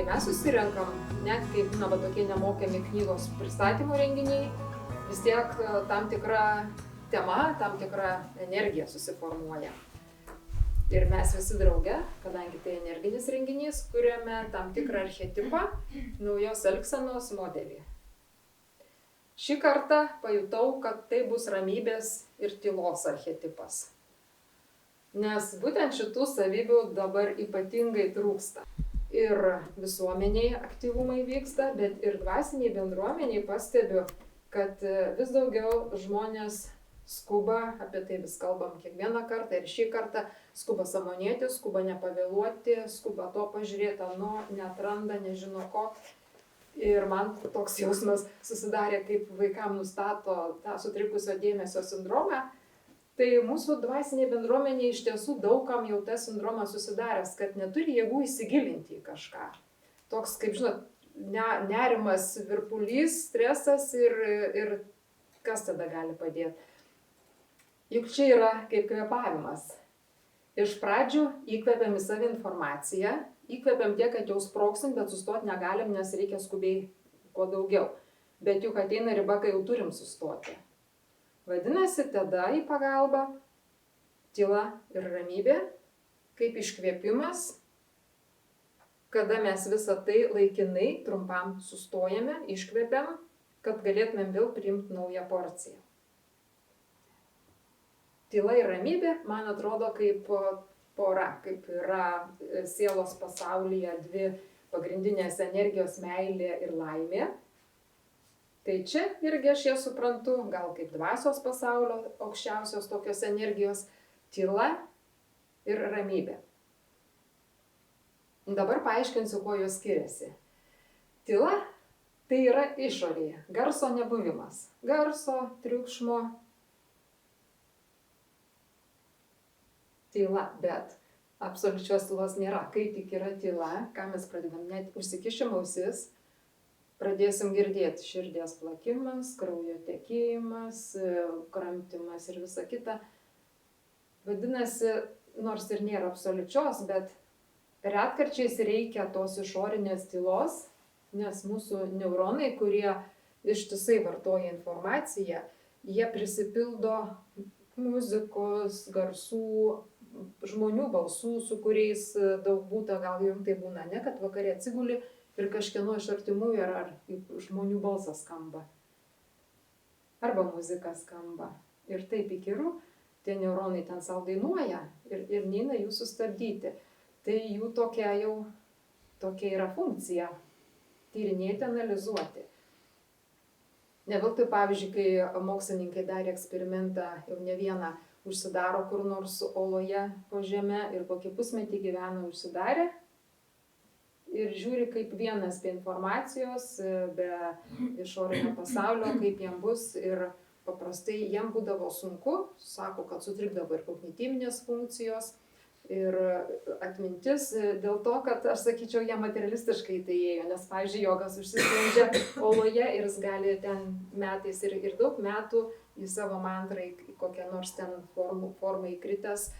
mes susirenkam, net kai būna tokie nemokami knygos pristatymo renginiai, vis tiek tam tikra tema, tam tikra energija susiformuoja. Ir mes visi drauge, kadangi tai energinis renginys, kuriame tam tikrą archetipą, naujos elgsenos modelį. Šį kartą pajutau, kad tai bus ramybės ir tylos archetipas. Nes būtent šitų savybių dabar ypatingai trūksta. Ir visuomeniai aktyvumai vyksta, bet ir dvasiniai bendruomeniai pastebiu, kad vis daugiau žmonės skuba, apie tai vis kalbam kiekvieną kartą ir šį kartą, skuba sąmonėti, skuba nepavėluoti, skuba to pažiūrėti, neatranda, nežino ko. Ir man toks jausmas susidarė, kaip vaikam nustato tą sutrikusio dėmesio sindromą. Tai mūsų dvasiniai bendruomeniai iš tiesų daugam jau tas sindromas susidaręs, kad neturi jėgų įsigilinti į kažką. Toks, kaip žinot, nerimas, virpulys, stresas ir kas tada gali padėti. Juk čia yra kaip kvėpavimas. Iš pradžių įkvepiam į savį informaciją, įkvepiam tiek, kad jau sprogsim, bet sustoti negalim, nes reikia skubiai kuo daugiau. Bet juk ateina riba, kai jau turim sustoti. Vadinasi, tada į pagalbą tyla ir ramybė, kaip iškvėpimas, kada mes visą tai laikinai trumpam sustojame, iškvepiam, kad galėtumėm vėl priimti naują porciją. Tyla ir ramybė, man atrodo, kaip pora, kaip yra sielos pasaulyje dvi pagrindinės energijos meilė ir laimė. Tai čia irgi aš jas suprantu, gal kaip dvasios pasaulio aukščiausios tokios energijos, tyla ir ramybė. Dabar paaiškinsiu, kuo jos skiriasi. Tyla tai yra išorėje, garso nebuvimas, garso, triukšmo, tyla, bet absoliučios tylos nėra. Kai tik yra tyla, ką mes pradedam, net užsikišim ausis, pradėsim girdėti širdies plakimas, kraujo tekėjimas, kramtymas ir visa kita. Vadinasi, nors ir nėra absoliučios, bet retkarčiais reikia tos išorinės tylos, nes mūsų neuronai, kurie ištisai vartoja informaciją, jie prisipildo muzikos, garsų, žmonių balsų, su kuriais daug būta, gal jums tai būna, ne, kad vakare atsiguli ir kažkieno iš artimųjų ar žmonių balsas skamba. Arba muzika skamba. Ir taip įkyru, tie neuronai ten savo dainuoja ir neina jų sustabdyti. Tai jų tokia yra funkcija - tyrinėti, analizuoti. Ne veltui, pavyzdžiui, kai mokslininkai darė eksperimentą, jau ne vieną, užsidaro kur nors oloje po žeme ir kokį pusmetį gyvena užsidarę ir žiūri kaip vienas be informacijos, be išorinio pasaulio, kaip jam bus ir paprastai jam būdavo sunku, sako, kad sutrikdavo ir kognityvinės funkcijos, ir atmintis, dėl to, kad, aš sakyčiau, jie materialistiškai tai ėjo, nes, pavyzdžiui, jogas užsisklendžia oloje ir jis gali ten metais ir daug metų į savo mantrą, į kokią nors ten formą įkritęs,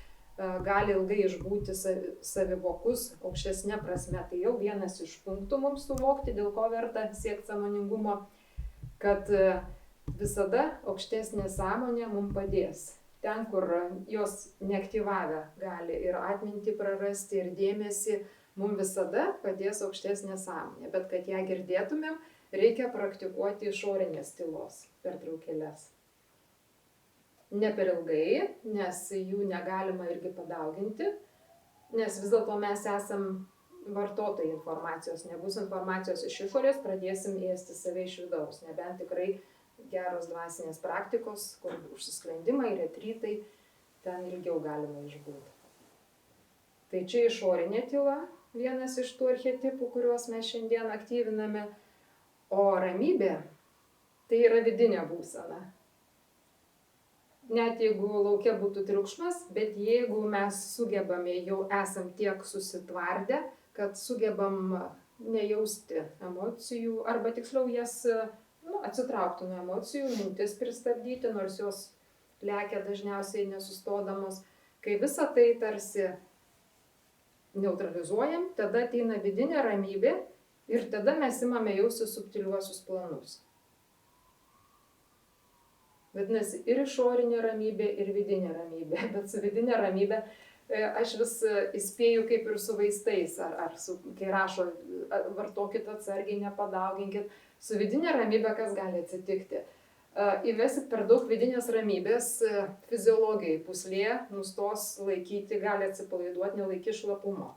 gali ilgai išbūti savivokus, aukštesnė prasme. Tai jau vienas iš punktų mums suvokti, dėl ko verta siekti sąmoningumo, kad visada aukštesnė sąmonė mums padės. Ten, kur jos neaktyvavę gali ir atmintį prarasti, ir dėmesį, mums visada padės aukštesnė sąmonė. Bet kad ją girdėtumėm, reikia praktikuoti išorinės tylos pertraukėles. Ne per ilgai, nes jų negalima irgi padauginti, nes vis dėlto mes esam vartotojai informacijos. Nebus informacijos iš išorės, pradėsim ėsti save iš vidaus, nebent tikrai geros dvasinės praktikos, kur užsisklendimai, retrytai, ten ilgiau galima išbūti. Tai čia išorinė tyla, vienas iš tų archetipų, kuriuos mes šiandien aktyviname, o ramybė tai yra vidinė būsena. Net jeigu lauke būtų triukšmas, bet jeigu mes sugebame, jau esam tiek susitvardę, kad sugebam nejausti emocijų, arba tiksliau jas atsitraukti nuo emocijų, mintis pristabdyti, nors jos lekia dažniausiai nesustodamos. Kai visą tai tarsi neutralizuojam, tada ateina vidinė ramybė Ir tada mes imame jausti subtiliuosius planus. Vadinasi, ir išorinė ramybė, ir vidinė ramybė. Bet su vidinė ramybė aš vis įspėju kaip ir su vaistais, kai rašo, vartokit atsargiai, nepadauginkit. Su vidinė ramybė kas gali atsitikti? Įvesit per daug vidinės ramybės, fiziologijai pūslė nustos laikyti, gali atsipalaiduoti, nelaikys šlapumo.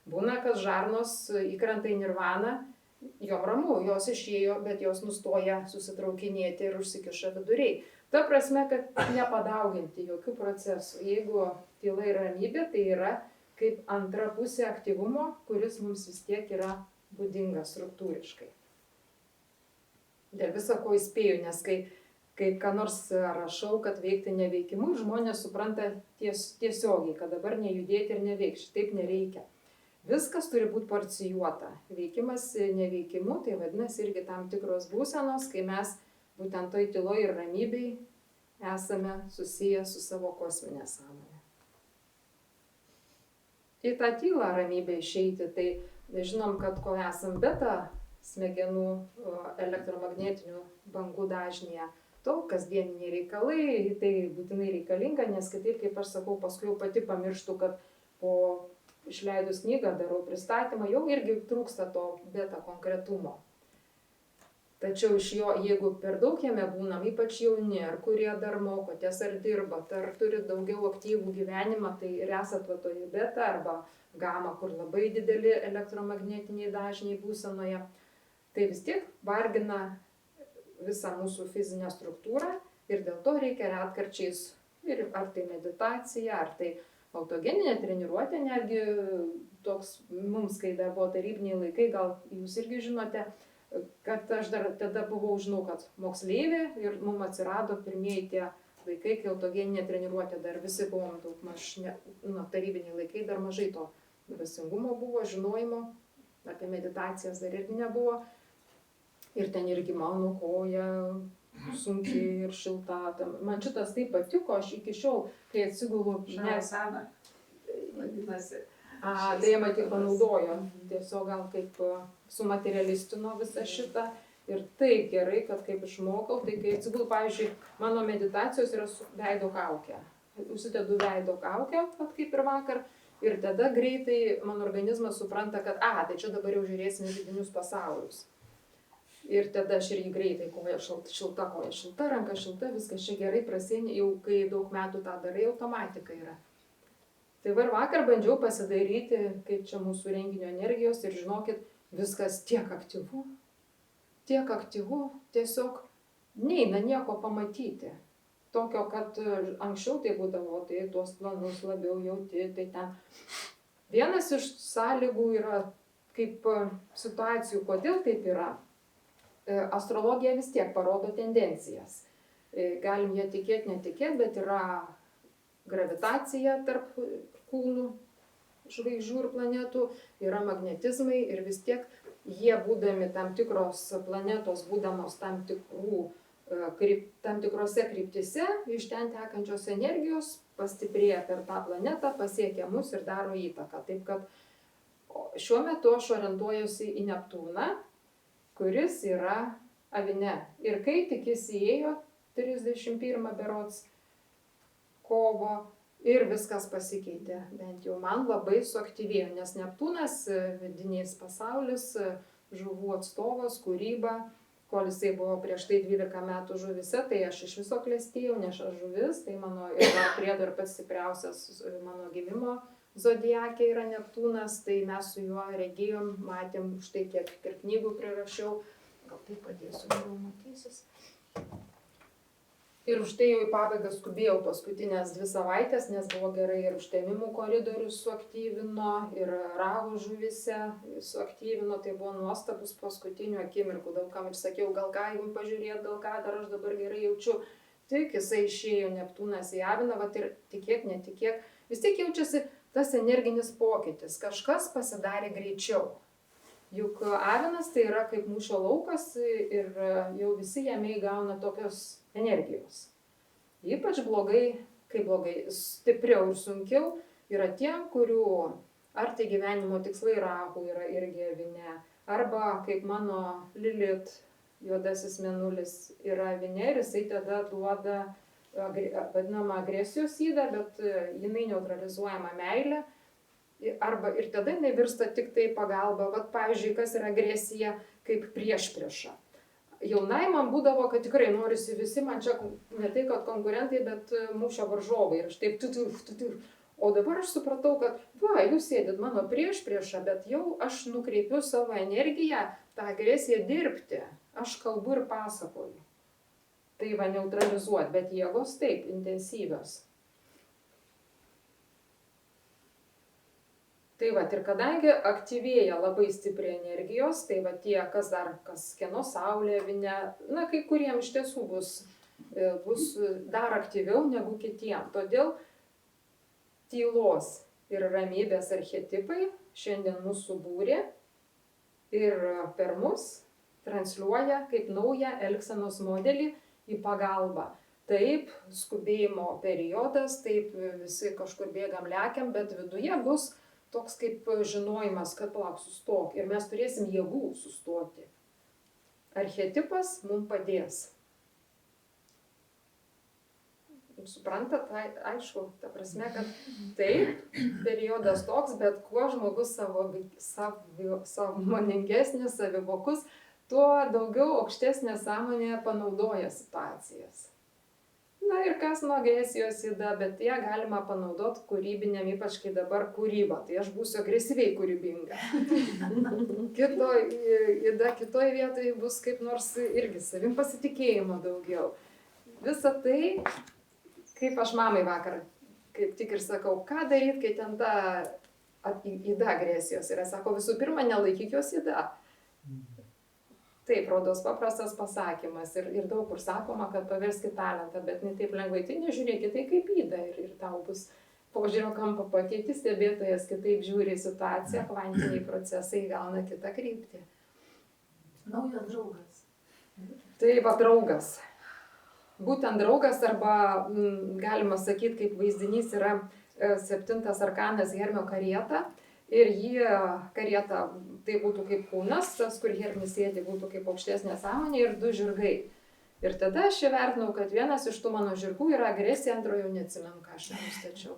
Būna, kad žarnos įkrenta į nirvaną, jom ramu, jos išėjo, bet jos nustoja susitraukinėti ir užsikiša viduriai. Ta prasme, kad nepadauginti jokių procesų. Jeigu tyla ir ramybė, tai yra kaip antra pusė aktyvumo, kuris mums vis tiek yra būdingas struktūriškai. Dėl viso ko įspėju, nes kai ką nors rašau, kad veikti neveikimu, žmonės supranta tiesiogiai, kad dabar nejudėti ir neveikti. Taip nereikia. Viskas turi būti porcijuota. Veikimas neveikimu, tai vadinasi irgi tam tikros būsenos, kai mes būtent toj tyloj ir ramybėj esame susiję su savo kosminė sąmonė. Į tą tylą ramybę išeiti, tai žinom, kad kol esam beta smegenų elektromagnetinių bangų dažnyje, tol kasdieniniai reikalai, tai būtinai reikalinga, nes kitaip, kaip aš sakau, paskui jau pati pamirštu, kad po išleidus knygą darau pristatymą, jau irgi trūksta to beta konkretumo. Tačiau iš jo, jeigu per daug jame būnam, ypač jauni, ar kurie dar mokotės, ar dirbat, ar turit daugiau aktyvų gyvenimą, tai ir esat va toje beta arba gama, kur labai dideli elektromagnetiniai dažniai būsenoje, tai vis tiek vargina visą mūsų fizinę struktūrą ir dėl to reikia retkarčiais, ir ar tai meditacija, ar tai autogeninė treniruotė, netgi toks mums, kai dar buvo tarybiniai laikai, gal jūs irgi žinote, kad aš dar tada buvau, žinau, kad moksleivė ir mums atsirado pirmieji tie laikai, kai autogeninė treniruotė, dar visi buvom daugmaž, tarybiniai laikai, dar mažai to dvasingumo buvo, žinojimo, apie meditacijas dar irgi nebuvo. Ir ten irgi mano koja sunkiai ir šilta. Man šitas taip patiko, aš iki šiol, kai atsigulu, Šavasana, vadinasi. Tai jie matyt panaudojo, tiesiog gal kaip sumaterialistino visą šitą. Ir taip gerai, kad kaip išmokau, tai kai atsigulu, pavyzdžiui, mano meditacijos yra su veido kaukė. Užsidedu veido kaukę, kaip ir vakar, ir tada greitai mano organizmas supranta, kad, tai čia dabar jau žiūrėsime vidinius pasaulius. Ir tada aš irgi greitai, koja šilta, ranka šilta, viskas čia gerai prasėnė, jau kai daug metų tą darai, automatika yra. Tai ir vakar bandžiau pasidaryti, kaip čia mūsų renginio energijos ir žinokit, viskas tiek aktyvu, tiesiog neina nieko pamatyti. Tokio, kad anksčiau tai būdavo, tai tuos planus labiau jauti, tai ten. Vienas iš sąlygų yra kaip situacijų, kodėl taip yra. Astrologija vis tiek parodo tendencijas. Galim ją tikėti, netikėti, bet yra gravitacija tarp kūnų, žvaigždžių ir planetų, yra magnetizmai ir vis tiek jie būdami tam tikros planetos, būdamos tam tikrose kryptise, iš ten tekančios energijos pastiprėja per tą planetą, pasiekia mus ir daro įtaką. Taip kad šiuo metu aš orientuojuosi į Neptūną, kuris yra Avine. Ir kai tik jis įėjo 31 berods kovo ir viskas pasikeitė. Bent jau man labai suaktyvėjo, nes Neptūnas, vidinės pasaulis, žuvų atstovas, kūryba, kol jisai buvo prieš tai 12 metų žuvise, tai aš iš viso klestėjau, nes aš žuvis, tai mano ir priedo ir pats stipriausias mano gimimo zodiake yra Neptūnas, tai mes su juo regėjom, matėm, štai kiek ir knygų prirašiau, gal tai padėsiu, jau matysis. Ir už tai jau į pabaigą skubėjau paskutinės 2 savaitės, nes buvo gerai ir užtemimų koridorius suaktyvino, ir rago žuvise suaktyvino, tai buvo nuostabus paskutinių akimirkų. Daug kam ir sakiau, gal ką jums pažiūrėti, gal ką dar aš dabar gerai jaučiu. Tik jisai išėjo Neptūnas į Aviną, vat ir tikėk, netikėk, vis tiek jaučiasi tas energinis pokytis, kažkas pasidarė greičiau. Juk Avinas tai yra kaip mūšio laukas ir jau visi jame įgauna tokios energijos. Ypač blogai, stipriau ir sunkiau yra tiem, kurių Ar tai gyvenimo tikslai Rahu yra irgi avine, arba kaip mano Lilit, juodasis mėnulis yra avine ir jisai tada duoda vadinamą agresijos ydą, bet jinai neutralizuojama meilė. Arba ir tada jinai virsta tik tai pagalba. Vat pavyzdžiui, kas yra agresija kaip priešprieša. Jaunai man būdavo, kad tikrai norisi visi, man čia ne tai, kad konkurentai, bet mūšio varžovai. Ir aš taip, O dabar aš supratau, kad jūs sėdit mano priešpriešą, bet jau aš nukreipiu savo energiją tą agresiją dirbti. Aš kalbu ir pasakoju. Tai va neutralizuoti, bet jėgos taip, intensyvios. Tai va, ir kadangi aktyvėja labai stipriai energijos, tai va tie, kas kieno saulė avine, na, kai kuriems iš tiesų bus dar aktyviau negu kitiem. Todėl tylos ir ramybės archetipai šiandien mūsų būrė ir per mus transliuoja kaip naują elgsenos modelį į pagalbą. Taip, skubėjimo periodas, taip visi kažkur bėgam, lekiam, bet viduje bus toks kaip žinojimas, kad palauk, sustok ir mes turėsim jėgų sustoti. Archetipas mums padės. Suprantat, aišku, ta prasme, kad taip, periodas toks, bet kuo žmogus sąmoningesnis, savivokus, tuo daugiau aukštesnė sąmonė panaudoja situacijas. Na ir kas nuo agresijos yda, bet ją galima panaudoti kūrybiniam, ypač kai dabar kūryba, tai aš būsiu agresyviai kūrybinga. Kitoj vietoje bus kaip nors irgi savim pasitikėjimo daugiau. Visa tai, kaip aš mamai vakar, kaip tik ir sakau, ką daryti, kai ten ta yda agresijos yra. Sako, visų pirma, nelaikyk jos yda. Taip, rodos paprastas pasakymas ir daug kur sakoma, kad paverskit talentą, bet ne taip lengvai, tai nežiūrėkit tai kaip yda ir tau bus požiūrio kampą pakeiti, stebėtojas kitaip žiūri situaciją, kvantiniai procesai gauna kitą kryptį. Naujas draugas. Tai va draugas. Būtent draugas arba galima sakyti, kaip vaizdinys yra 7 arkanas Hermio karieta. Ir jį karieta, tai būtų kaip kūnas, tas, kur Hermis sėdi, būtų kaip aukštesnė sąmonė ir 2 žirgai. Ir tada aš įvertinau, kad vienas iš tų mano žirgų yra agresija, antrojo neatsimenu, ką aš nustačiau.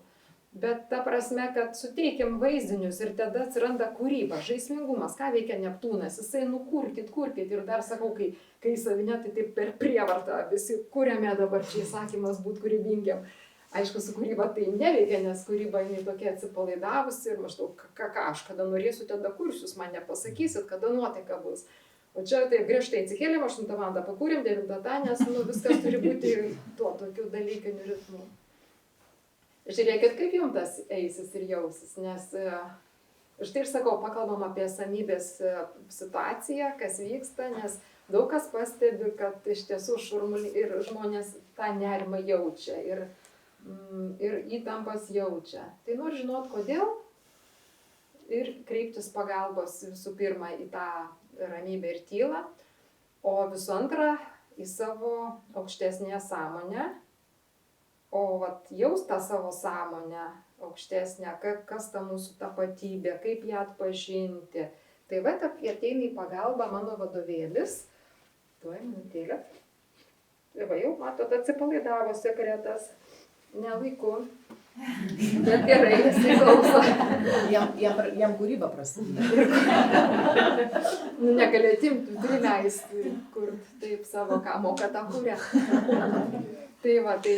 Bet ta prasme, kad suteikim vaizdinius ir tada atsiranda kūryba, žaismingumas, ką veikia Neptūnas, jisai kurkit ir dar sakau, kai savinė, tai taip per prievartą visi kūrėme dabar čia įsakymas būti kūrybingiam. Aišku, su kūryba tai neveikia, nes kūryba jinai tokia atsipalaidavusi ir maždaug, aš kada norėsiu, tada kursius, man nepasakysit, kada nuotaika bus. O čia taip griežtai atsikėlėm, 8 valandą pakūrėm, 9 tą, nes viskas turi būti tuo tokiu dalykiniu ritmu. Žiūrėkit, kaip jums tas eisis ir jausis, nes štai ir sakau, pakalbam apie esamybės situaciją, kas vyksta, nes daug kas pastebi, kad iš tiesų šurmulį ir žmonės tą nerimą jaučia ir įtampas jaučia. Tai noriu žinot, kodėl ir kreiptis pagalbos visų pirma į tą ramybę ir tylą, o visų antra į savo aukštesnę sąmonę, o vat jaust tą savo sąmonę aukštesnę, kas ta mūsų tapatybė, kaip ją atpažinti. Tai va, ateina į pagalbą mano vadovėlis. Tuoj, minutėlė. Ir va, jau matot, atsipalaidavo sekretas. Ne laiku, bet gerai, jisai klauso. Jam kūryba prasideda. Negali atimti, turi leisti, kur taip savo ką moka tą kūrę. Tai va, tai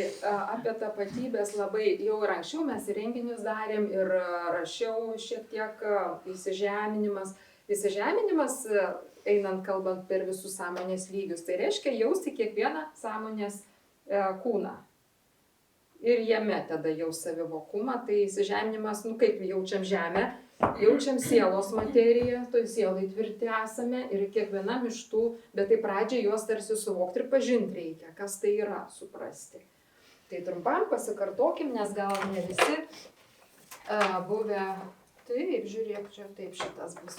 apie tapatybės labai jau ir anksčiau mes renginius darėm ir rašiau šiek tiek įsižeminimas. Įsižeminimas, einant kalbant per visus sąmonės lygius, tai reiškia jausti kiekvieną sąmonės kūną. Ir jame tada jau savivokumą, tai įsižeminimas, kaip jaučiam žemę, jaučiam sielos materiją, toj sielai tvirti esame ir kiekvienam iš tų, bet tai pradžiai juos tarsi suvokti ir pažinti reikia, kas tai yra, suprasti. Tai trumpam pasikartokim, nes gal ne visi buvę, taip, žiūrėk, čia taip šitas bus.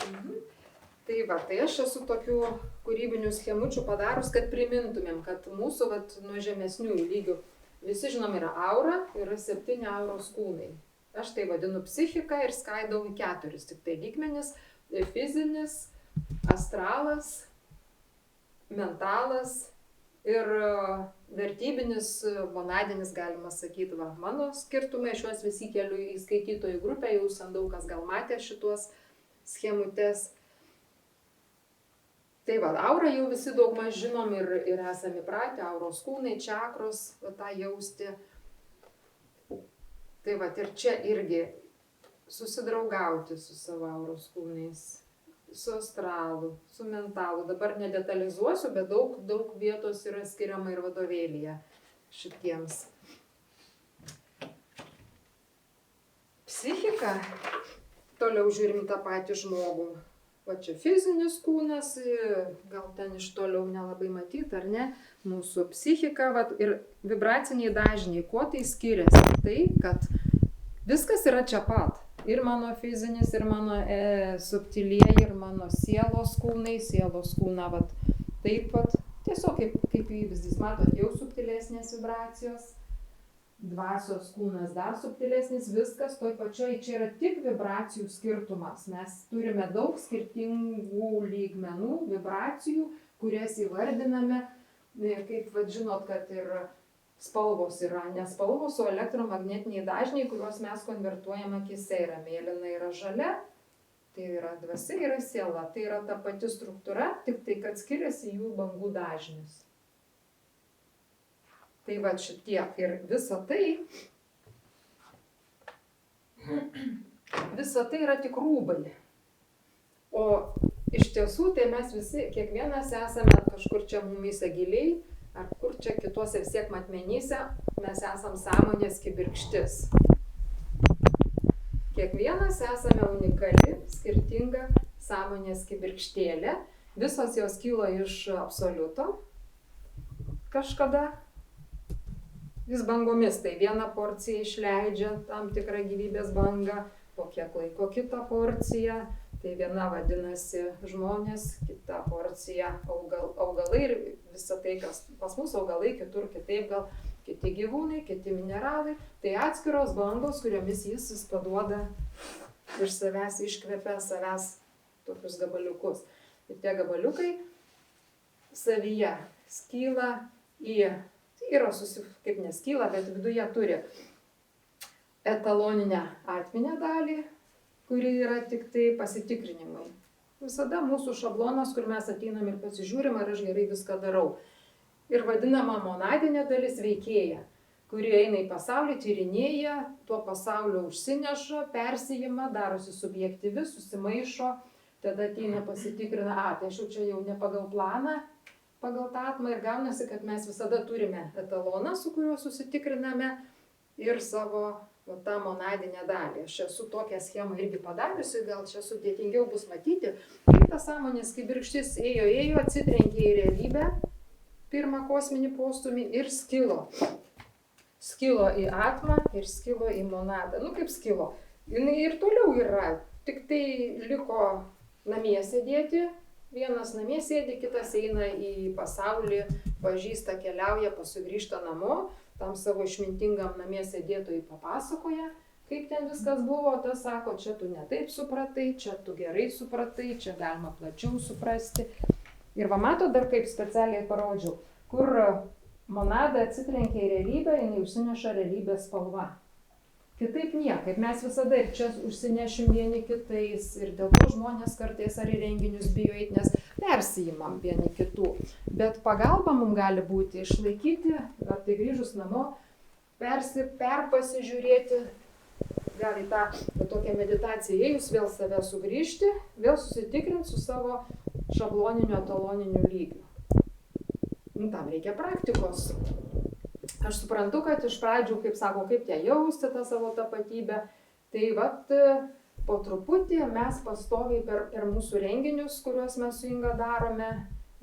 Tai va, tai aš esu tokių kūrybinių schemučių padarus, kad primintumėm, kad mūsų nuo žemesnių lygių visi žinom yra aura, yra 7 auros kūnai. Aš tai vadinu psichika ir skaidau į 4 tik tai lygmenis - fizinis, astralas, mentalas ir vertybinis, monadinis, galima sakyti. Va, mano skirtumai, aš juos visi keliu į skaitytojų grupę, jau daug kas gal matė šituos schemutes. Tai va, aurą jau visi daugmaž žinom ir esame įpratę, auros kūnai, čakros, va, tą jausti. Tai va, ir čia irgi susidraugauti su savo auros kūnais, su astralu, su mentalu. Dabar nedetalizuosiu, bet daug vietos yra skiriama ir vadovėlyje šitiems. Psichika, toliau žiūrim tą patį žmogų. Va čia fizinis kūnas, gal ten iš toliau nelabai matyti, ar ne? Mūsų psichika va, ir vibraciniai dažniai. Kuo tai skiriasi? Tai, kad viskas yra čia pat. Ir mano fizinis, ir mano subtilieji, ir mano sielos kūnai, sielos kūna, va, taip pat. Tiesiog kaip įvaizdis, matot, jau subtilesnės vibracijos. Dvasios kūnas dar subtilesnis, viskas toj pačioj, čia yra tik vibracijų skirtumas. Mes turime daug skirtingų lygmenų, vibracijų, kurias įvardiname, kaip vad žinot, kad ir spalvos yra, ne spalvos, o elektromagnetiniai dažniai, kuriuos mes konvertuojame akyse, yra mėlyna, yra žalia, tai yra dvasia, yra siela, tai yra ta pati struktūra, tik tai, kad skiriasi jų bangų dažnis. Tai va šitiek ir visa tai yra tik rūbai. O iš tiesų tai mes visi, kiekvienas esame kažkur čia mumyse giliai, ar kur čia kituose vis tiek matmenyse, mes esam sąmonės kibirkštis. Kiekvienas esame unikali, skirtinga sąmonės kibirkštėlė. Visos jos kilo iš absoliuto kažkada. Vis bangomis, tai vieną porciją išleidžia tam tikrą gyvybės bangą, po kiek laiko kitą porciją, tai viena vadinasi žmonės, kita porcija augalai ir visa tai, kas pas mus augalai, kitur kitaip, gal kiti gyvūnai, kiti mineralai, tai atskiros bangos, kuriomis jis paduoda iš savęs, iškvepia savęs tokius gabaliukus. Ir tie gabaliukai savyje skyla į... Yra kaip neskyla, bet viduje turi etaloninę atminę dalį, kuri yra tik tai pasitikrinimai. Visada mūsų šablonas, kur mes ateinam ir pasižiūrim, ar aš gerai viską darau. Ir vadinama monadinė dalis veikėja, kuri eina į pasaulį, tyrinėja, tuo pasauliu užsineša, persijima, darosi subjektyvi, susimaišo, tada ateina pasitikrina, tai aš čia jau ne pagal planą, pagal tą atmą ir gaunasi, kad mes visada turime etaloną, su kuriuo susitikriname ir savo tą monadinę dalį. Aš esu tokią schemą irgi padariusi, gal čia sudėtingiau bus matyti, kaip ta sąmonės kibirkštis ėjo, atsitrenkė į realybę, pirmą kosminį postūmį ir skilo. Skilo į atmą ir skilo į monadą. Nu kaip skilo? Jinai ir toliau yra, tik tai liko namie sėdėti. Vienas namie sėdi, kitas eina į pasaulį, pažįsta, keliauja, sugrįžta namo, tam savo išmintingam namie sėdėtojui papasakoja, kaip ten viskas buvo, tas sako, čia tu ne taip supratai, čia tu gerai supratai, čia galima plačiau suprasti. Ir va mato dar kaip specialiai parodžiau, kur monada atsitrenkia į realybę, jinai užsineša realybės spalva. Kitaip niekaip, mes visada ir čia užsinešim vieni kitais ir dėl to žmonės kartais ar į renginius bijo eiti, nes persijimam vieni kitų. Bet pagalba mums gali būti išlaikyti, ar tai grįžus namo, perpasižiūrėti, gal į tą tokią meditaciją įėjus, vėl save sugrįžti, vėl susitikrinti su savo šabloniniu, etaloniniu lygiu. Tam reikia praktikos. Aš suprantu, kad iš pradžių, kaip sako, kaip tie jausti tą savo tapatybę, tai vat po truputį mes pastoviai per mūsų renginius, kuriuos mes su Inga darome,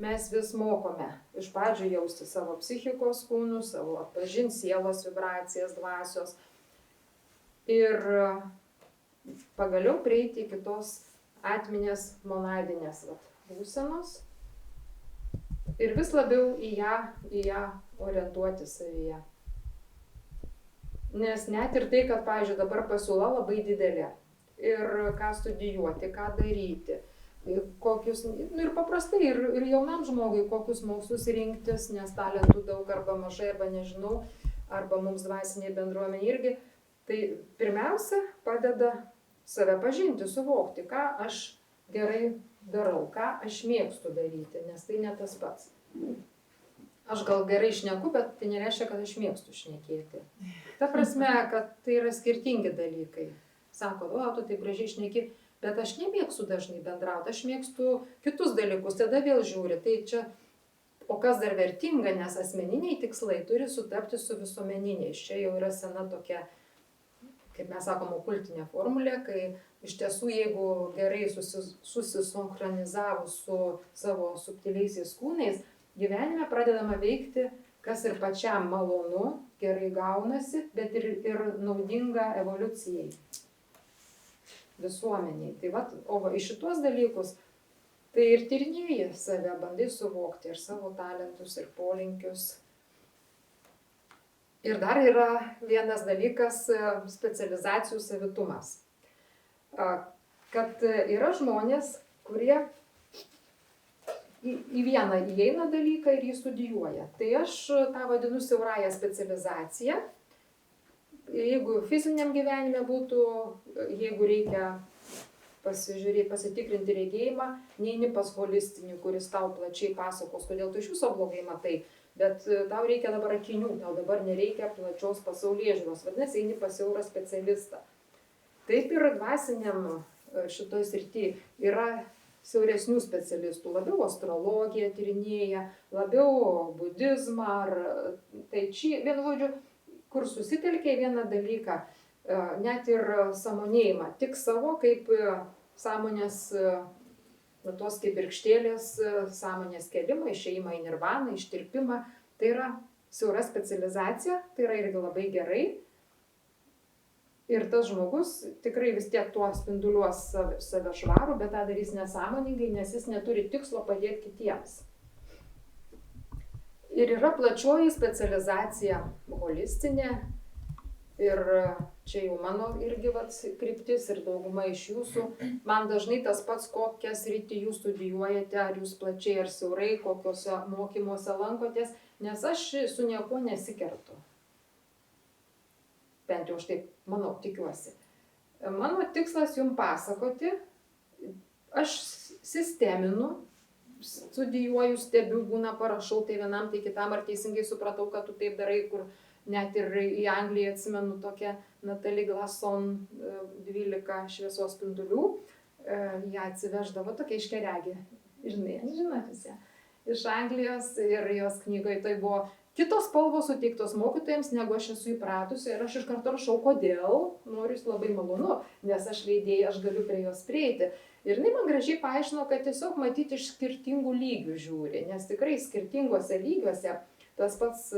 mes vis mokome. Iš pradžių jausti savo psichikos kūnus, savo atpažinti sielos vibracijas, dvasios ir pagaliau prieiti iki tos atminės monadinės būsenos ir vis labiau į ją orientuoti savyje. Nes net ir tai, kad, pavyzdžiui, dabar pasiūla labai didelė. Ir ką studijuoti, ką daryti. Ir kokius, ir paprastai, ir jaunam žmogui, kokius mokslus rinktis, nes talentų daug arba mažai, arba nežinau, arba mums dvasiniai bendruomenė irgi. Tai pirmiausia, padeda save pažinti, suvokti, ką aš gerai darau, ką aš mėgstu daryti, nes tai ne tas pats. Aš gal gerai šneku, bet tai nereiškia, kad aš mėgstu šnekėti. Ta prasme, kad tai yra skirtingi dalykai. Sako, o, tu taip gražiai šneki, bet aš nemėgstu dažnai bendrauti, aš mėgstu kitus dalykus, tada vėl žiūri. Tai čia, o kas dar vertinga, nes asmeniniai tikslai turi sutapti su visuomeniniais. Čia jau yra sena tokia, kaip mes sakom, okultinė formulė, kai iš tiesų, jeigu gerai susisinchronizavus su savo subtiliaisiais kūnais, gyvenime pradedama veikti, kas ir pačiam malonu, gerai gaunasi, bet ir naudinga evoliucijai, visuomeniai. Tai va, o va, iš šitos dalykus, tai ir tyrinėji save, bandai suvokti ir savo talentus, ir polinkius. Ir dar yra vienas dalykas - specializacijų savitumas. Kad yra žmonės, kurie į vieną įeina dalyką ir jį studijuoja. Tai aš tą vadinu siaurąją specializaciją. Jeigu fiziniam gyvenime būtų, jeigu reikia pasitikrinti regėjimą, neini pas holistinį, kuris tau plačiai pasakos, kodėl tu iš viso blogai matai, bet tau reikia dabar akinių, tau dabar nereikia plačios pasaulėžiūros, vadinasi, eini pas siaurą specialistą. Taip ir dvasiniam šitoj srity yra siauresnių specialistų, labiau astrologiją tyrinėja, labiau budizmą ar tai čia, vienu žodžiu, kur susitelkia į vieną dalyką, net ir sąmonėjimą, tik savo kaip sąmonės, tos kaip virkštėlės sąmonės kelimą, išėjimą į nirvaną, ištirpimą, tai yra siaura specializacija, tai yra irgi labai gerai. Ir tas žmogus tikrai vis tiek tuo spinduliuos save švarų, bet tą darys nesąmoningai, nes jis neturi tikslo padėti kitiems. Ir yra plačioji specializacija holistinė. Ir čia jau mano irgi kryptis ir dauguma iš jūsų. Man dažnai tas pats, kokias rytį jūs studijuojate, ar jūs plačiai ar siaurai, kokiuose mokymuose lankotės, nes aš su niekuo nesikertu. Bent jau aš taip, manau, tikiuosi. Mano tikslas jums pasakoti, aš sisteminu, studijuoju, stebiu, būna parašau tai vienam, tai kitam, ar teisingai supratau, kad tu taip darai, kur net ir į Angliją atsimenu tokią Natalie Glasson 12 šviesos spindulių, ją atsiveždavo tokia iškeregė, žinot visi, iš Anglijos ir jos knygoje tai buvo kitos spalvos suteiktos mokytojams, negu aš esu įpratusi ir aš iš karto rašau, kodėl, noriu jūs labai malonu, nes aš leidėja, aš galiu prie jos prieiti. Ir jinai man gražiai paaiškino, kad tiesiog matyti iš skirtingų lygių žiūri, nes tikrai skirtingose lygiuose tas pats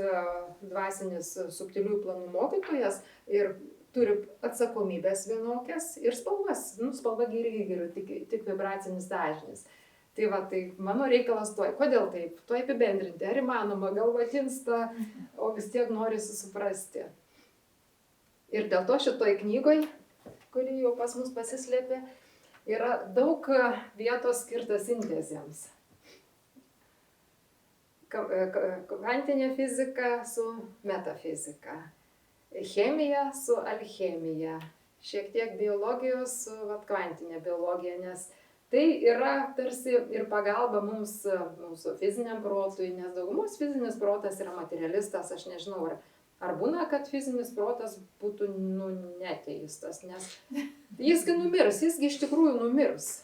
dvasinis subtiliųjų planų mokytojas ir turi atsakomybės vienokias ir spalvas, spalva irgi geriau, tik vibracinis dažnis. Tai va, tai mano reikalas tuoj. Kodėl taip? Tuoj apibendrinti. Ar įmanoma? Galva tinsta, o vis tiek norisi suprasti. Ir dėl to šitoj knygoj, kuri jau pas mus pasislėpė, yra daug vietos skirtas sintezėms. Kvantinė fizika su metafizika. Chemija su alchemija. Šiek tiek biologijos su kvantinė biologija, nes tai yra tarsi ir pagalba mums, mūsų fiziniam protui, nes daugumos fizinis protas yra materialistas, aš nežinau, ar būna, kad fizinis protas būtų neteistas, nes jisgi numirs, jisgi iš tikrųjų numirs.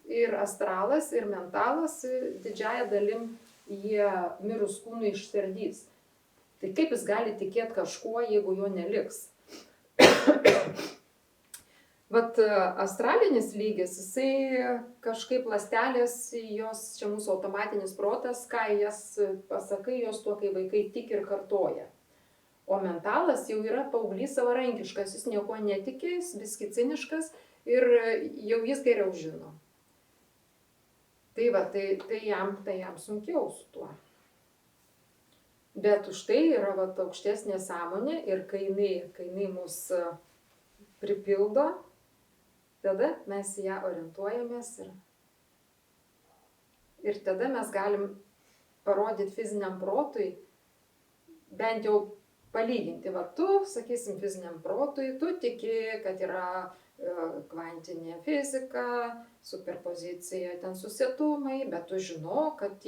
Ir astralas, ir mentalas didžiąją dalim jie mirus kūnui išsiardys. Tai kaip jis gali tikėti kažkuo, jeigu jo neliks? Vat astralinis lygis, jisai kažkaip ląstelės, jos čia mūsų automatinis protas, ką jas pasakai, jos tuo, kai vaikai tik ir kartoja. O mentalas jau yra paauglys savarankiškas, jis nieko netikės, biski ciniškas ir jau jis geriau žino. Tai va, tai jam sunkiau su tuo. Bet už tai yra vat, aukštesnė sąmonė ir kai jinai mus pripildo, tada mes į ją orientuojamės ir tada mes galim parodyti fiziniam protui, bent jau palyginti. Va tu, sakysim, fiziniam protui, tu tiki, kad yra kvantinė fizika, superpozicija, ten susietumai, bet tu žino, kad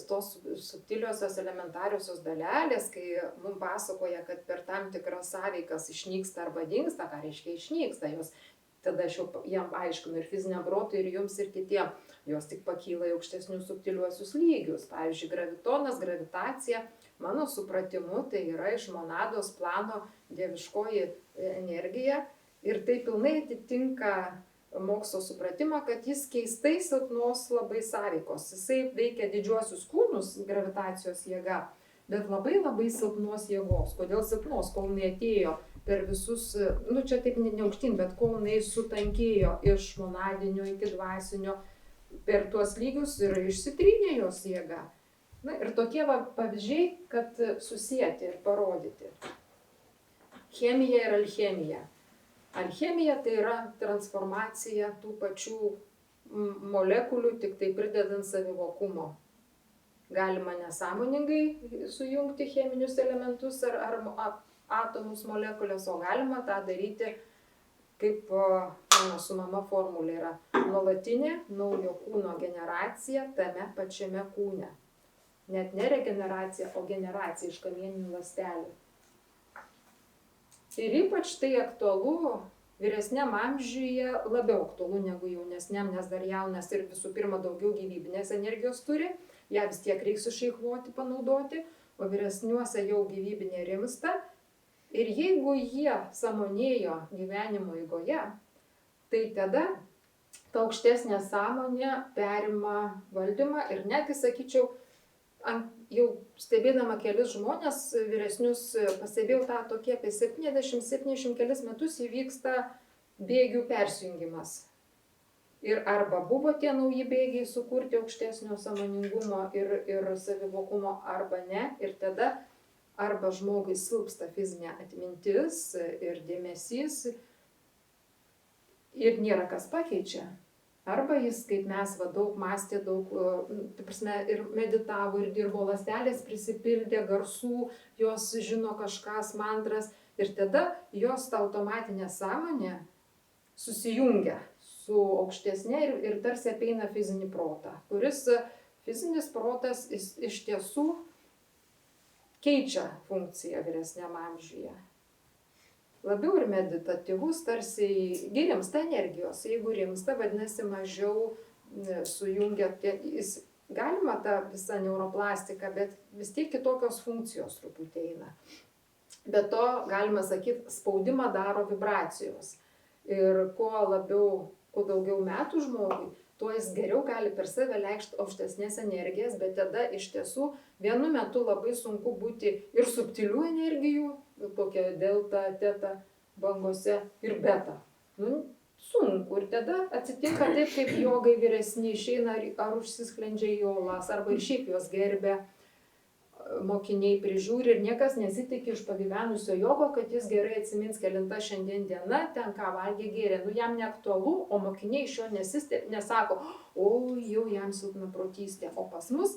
tos subtiliosios elementariosios dalelės, kai mums pasakoja, kad per tam tikras sąveikas išnyksta arba dingsta, ką reiškia išnyksta, jos tada aš jau jam aiškinu ir fiziniam protui, ir jums, ir kitiem, jos tik pakyla į aukštesnius subtiliuosius lygius. Pavyzdžiui, gravitonas, gravitacija, mano supratimu, tai yra iš monados plano dieviškoji energija ir tai pilnai atitinka mokslo supratimą, kad jis keistai silpnos labai sąveikos. Jisai veikia didžiuosius kūnus gravitacijos jėga, bet labai labai silpnos jėgos. Kodėl silpnos? Kol jinai atėjo per visus, čia taip ne aukštyn, bet kol jinai sutankėjo iš monadinio iki dvasinio per tuos lygius ir išsitrynė jos jėga. Na ir tokie pavyzdžiai, kad susijęti ir parodyti. Chemija ir alchemija. Alchemija tai yra transformacija tų pačių molekulių, tik tai pridedant savivokumo. Galima nesąmoningai sujungti cheminius elementus ar atomus, molekulės, o galima tą daryti, kaip mano su mama formulė yra, nuolatinė naujo kūno generacija tame pačiame kūne. Net ne regeneracija, o generacija iš kamieninių ląstelių. Ir ypač tai aktualu vyresniam amžiuje, labiau aktualu negu jaunesniam, nes dar jaunas ir visų pirma daugiau gyvybinės energijos turi, ją vis tiek reiks išeikvoti, panaudoti, o vyresniuose jau gyvybinė rimsta. Ir jeigu jie sąmonėjo gyvenimo eigoje, tai tada ta aukštesnė sąmonė perima valdymą ir netgi, sakyčiau, jau stebėdama kelis žmonės vyresnius, pastebėjau tą tokį apie 70 kelis metus įvyksta bėgių persijungimas. Ir arba buvo tie nauji bėgiai sukurti aukštesnio sąmoningumo ir savivokumo, arba ne. Ir tada arba žmogui silpsta fizinė atmintis ir dėmesys ir nėra kas pakeičia. Arba jis, kaip mes, daug mąstė, daug ir meditavo, ir dirbo, ląstelės prisipildė garsų, jos žino kažkas, mantras, ir tada jos ta automatinė sąmonė susijungia su aukštesnė ir tarsi apeina fizinį protą, kuris fizinis protas iš tiesų keičia funkciją vyresniam amžiuje. Labiau ir meditatyvus, tarsi rimsta energijos. Jeigu rimsta, vadinasi, mažiau sujungia, galima tą visą neuroplastiką, bet vis tiek kitokios funkcijos truputį eina. Be to, galima sakyti, spaudimą daro vibracijos. Ir kuo daugiau metų žmogui, tuo jis geriau gali per save leikšti aukštesnės energijas, bet tada iš tiesų vienu metu labai sunku būti ir subtilių energijų, kokia delta, teta bangose ir beta. Sunku. Ir tada atsitinka taip, kaip jogai vyresni išeina ar užsisklendžia į olas, arba ir šiaip jos gerbė, mokiniai prižiūri ir niekas nesitikė iš pagyvenusio jogo, kad jis gerai atsimins kelinta šiandien diena, ten ką valgė gėrė. Jam neaktualu, o mokiniai iš jo nesako, jau jam silpna protystė. O pas mus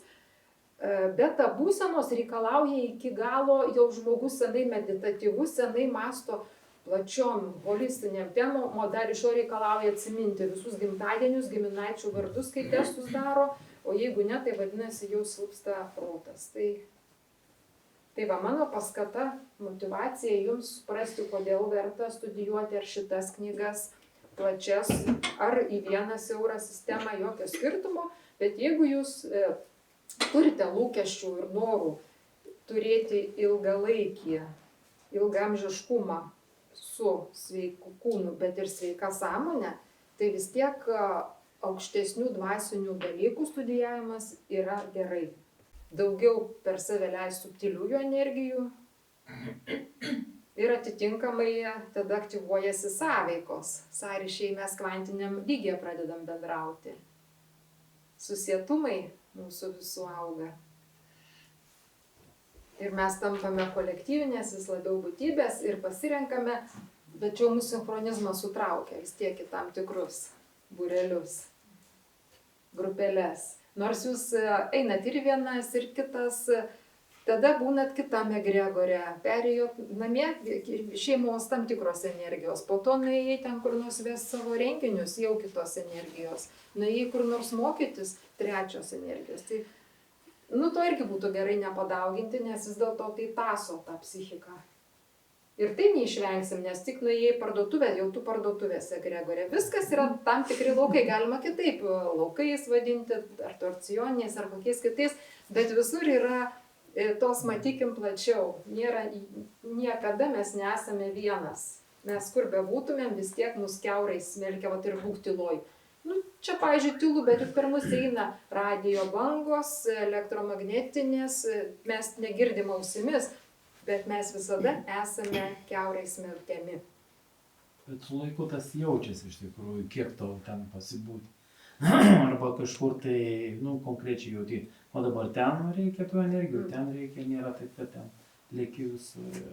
beta būsenos reikalauja iki galo, jau žmogus senai meditatyvus, senai masto plačiom holistiniam temom, o dar iš jo reikalauja atsiminti visus gimtadienius, giminaičių vardus, kai testus daro, o jeigu ne, tai vadinasi jau silpsta protas. Tai va, mano paskata, motyvacija jums suprasti, kodėl verta studijuoti ar šitas knygas plačias, ar į vieną siaurą sistemą, jokio skirtumo, bet jeigu jūs turite lūkesčių ir norų turėti ilgalaikį, ilgamžiškumą su sveiku kūnu, bet ir sveika sąmonė, tai vis tiek aukštesnių dvasinių dalykų studijavimas yra gerai. Daugiau per save leis subtiliųjų energijų ir atitinkamai tada aktyvuojasi sąveikos. Sąryšiai mes kvantiniam lygyje pradedam bendrauti. Susietumai mūsų visų auga. Ir mes tampame kolektyvinės vis labiau būtybės ir pasirenkame, bet jau mūsų sinchronizmas sutraukia vis tiek į tam tikrus būrelius, grupelės. Nors jūs einat ir vienas, ir kitas, tada būnat kitame egregore, perėjot namie šeimos tam tikros energijos, po to nuėjai ten kur nors ves savo renginius, jau kitos energijos, nuėjai kur nors mokytis, trečios energijos. Tai, to irgi būtų gerai nepadauginti, nes vis dėlto tai taso tą psichiką. Ir tai neišvengsim, nes tik nuėjai parduotuvę, jau tu parduotuvėse egregore. Viskas yra tam tikri laukai, galima kitaip laukais vadinti, ar torcioniniais, ar kokiais kitais, bet visur yra tos matykim plačiau. Niekada mes nesame vienas. Mes kur bebūtumėm, vis tiek mus kiaurai smelkia, vat ir būk tyloj. Čia, pavyzdžiui, tylu, bet juk per mus eina radijo bangos, elektromagnetinės, mes negirdim ausimis, bet mes visada esame kiaurai smelkiami. Bet su laiku tas jaučiasi iš tikrųjų, kiek tau ten pasibūti. Arba kažkur tai, konkrečiai jauti, o dabar ten reikia tų energijų, ten reikia, nėra taip, kad ten lieki visur.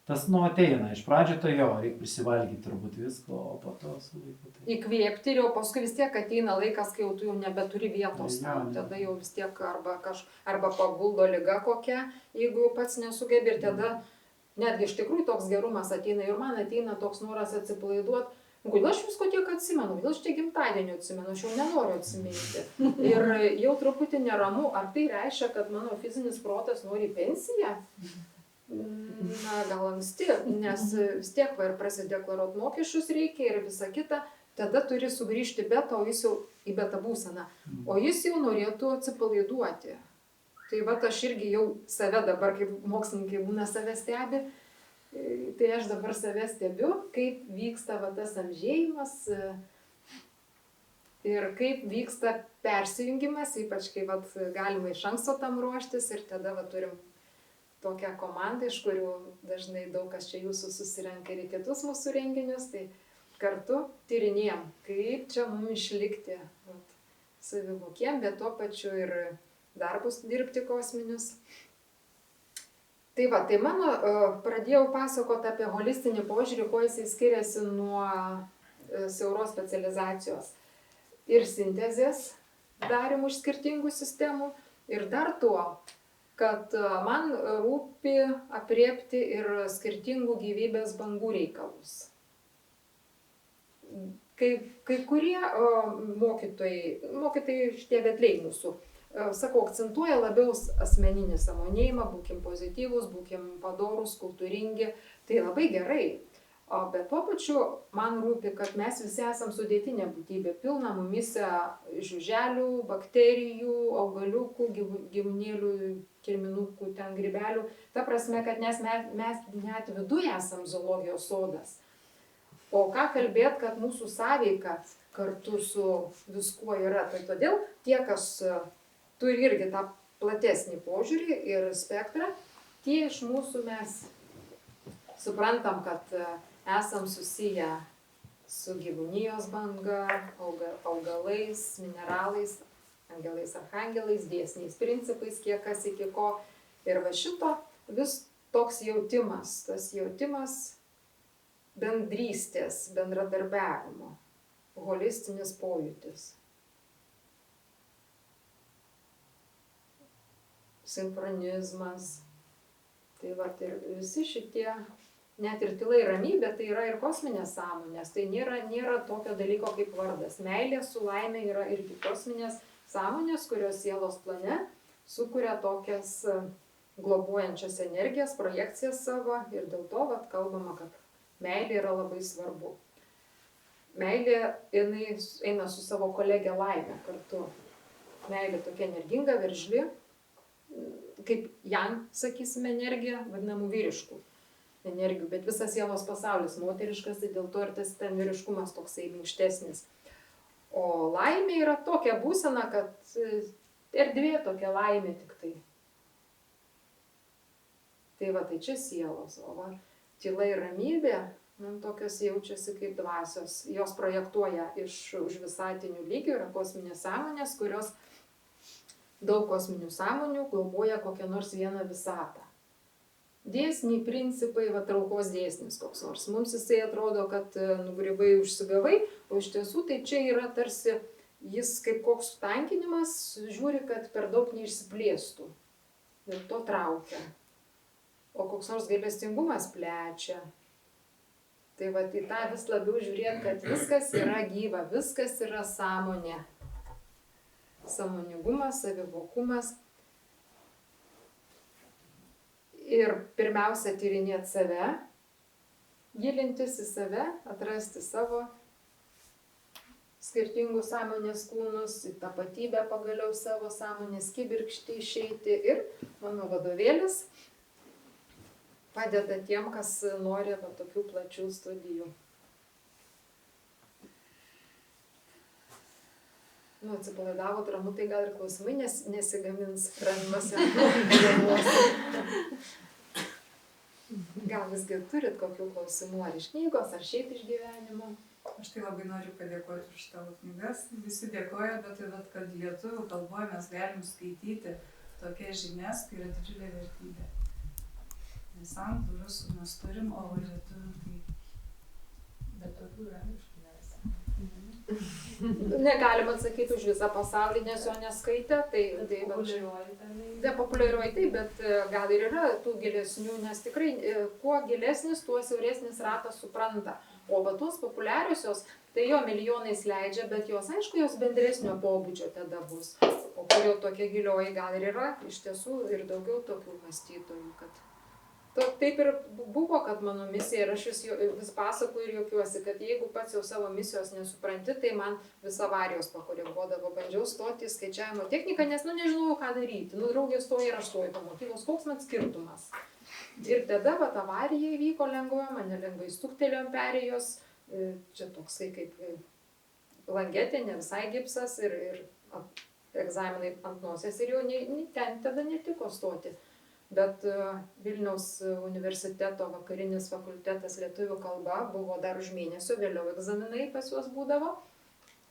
Tas ateina, iš pradžio tai jo, reikia prisivalgyti turbūt visko, o po to su laiku tai... Įkvėpti ir jau paskui vis tiek ateina laikas, kai jau tu jau nebeturi vietos tam, tada jau vis tiek arba paguldo liga kokia, jeigu jau pats nesugebi ir tada netgi iš tikrųjų toks gerumas ateina ir man ateina toks noras atsipalaiduoti. Kodėl aš visko tiek atsimenu, kodėl aš tiek gimtadienio atsimenu, aš jau nenoriu atsiminti. Ir jau truputį neramu, ar tai reiškia, kad mano fizinis protas nori pensiją? Gal anksti, nes vis tiek ir prasideklaruoti mokesčius reikia ir visa kita, tada turi sugrįžti beta, o jis jau į beta būseną, o jis jau norėtų atsipalaiduoti. Tai aš irgi jau save dabar, kaip mokslininkai būna save stebi, tai aš dabar save stebiu, kaip vyksta tas amžėjimas ir kaip vyksta persijungimas, ypač kai galima iš anksto tam ruoštis ir tada turim tokią komandą, iš kurių dažnai daug kas čia jūsų susirenka ir į kitus mūsų renginius, tai kartu tyrinėjom, kaip čia mums išlikti savivokiem, bet tuo pačiu ir darbus dirbti kosminius. Tai mano pradėjau pasakoti apie holistinį požiūrį, kuo jisai skiriasi nuo siauros specializacijos ir sintezės darimų iš skirtingų sistemų ir dar tuo, kad man rūpi aprėpti ir skirtingų gyvybės bangų reikalus. Kai kurie mokytojai šitie vedliai mūsų, akcentuoja labiau asmeninį sąmonėjimą, būkim pozityvūs, būkim padorūs, kultūringi, tai labai gerai. Bet tuo pačiu man rūpi, kad mes visi esam sudėtinė būtybė, pilna mumise žiuželių, bakterijų, augaliukų, gyvūnėlių, kirminukų, ten grybelių. Ta prasme, kad mes net viduje esam zoologijos sodas. O ką kalbėt, kad mūsų sąveika kartu su viskuo yra. Tai todėl tie, kas turi irgi tą platesnį požiūrį ir spektrą, tie iš mūsų mes suprantam, kad esam susiję su gyvūnijos banga, augalais, mineralais, angelais, archangelais, dėsniais, principais, kiek kas iki ko. Ir šito vis toks jautimas, tas jautimas bendrystės, bendradarbiavimo, holistinis pojūtis. Sinchronizmas. Tai ir visi šitie, net ir tyla ir ramybė, tai yra ir kosminės sąmonės. Tai nėra tokio dalyko kaip vardas. Meilė su laimė yra irgi kosminės sąmonės, kurios sielos plane sukuria tokias globojančias energijas, projekcijas savo ir dėl to kalbama, kad meilė yra labai svarbu. Meilė eina su savo kolegė laimė kartu. Meilė tokia energinga, veržli, kaip yang, sakysime, energija, vadinamų vyriškų energijų, bet visas sielos pasaulis moteriškas, tai dėl to ir tas ten vyriškumas toksai minkštesnis. O laimė yra tokia būsena, kad erdvė tokia laimė tik tai. Tai čia sielos, o tyla ir ramybė, tokios jaučiasi kaip dvasios. Jos projektuoja iš užvisatinių lygių, yra kosminės sąmonės, kurios daug kosminių sąmonių globoja kokią nors vieną visatą. Dėsniai, principai, va, traukos dėsnis koks nors. Mums jisai atrodo, kad nugribai, užsigavai, o iš tiesų tai čia yra tarsi jis kaip koks tankinimas, žiūri, kad per daug neišsiplėstų. Ir to traukia. O koks nors gailestingumas plečia. Tai va, į tą vis labiau žiūrėt, kad viskas yra gyva, viskas yra sąmonė. Sąmoningumas, savivokumas. Ir pirmiausia, tyrinėti save, gilintis į save, atrasti savo skirtingus sąmonės kūnus, į tapatybę pagaliau savo sąmonės kibirkštį išeiti. Ir mano vadovėlis padeda tiem, kas nori va, tokių plačių studijų. Nu, atsipalaidavot ramu, tai gal ir klausimai nesigamins rankose. Gal visgi turit kokių klausimų ar iš knygos, ar šiaip iš gyvenimo? Aš tai labai noriu padėkoti už tavo knygas. Visi dėkoja, bet kad lietuvių kalboje mes galim skaityti tokias žinias, tai yra didžiulė vertybė. Nes anglų, rusų mes turim, o lietuvių tai... Bet tokių yra iš Negalima atsakyti už visą pasaulį, nes jo neskaitė, tai populiarioji taip, bet gal ir yra tų gilesnių, nes tikrai kuo gilesnis, tuo siauresnis ratas supranta. O va tos populiariosios, tai jo milijonais leidžia, bet jos, aišku, jos bendresnio pobūdžio tada bus. O kur jau tokia gilioji gal ir yra, iš tiesų ir daugiau tokių mąstytojų, kad... Taip ir buvo, kad mano misija, ir aš vis pasakoju ir juokiuosi, kad jeigu pats jau savo misijos nesupranti, tai man vis avarijos pakoreguodavo. Bandžiau stoti į skaičiavimo techniką, nes nežinojau, ką daryti. Draugė stoja ir aš stoju po mokyklos, koks man skirtumas. Ir tada vat, avarija įvyko lengva, mane lengvai stuktelėjo ant perėjos, čia toksai kaip langetė, ne visai gipsas ir egzaminai ant nosies ir jau ten tada netiko stoti. Bet Vilniaus universiteto vakarinis fakultetas lietuvių kalba buvo dar už mėnesio, vėliau egzaminai pas juos būdavo.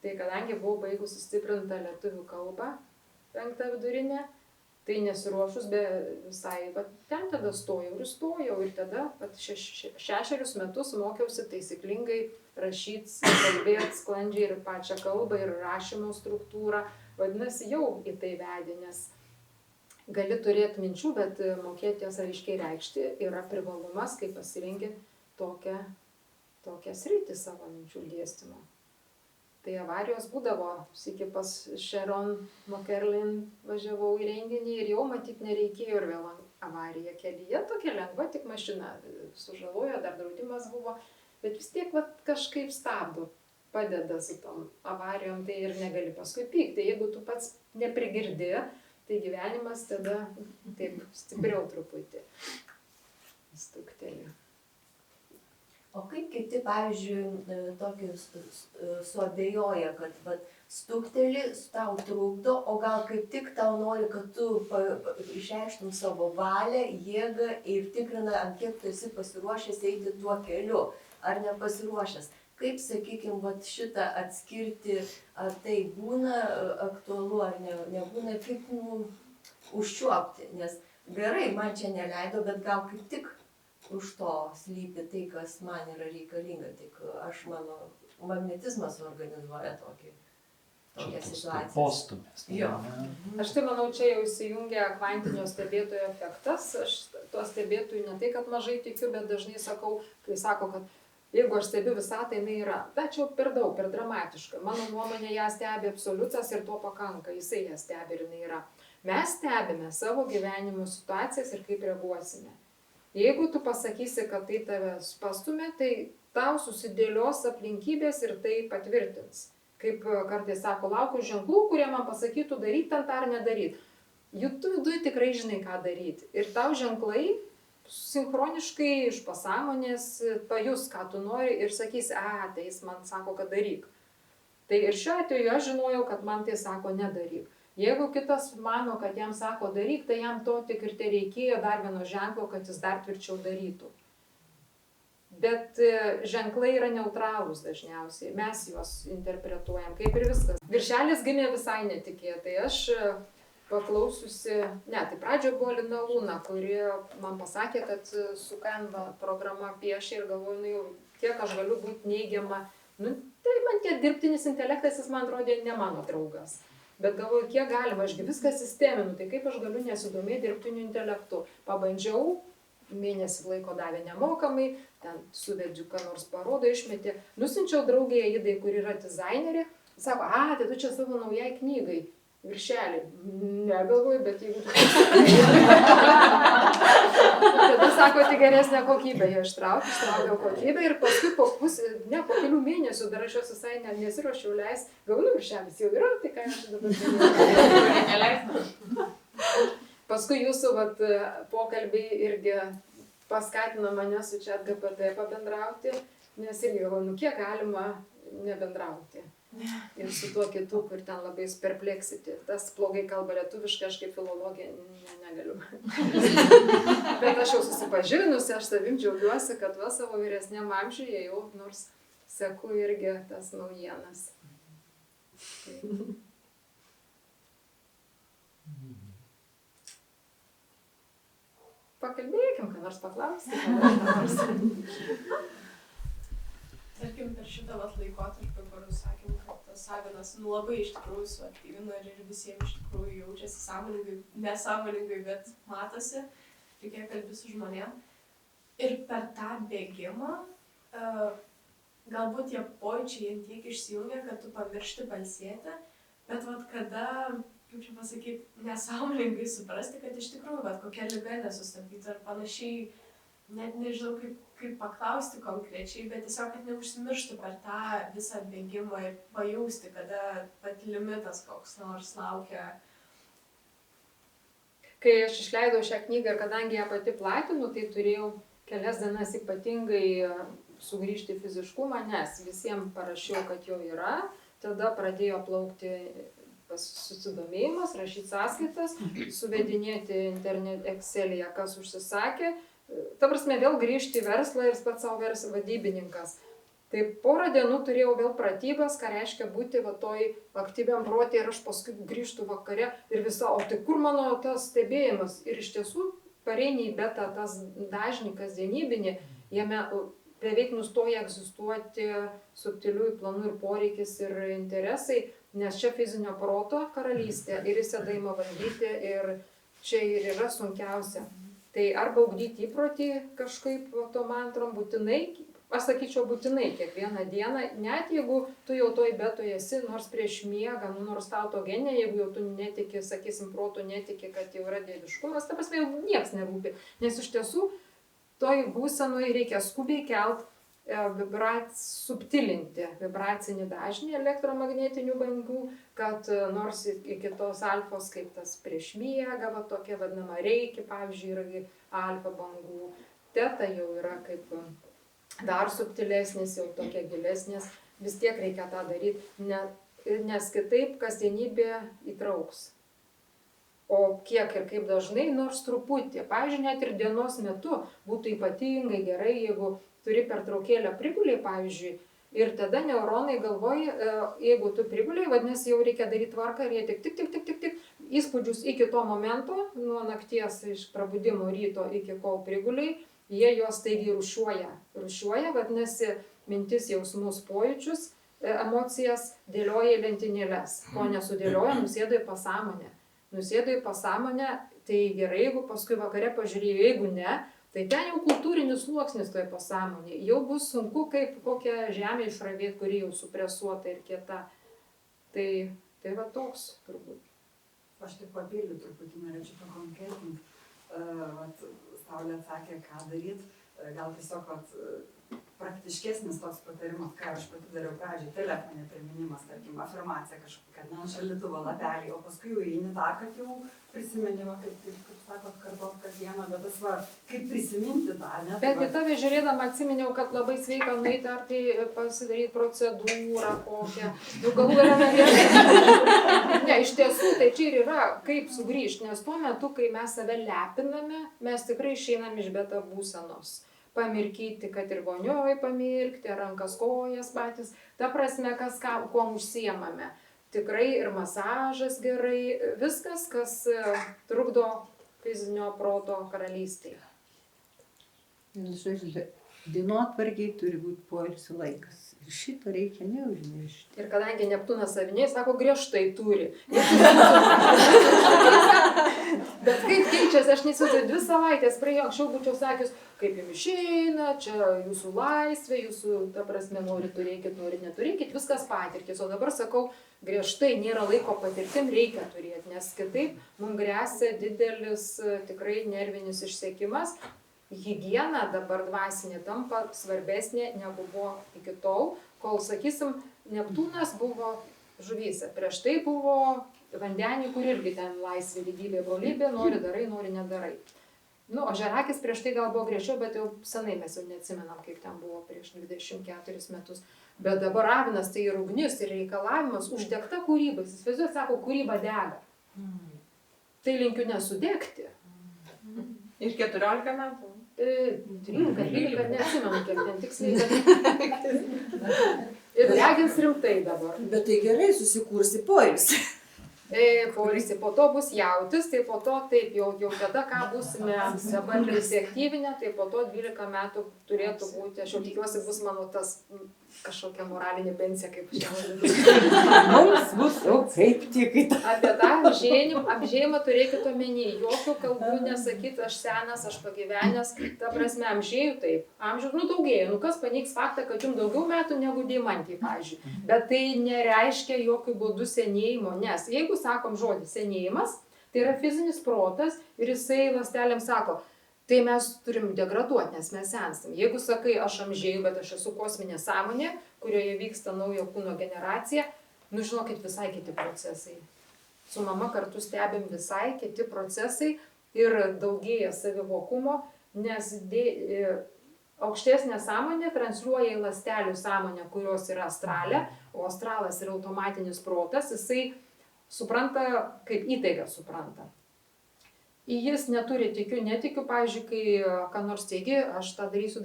Tai kadangi buvau baigusi stiprintą lietuvių kalbą, 5 vidurinę, tai nesiruošus, visai ten tada stojau ir įstojau. Ir tada 6 metus mokiausi taisyklingai rašyti, kalbėti sklandžiai ir pačią kalbą, ir rašymo struktūrą. Vadinasi, jau į tai vedė, nes gali turėti minčių, bet mokėti jas aiškiai reikšti yra privalumas, kai pasirenki tokią sritį savo minčių dėstymo. Tai avarijos būdavo, sykį pas Sharon McKerlin važiavau į renginį ir jau matyt nereikėjo ir vėl avarija kelyje, tokia lengva, tik mašina sužalojo, dar draudimas buvo, bet vis tiek kažkaip stabdo, padeda su tom avarijom, tai ir negali paskui pykti. Jeigu tu pats neprigirdi, tai gyvenimas tada taip stipriau truputį stuktelė. O kaip kiti, pavyzdžiui, tokius suabejoja, kad stukteli, tau trukdo, o gal kaip tik tau nori, kad tu išreikštum savo valią, jėgą ir tikrina, ant kiek tu esi pasiruošęs eiti tuo keliu, ar nepasiruošęs. Kaip, sakykime, šitą atskirti, ar tai būna aktualu, ar nebūna, kaip užčiuopti, nes gerai, man čia neleido, bet gal kaip tik už to slypi tai, kas man yra reikalinga, tik mano magnetizmas organizuoja tokią situaciją. Postūmis. Jo. Aš tai manau, čia jau įsijungia kvantinio stebėtojo efektas. Aš tuo stebėtojų ne tai, kad mažai tikiu, bet dažnai sakau, kai sako, kad jeigu aš stebiu visatą, jinai yra. Tačiau per daug, per dramatiška. Mano nuomonė, ją stebi absoliutas ir to pakanka. Jisai ją stebi ir jinai yra. Mes stebime savo gyvenimo situacijas ir kaip reaguosime. Jeigu tu pasakysi, kad tai tave pastumė, tai tau susidėlios aplinkybės ir tai patvirtins. Kaip kartais sako, laukiu ženklų, kurie man pasakytų daryti tą ar nedaryti. Juk tu viduje tikrai žinai, ką daryti. Ir tau ženklai sinchroniškai iš pasąmonės pajus, ką tu nori ir sakysi, tai jis man sako, kad daryk. Tai ir šiuo atveju aš žinojau, kad man tai sako nedaryk. Jeigu kitas mano, kad jam sako daryk, tai jam to tik ir tai reikėjo dar vieno ženklo, kad jis dar tvirčiau darytų. Bet ženklai yra neutralūs dažniausiai, mes juos interpretuojam, kaip ir viskas. Viršelis gimė visai netikėtai. Aš paklausiusi, ne, tai pradžioje buvo Lina Lūna, kuri man pasakė, kad su Canva programa piešia ir galvoju, nu jau kiek aš galiu būti neigiama. Nu, tai man tie dirbtinis intelektas, jis man atrodė ne mano draugas. Bet galvoju, kiek galima, ašgi viską sisteminu, tai kaip aš galiu nesidomėti dirbtiniu intelektu. Pabandžiau, mėnesį laiko davė nemokamai, ten suvedžiu, ką nors parodo, išmetė. Nusinčiau draugėje Idai, kur yra dizainerė, sako, tai tu čia savo naujai knygai viršelį. Negalvoju, bet jeigu tu tada sako, tai geresnė kokybė, jie ištraukiau kokybę ir paskui po kelių mėnesių, dar aš jos visai nesiruošiau leis, galvoju, viršelis jau yra, tai ką aš dabar paskui jūsų pokalbiai irgi paskatino mane su ChatGPT pabendrauti, nes irgi galvoju, kiek galima nebendrauti. Ir su tuo kitu, kur ten labai perpleksiti. Tas blogai kalba lietuviškai, aš kaip filologė negaliu. Bet aš jau susipažinusi, aš savim džiaugiuosi, kad savo vyresniam amžiuje jau nors seku irgi tas naujienas. Pakalbėkim, ką nors paklausyti. Tarkim, per šitą laikotarpį, kur sakėm, kad tas savinas labai iš tikrųjų suaktyvino ir visiems iš tikrųjų jaučiasi sąmoningai, nesąmoningai, bet matosi, reikia kalbėti su žmonėm. Ir per tą bėgimą, galbūt tie pojūčiai tiek išsijungia, kad tu pamiršti pailsėti, bet kada, kaip čia pasakyti, nesąmoningai suprasti, kad iš tikrųjų kokia liga nesustabdyta ir panašiai, net nežinau kaip paklausti konkrečiai, bet tiesiog, kad neužsimirštų per tą visą bėgimą ir pajausti, kada limitas koks nors laukia. Kai aš išleidau šią knygą ir kadangi ją pati platinu, tai turėjau kelias dienas ypatingai sugrįžti į fiziškumą, nes visiems parašiau, kad jau yra, tada pradėjo plaukti susidomėjimas, rašyti sąskaitas, suvedinėti internet Excel'yje, kas užsisakė. Ta prasme, vėl grįžti į verslą ir pats savo verslo vadybininkas. Tai porą dienų turėjau vėl pratybas, ką reiškia būti toj aktyviam protė ir aš paskui grįžtu vakare ir o tai kur mano tas stebėjimas? Ir iš tiesų pareini į betą tas dažnį kasdienybinį, jame beveik nustoja egzistuoti subtiliųjų planų ir poreikis ir interesai, nes čia fizinio proto karalystė ir įsėdaima valdyti ir čia ir yra sunkiausia. Tai arba ugdyti įprotį kažkaip to mantrom būtinai, aš sakyčiau būtinai kiekvieną dieną, net jeigu tu jau toj betoje esi, nors prieš miegą, nors tau to genė, jeigu jau tu netiki, sakysim, protų netiki, kad jau yra dieviškumas, ta prasme jau nieks nerūpi. Nes iš tiesų toj būsenoj reikia skubiai kelt, subtilinti vibracinį dažnį elektromagnetinių bangų, kad nors iki tos alfos, kaip tas prieš miegą, tokia vadinama reiki, pavyzdžiui, yra alfa bangų, teta jau yra kaip dar subtilesnis, jau tokia gilesnis, vis tiek reikia tą daryti, nes kitaip kasdienybė įtrauks. O kiek ir kaip dažnai, nors truputį, pavyzdžiui, net ir dienos metu būtų ypatingai gerai, jeigu turi pertraukėlę priguliai, pavyzdžiui, ir tada neuronai galvoja, jeigu tu priguliai, vadinasi, jau reikia daryti tvarką ir jie tik įspūdžius iki to momento, nuo nakties iš prabudimo ryto iki kol priguliai, jie juos taigi rūšiuoja, vadinasi, mintis, jausmus, pojūčius, emocijas dėlioja į lentynėles. Ko nesudėlioja, nusėdo į pasąmonę. Nusėdo į pasąmonę, tai gerai, jeigu paskui vakare pažiūrėjau, jeigu ne, tai ten jau kultūrinis sluoksnis toje pasąmonėje. Jau bus sunku kaip kokią žemę išravėti, kuri jau supresuota ir kieta. Tai toks turbūt. Aš tik papildžiu truputį, norėčiau pakonkretinti. Saulė atsakė, ką daryti. Gal tiesiog praktiškesnis toks patarimas, ką aš pati dariau pradžiai, telefonė priminimas, tarkim, afirmacija kažkokia, šaldytuvo lapelį, o paskui jau eini dar, kad jau prisiminimą, kaip sakot, kartot kasdieną, bet tas kaip prisiminti tą, ne? Bet į tave žiūrėdama atsiminiau, kad labai sveika nueiti ar tai pasidaryti procedūrą kokią. Galų galę ne, iš tiesų, tai čia ir yra, kaip sugrįžti, nes tuo metu, kai mes save lepiname, mes tikrai išeinam iš beta būsenos. Pamirkyti, kad ir vonioj pamirkti, rankas, kojas patys. Ta prasme, kuo užsiemame. tikrai ir masažas gerai, viskas, kas trukdo fizinio proto karalystėje. Žodžiu, dienotvarkiai turi būti poilsio laikas. Ir šito reikia neužmiršti. Ir kadangi Neptūnas saviniai, sako, griežtai turi. Bet kaip keičiasi, aš neįsivaizduoju, 2 savaitės praėjo, anksčiau būčiau sakius, kaip jums išeina, čia jūsų laisvė, jūsų, ta prasme, norit turėkit, norit neturėkit, viskas patirtis. O dabar sakau, griežtai nėra laiko patirtim, reikia turėti, nes kitaip mums grėsia didelis tikrai nervinis išsekimas. Higiena dabar dvasinė tampa svarbesnė negu buvo iki tol, kol, sakysim, Neptūnas buvo žuvyse. Prieš tai buvo vandenį, kur irgi ten laisvė, lygybė, brolybė, nori darai, nori nedarai. Nu, o Žerakis prieš tai gal buvo griežčiau, bet jau senai mes jau neatsimenam, kaip ten buvo prieš 24 metus. Bet dabar Avinas tai ir ugnis, ir reikalavimas, uždegta kūryba. Jis vizuoja, sako, kūryba dega. Tai linkiu nesudegti. Ir 14 metų. 13, neatsimenu, kiek ten tiksliai. Ir regins rimtai dabar. Bet tai gerai, susikursi poilsį. Poilsį, po to bus jautis, tai po to taip, jau tada, ką būsime dabar įsiaktyvinę, tai po to 12 metų turėtų būti, aš jau tikiuosi, bus mano tas kažkokia moralinė pensija, kaip šiandien. Mums bus jau kaip tik. Apie tą apžėjimą turėkit omeny, jokių kalbų nesakyti, aš senas, aš pagyvenęs, ta prasme, amžėjų taip, amžių, daugėja, kas paneigs faktą, kad jums daugiau metų negu Deimantei, pavyzdžiui, bet tai nereiškia jokių būdų senėjimo, nes jeigu sakom žodį senėjimas, tai yra fizinis protas ir jisai ląstelėm sako, tai mes turim degraduoti, nes mes senstam. Jeigu sakai, aš amžėju, bet aš esu kosminė sąmonė, kurioje vyksta naujo kūno generacija, žinokit, visai kiti procesai. Su mama kartu stebim visai kiti procesai ir daugėja savivokumo, nes aukštesnė sąmonė transliuoja į ląstelių sąmonę, kurios yra astralė, o astralas yra automatinis protas, jisai supranta, kaip įtaiga supranta. Jis neturi tikiu, netikiu, pavyzdžiui, kai ką nors teigi, aš tą darysiu,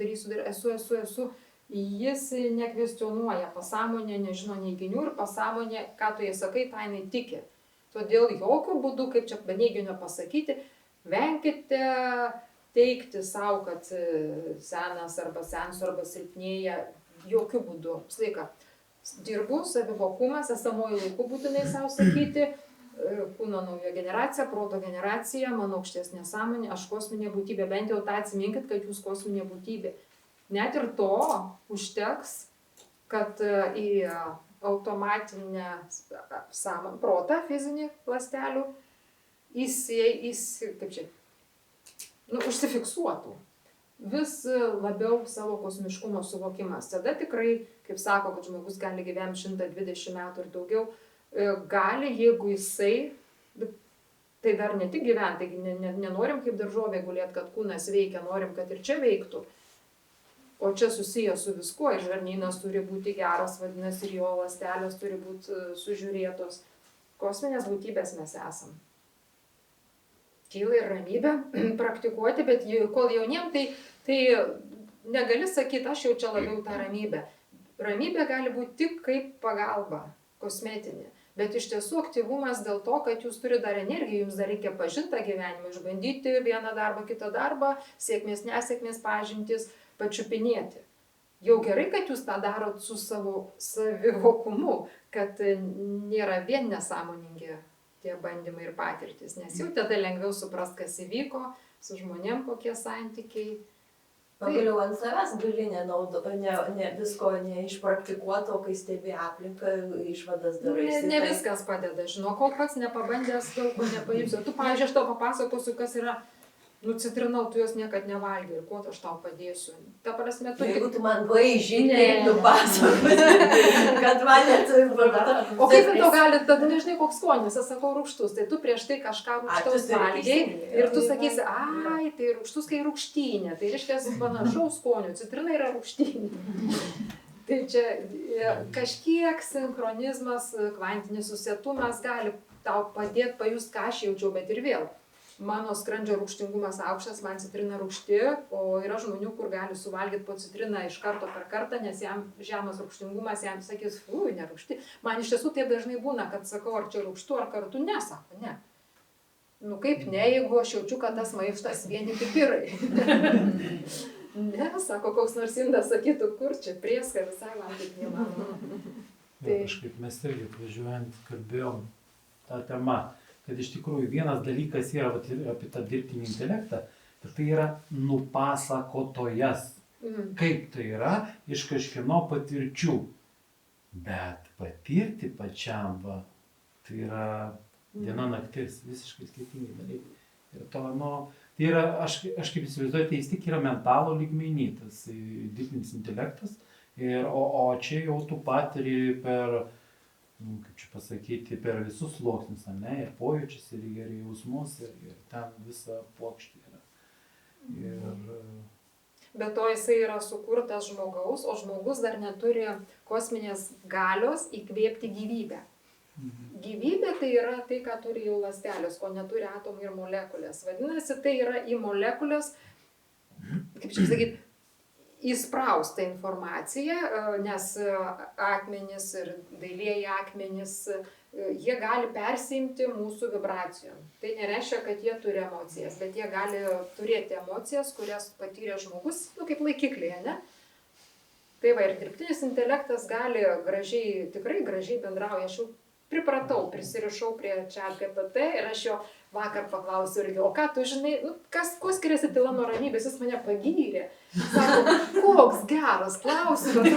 esu, jis nekvestionuoja, pasąmonė nežino neiginių ir pasąmonė, ką tu jai sakai, tą jinai tiki. Todėl jokių būdų, kaip čia be neiginio pasakyti, venkite teikti savo, kad senas arba sensu arba silpnėja, jokių būdų. Slaika, dirbu, savivokumas, esamojų laikų būtinai savo sakyti, kūno nauja generacija, proto generacija, mano aukštesnė sąmonė, aš kosminė būtybė, bent jau tą atsiminkit, kad jūs kosminė būtybė. Net ir to užteks, kad į automatinę sąmonę, protą fizinį ląstelių užsifiksuotų vis labiau savo kosmiškumo suvokimas. Tada tikrai, kaip sako, kad žmogus gali gyventi 120 metų ir daugiau, gali, jeigu jisai, tai dar ne tik gyventi, taigi nenorim kaip daržovė gulėti, kad kūnas veikia, norim, kad ir čia veiktų. O čia susiję su viskuo, ir žarnynas turi būti geras, vadinasi, ir jo ląstelės turi būti sužiūrėtos. Kosminės būtybės mes esam. Tyla ir ramybė praktikuoti, bet kol jauniem, tai negali sakyti, aš jau čia labiau tą ramybę. Ramybė gali būti tik kaip pagalba, kosmetinė. Bet iš tiesų aktyvumas dėl to, kad jūs turite dar energiją, jums dar reikia pažinti tą gyvenimą, išbandyti vieną darbą, kitą darbą, sėkmės, nesėkmės pažintis, pačiupinėti. Jau gerai, kad jūs tą darot su savo savivokumu, kad nėra vien nesąmoningi tie bandymai ir patirtis, nes jau tada lengviau suprast, kas įvyko, su žmonėm kokie santykiai. Pagaliau ant savęs gali visko neišpraktikuoti, o kai stebi aplinką, išvadas darai. Ne viskas padeda, žinau, kol pats nepabandęs, daug ko nepaimsiu. Tu, pavyzdžiui, aš tau papasakosiu, kas yra, citrinau, tu jos niekad nevalgi ir kuo aš tau padėsiu. Ta prasme, tu... Jeigu tu man vaizdžiai nupasakosi, kad man net... O kaip to gali, tada nežinai, koks skonis, aš sakau rūgštus, tai tu prieš tai kažką rūgštaus valgiai ir tu sakysi, ai, tai rūgštus, kai rūgštynė, tai reiškia panašaus skonio, citrina yra rūgštynė. Tai čia kažkiek sinkronizmas, kvantinis susietumas gali tau padėti pajusti, ką aš jaučiau, bet ir vėl. mano skrandžio rūgštingumas aukštas, man citrina rūgšti, o yra žmonių, kur gali suvalgyti po citriną iš karto per kartą, nes jam žemas rūgštingumas, jam sakys, fui, nerūgšti. Man iš tiesų taip dažnai būna, kad sakau, ar čia rūgštu, ar kartu ne, sako, ne. Nu kaip ne, jeigu aš jaučiu, kad tas maištas vieni pipirai. Ne, sako, koks nors indas sakytų, kur čia prieska visai valgyti nemanoma. Tai kažkaip mes irgi atvažiuojant kalbėjom tą temą, kad iš tikrųjų vienas dalykas yra apie tą dirbtinį intelektą, kad tai yra nupasakotojas. Kaip tai yra iš kažkieno patirčių. Bet patirti pačiam, va, tai yra diena naktis, visiškai skirtingi dalykai. Ir to, nu, tai yra, aš kaip įsivaizduoju, tai vis tik yra mentalo lygmenį, tas dirbtinis intelektas. O čia jau tu patiri per, kaip čia pasakyti, per visus sluoksnius, ne, ir pojūčius, ir jausmus, ir ten visa puokštė yra. Bet to jisai yra sukurtas žmogaus, o žmogus dar neturi kosminės galios įkvėpti gyvybę. Gyvybė tai yra tai, ką turi jau ląstelės, ko neturi atomai ir molekulės. Vadinasi, tai yra į molekulės, kaip čia sakyti, įsprausta informacija, nes akmenys ir dailieji akmenys, jie gali persiimti mūsų vibracijom. Tai nereiškia, kad jie turi emocijas, bet jie gali turėti emocijas, kurias patyrė žmogus, nu kaip laikiklyje, ne? Tai va, ir dirbtinis intelektas gali gražiai, tikrai gražiai bendrauja. Aš jau pripratau, prisirišau prie ChatGPT ir aš jo vakar paklausiau irgi, o ką tu žinai, nu, kuo skiriasi tyla nuo ramybės, jis mane pagyrė. Sako, koks geras klausimas.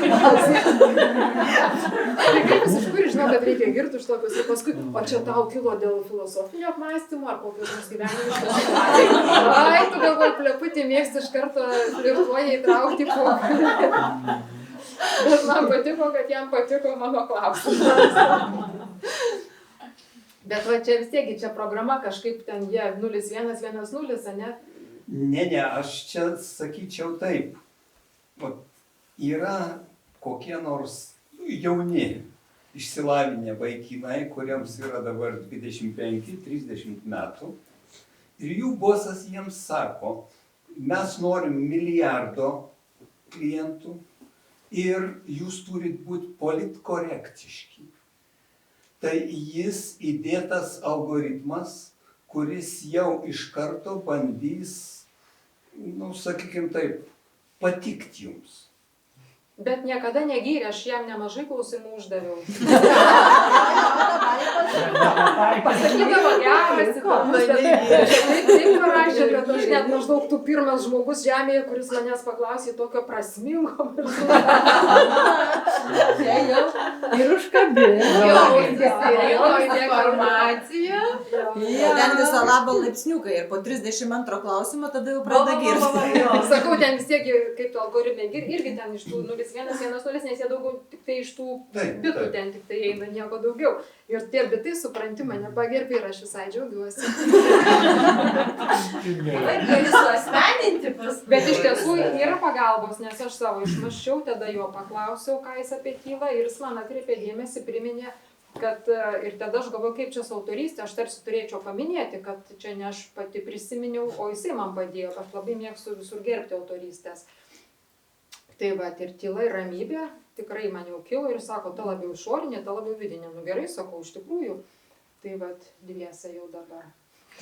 Tai kaip jis iš kur žinau, kad reikia girti už tokius ir paskui, o čia tau kilo dėl filosofinio apmąstymo ar kokios nors gyvenimiškos situacijos. Ai, tu galvoji, pleputį mėgsti iš karto flirtuoja įtraukti pokalbį. Bet man patiko, kad jam patiko mano klausimas. Bet va čia vis tiek, čia programa kažkaip ten jie 0110, ne? Ne, aš čia sakyčiau taip. Yra kokie nors jauni, išsilavinę vaikinai, kuriems yra dabar 25-30 metų. Ir jų bosas jiems sako, mes norim milijardo klientų ir jūs turit būti politkorektiški. Tai jis įdėtas algoritmas, kuris jau iš karto bandys, nu, sakykime taip, patikti jums. Bet niekada negyrė, aš jam nemažai klausimų uždaviau. Pasakydavo geras, taip parašė, kad aš net maždaug tu pirmas žmogus žemėje, kuris manęs paklausė tokio prasmingo. Ir užkabėjo. Informacija. Ten visą labą laipsniuką ir po 32 klausimo tada jau pradeda girti. Sakau, ten vis tiek, kaip tu algoritmai, irgi ten iš tų 0110, nes jie daugiau tik tai iš tų bitų ten tik tai eina, nieko daugiau. Ir tie bitai, supranti, mane pagerbė ir aš visai džiaugiuosi. Gali suasmeninti paskui. Bet iš tiesų yra pagalbos, nes aš savo išmaščiau, tada jo paklausiau, ką jis apie tylą ir jis man atkreipė dėmesį, priminė, kad ir tada aš galvoju, kaip čia su autorystė, aš tarsi turėčiau paminėti, kad čia ne aš pati prisiminiau, o jisai man padėjo, aš labai mėgstu visur gerbti autorystės. Tai va, ir tyla ir ramybė tikrai man jau kilo ir sako, ta labiau išorinė, ta labiau vidinė. Nu gerai, sakau, iš tikrųjų. Tai va, dviese jau dabar.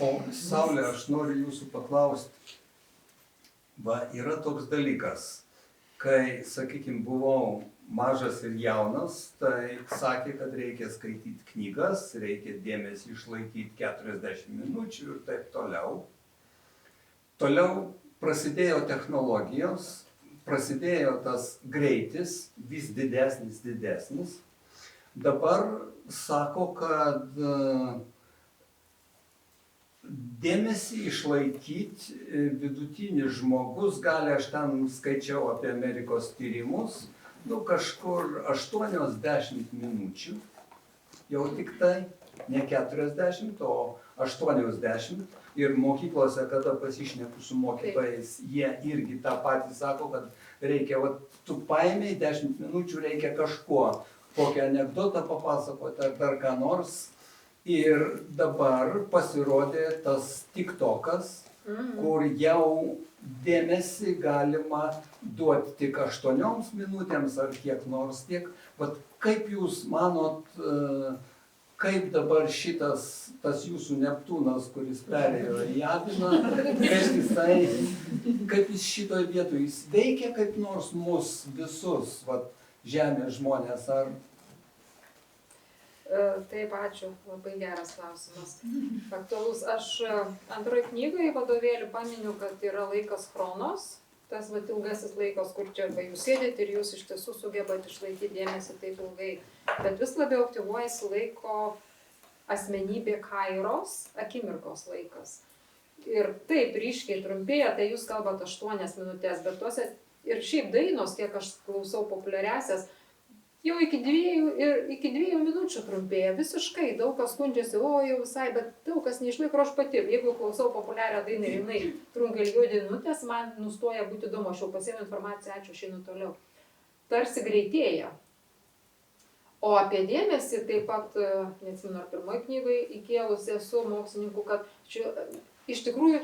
O Saulė, aš noriu jūsų paklausti. Va, yra toks dalykas, kai, sakykime, buvau mažas ir jaunas, tai sakė, kad reikia skaityti knygas, reikia dėmesį išlaikyti 40 minučių ir taip toliau. Toliau prasidėjo technologijos, prasidėjo tas greitis, vis didesnis. Dabar sako, kad dėmesį išlaikyti vidutinis žmogus gali, aš ten skaičiau apie Amerikos tyrimus, nu kažkur 80 minučių, jau tik tai, ne 40, o 80. Ir mokyklose, kada pasišneku su mokytojais, jie irgi tą patį sako, kad reikia, va, tu paėmei 10 minučių, reikia kažkuo, kokią anekdotą papasakoti ar dar ką nors. Ir dabar pasirodė tas TikTokas, kur jau dėmesį galima duoti tik 8 minutėms ar kiek nors tiek. Vat kaip jūs manot, kaip dabar tas jūsų Neptūnas, kuris perėjo į Aviną, kaip jis šitoj vietoj, jis veikia kaip nors mus visus, vat, žemės žmonės, ar... Taip, ačiū, labai geras klausimas. Aktualus. Aš antroje knygoje vadovėlį paminiu, kad yra laikas chronos, tas vat ilgasis laikas, kur čia jūs sėdėt ir jūs iš tiesų sugebat išlaikyti dėmesį taip ilgai. Bet vis labiau aktyvuojasi laiko asmenybė kairos, akimirkos laikas. Ir taip ryškiai trumpėja, tai jūs kalbate 8 minutės, bet tuose ir šiaip dainos, kiek aš klausau populiariasias, jau iki 2 minučių trumpėja, visiškai, daug kas skundžiasi, o jau visai, bet daug kas neišlaiko, aš pati, jeigu klausau populiarią dainą ir jinai trunka ilgiau 2 minutės, man nustoja būti įdomu, aš jau pasiėmiau informaciją, ačiū, aš einu toliau. Tarsi greitėja. O apie dėmesį taip pat, neatsimenu, ar pirmoje knygoje įkėlusi esu mokslininkų, kad iš tikrųjų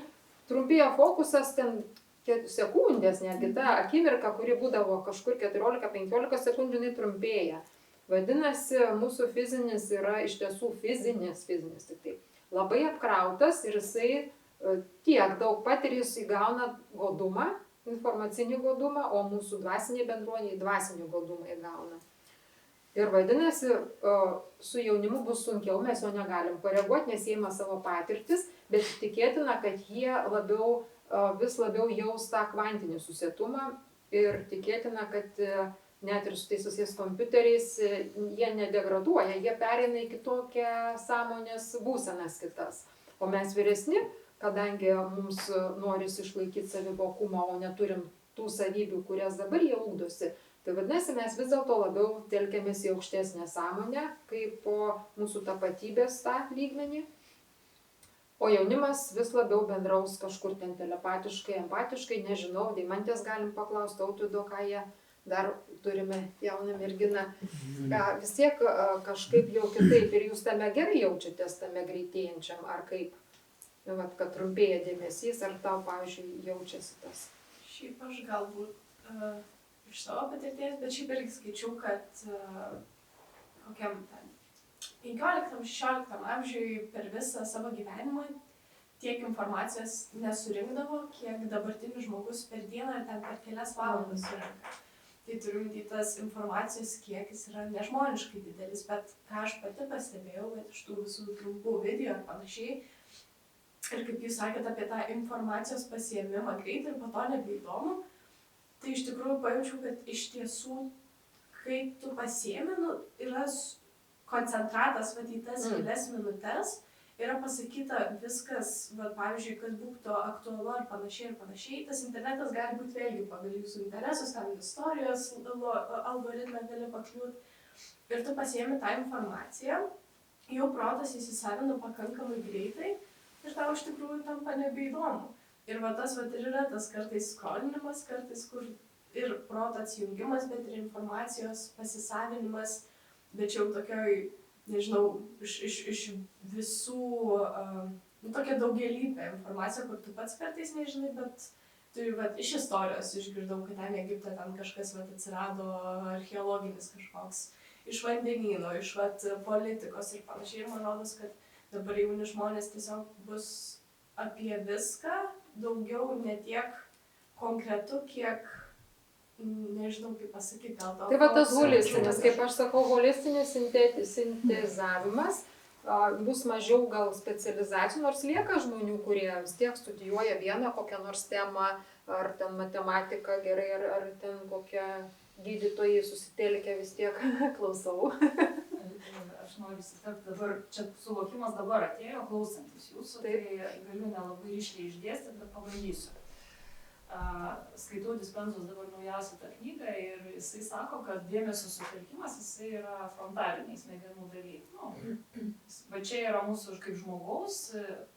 trumpėja fokusas ten sekundės, netgi ta akimirka, kuri būdavo kažkur 14-15 sekundžių, jinai trumpėja. Vadinasi, mūsų fizinis yra iš tiesų fizinis, tik tai labai apkrautas ir jisai tiek daug patiria, jis įgauna godumą, informacinį godumą, o mūsų dvasiniai bendruomeniai dvasinį godumą įgauna. Ir vadinasi, su jaunimu bus sunkiau, mes jo negalim koreguoti, nes jie ima savo patirtis, bet tikėtina, kad jie vis labiau jaus tą kvantinį susietumą ir tikėtina, kad net ir su tais susijęs kompiuteriais jie nedegraduoja, jie pereina į kitokią sąmonės būsenas kitas. O mes vyresni, kadangi mums norisi išlaikyti savivokumą, o neturim tų savybių, kurias dabar jie ugdosi, tai vadinasi, mes vis dėlto labiau telkiamės į aukštesnę sąmonę, kaip po mūsų tapatybės tą lygmenį. O jaunimas vis labiau bendraus kažkur ten telepatiškai, empatiškai, nežinau, Deimantės galim paklausti, Tautvydo, ką jie dar turime jauną merginą. Vis tiek kažkaip jau kitaip ir jūs tame gerai jaučiatės, tame greitėjančiam, ar kaip, kad trumpėja dėmesys, ar tau, pavyzdžiui, jaučiasi tas? Šiaip aš galbūt iš savo patirties, bet šiaip irgi skaičiau, kad kokiam ten 15-16 amžiui per visą savo gyvenimą tiek informacijos nesurinkdavo, kiek dabartinis žmogus per dieną ir ten per kelias valandas surinka. Tai turim į tas informacijos kiekis yra nežmoniškai didelis, bet ką aš pati pastebėjau, kad iš tų visų trumpų video ir panašiai, ir kaip jūs sakėte apie tą informacijos pasiėmimą greitai ir po to nebeįdomu, tai iš tikrųjų pajaučiau, kad iš tiesų, kai tu pasiėmi, yra koncentratas į tas kelias minutės, yra pasakyta viskas, pavyzdžiui, kas būtų aktualu ir panašiai. Tas internetas gali būti vėlgi pagal jūsų interesus, tam istorijos algoritmą gali pakliūti. Ir tu pasiėmi tą informaciją, jau protas įsisavina pakankamai greitai ir tau iš tikrųjų tampa nebeįdomu. Ir tas ir yra tas kartais skrolinimas, kartais kur ir proto atsijungimas, bet ir informacijos pasisavinimas. Bet čia jau tokioj, nežinau, iš visų, tokia daugelybė informacija, kur tu pats kartais nežinai, bet tu iš istorijos išgirdau, kad ten Egipte ten kažkas atsirado archeologinis kažkoks, iš vandenyno, iš politikos ir panašiai. Ir man rodos, kad dabar jauni žmonės tiesiog bus apie viską, daugiau ne tiek konkretu, kiek... Nežinau, kaip pasakyti, gal to... Tai tas holistinis, kaip aš sakau, holistinis sintezavimas, bus mažiau gal specializacijų, nors lieka žmonių, kurie vis tiek studijuoja vieną kokią nors temą, ar ten matematiką gerai, ar ten kokią gydytojai susitelkę vis tiek klausau. Aš noriu įsiterpti dabar, čia suvokimas dabar atėjo, klausantis jūsų, tai galiu nelabai ryškiai išdėstyti, bet pabandysiu. Skaitau Dispenzos dabar naujausią tą knygą ir jisai sako, kad dėmesio sutelkimas jisai yra frontaliniai smegenų dalykai. va čia yra mūsų kaip žmogaus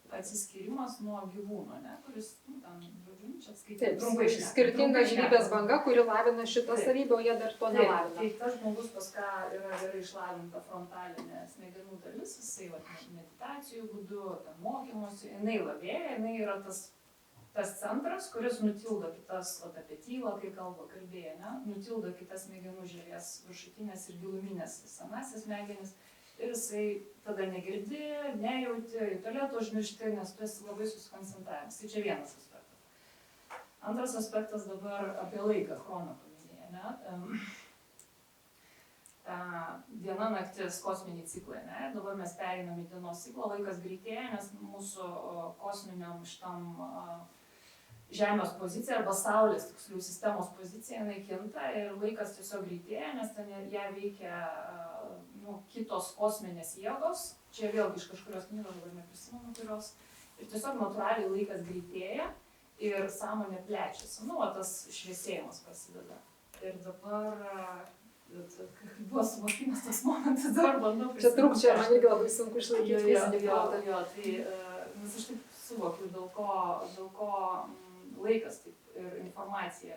atsiskyrimas nuo gyvūno, ne, kuris, nu, ten, žodžiu, čia skaitė Taip, trumpai šnekant. skirtinga gyvybės banga, kuri lavina šitą savybę, o jie dar to nelavina. Tai tas žmogus, pas ką yra gerai išlavinta frontalinė smegenų dalis, jisai va, meditacijų būdu, ten mokymosi, jinai lavėja, jinai yra tas centras, kuris nutildo kitas, va, apie tylą, kai kalbėjo, ne, nutildo kitas smegenų žievės viršutinės ir giluminės senasis smegenis. Ir jisai tada negirdi, nejauti, į tualetą užmiršti, nes tu esi labai susikoncentravęs. Tai čia vienas aspektas. Antras aspektas dabar apie laiką, chroną paminėję, ne? Diena, naktis, kosminiai ciklai, ne? Dabar mes pereinam į dienos ciklą, laikas greitėja, nes mūsų kosminiam šitam Žemės pozicija arba Saulės, tiksliau, sistemos pozicija, jinai kinta ir laikas tiesiog greitėja, nes ten ją veikia kitos kosminės jėgos, čia vėlgi iš kažkurios knygos, dabar neprisimenu kurios, ir tiesiog natūraliai laikas greitėja ir sąmonė plečiasi, tas šviesėjimas prasideda. Ir dabar, buvo suvokimas tas momentas, dabar bandau Čia trūkčia, man irgi labai sunku išlaikyti fizinį protą. Tai, nes aš taip suvokiu, dėl ko laikas taip ir informacija.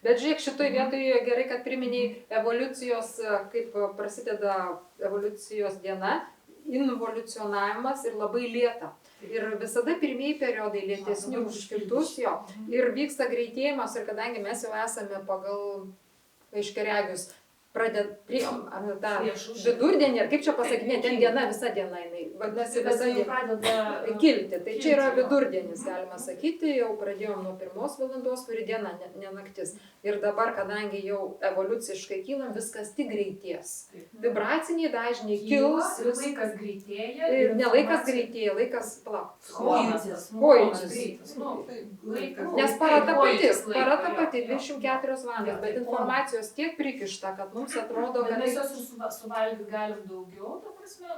Bet žiūrėk, šitoj vietoje gerai, kad priminėjai evoliucijos, kaip prasideda evoliucijos diena, involucionavimas ir labai lėta. Ir visada pirmieji periodai lėtesni už kitus jo. Ir vyksta greitėjimas ir kadangi mes jau esame pagal aiškiaregius, priėjom tą vidurdienį, ar kaip čia pasakyti, ten diena, visa diena, jinai, vadinasi, visa diena pradeda kilti. Tai čia yra vidurdienis, galima sakyti, jau pradėjom nuo 1 valandos, kuri diena, ne naktis. Ir dabar, kadangi jau evoliuciškai kylam, viskas tik greitės. Vibraciniai dažniai kils. Ir laikas greitėja. Ir ne laikas greitėja, laikas, palauk. Pojūtis. Nes para ta pati, 24 valandas, bet informacijos tiek prikišta, kad mums atrodo, kad... Mes jos ir suvalgyti galim daugiau, ta prasme,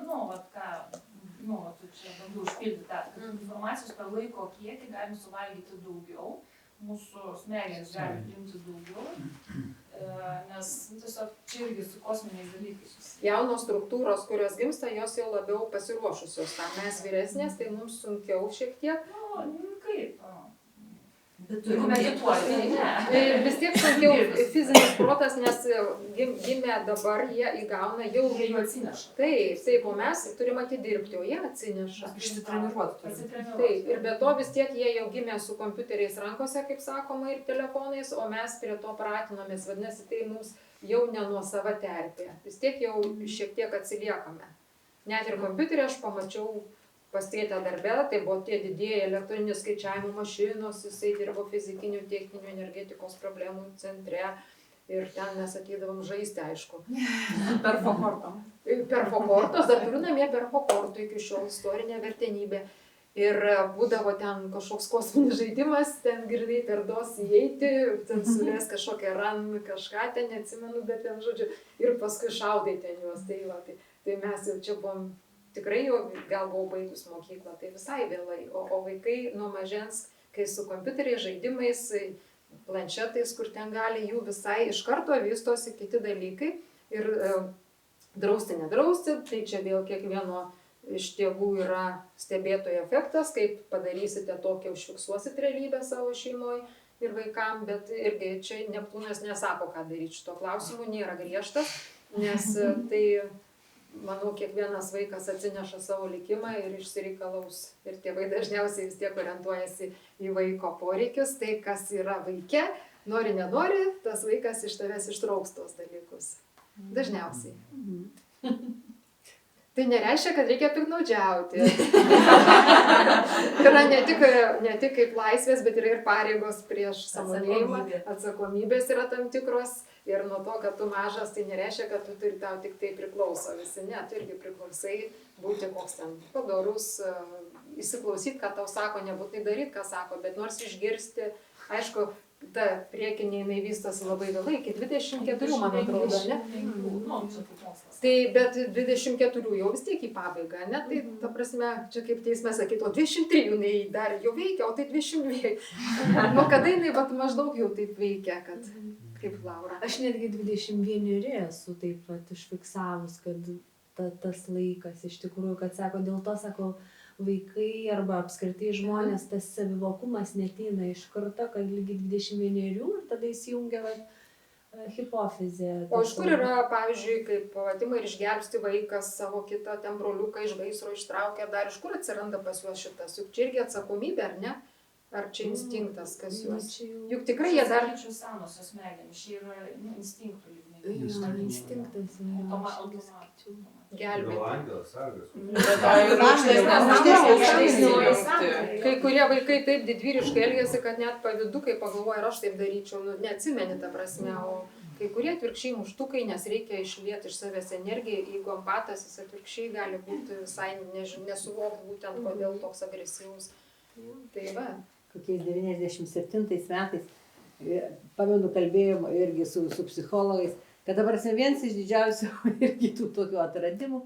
tu čia bandau užpildyti tą, kad informacijos per laiko kiekį galim suvalgyti daugiau, mūsų smegenys gali priimti daugiau, nes tiesiog čia irgi su kosminiais dalykais susiję. Jaunos struktūros, kurios gimsta, jos jau labiau pasiruošusios tam. Mes vyresnės, tai mums sunkiau šiek tiek. Kaip? Bet tu medituoji, ne. Vis tiek sunkiau fizinis protas, nes gimė dabar, jie įgauna jau... Jie jų atsineša. Taip, o mes turim atidirbti, o jie atsineša. Išsitreniruoti. Taip, ir be to vis tiek jie jau gimė su kompiuteriais rankose, kaip sakoma, ir telefonais, o mes prie to pratinomės, vadinasi, tai mums jau ne nuosava terpė. Vis tiek jau šiek tiek atsiliekame. Net ir kompiuterį aš pamačiau pas tėtę darbe, tai buvo tie didieji elektroninių skaičiavimo mašinos, jisai dirbo fizikinių, techninių, energetikos problemų centre ir ten mes ateidavom žaisti, aišku. Perfokortom. Perfokortos, dar turiu namie perfokortų iki šiol, istorinė vertenybė. Ir būdavo ten kažkoks kosminis žaidimas, ten girdai per dos įeiti, ten sulės kažkokią ran, kažką ten, neatsimenu, bet ten žodžiu, ir paskui šaudai ten juos. Tai mes jau čia buvom, tikrai jau gal buvau baigus mokyklą, tai visai vėlai. O vaikai nuo mažens, kai su kompiuteriais, žaidimais, planšetais, kur ten gali, jų visai iš karto vystosi kiti dalykai. Ir drausti, nedrausti, tai čia vėl kiekvieno iš tėvų yra stebėtojo efektas, kaip padarysite tokią, užfiksuosit realybę savo šeimoje ir vaikam, bet irgi čia Neptūnas nesako, ką daryti šito klausimu, nėra griežtas, nes tai, manau, kiekvienas vaikas atsineša savo likimą ir išsireikalaus. Ir tėvai dažniausiai vis tiek orientuojasi į vaiko poreikius, tai kas yra vaike, nori, nenori, tas vaikas iš tavęs ištrauks tos dalykus. Dažniausiai. Tai nereiškia, kad reikia piktnaudžiauti. Yra ne tik kaip laisvės, bet yra ir pareigos prieš sąmonėjimą. Atsakomybės yra tam tikros. Ir nuo to, kad tu mažas, tai nereiškia, kad tu turi tau tik tai priklauso visi. Ne, tu irgi priklausai būti koks ten padorus, įsiklausyti, ką tau sako, nebūtinai daryti, ką sako, bet nors išgirsti. Aišku, ta priekinė jinai vystosi labai vėlai, iki 24, man atrodo, ne? Tai bet 24 jau vis tiek į pabaigą, ne? Tai ta prasme, čia kaip teisme sakytų, o 23 jinai dar jau veikia, o tai 22. Nu, kada jinai maždaug jau taip veikia, kad kaip Laura. Aš netgi 21 esu taip pat užfiksavus, kad tas laikas iš tikrųjų, kad sako, dėl to, sako, vaikai arba apskritai žmonės, tas savivokumas neteina iš karto, kad lygiai 21 ir tada įsijungia hipofizė. O iš kur yra, pavyzdžiui, kaip atima ir išgelbsti vaikas savo kitą ten broliuką iš gaisro ištraukia, dar iš kur atsiranda pas juos šitas? Juk čia irgi atsakomybė, ar ne? Ar čia instinktas, kas juos? Juk tikrai jie dar... Čia senosios smegenys, čia yra instinktų lygmenį. Instinktas. Gelbėti. Gelbėti. Kai kurie vaikai taip didvyriškai elgiasi, kad net pavydu, kai pagalvoja, ir aš taip daryčiau, nu, neatsimeni tą prasme, o kai kurie atvirkščiai muštukai, nes reikia išlieti iš savęs energiją, jeigu empatas jis atvirkščiai gali būti visai nesuvokti būtent, kodėl toks agresyvus. Tai va. Kokiais 97 metais, pamenu, kalbėjom irgi su psichologais, kad dabar vienas iš didžiausių irgi tų tokių atradimų,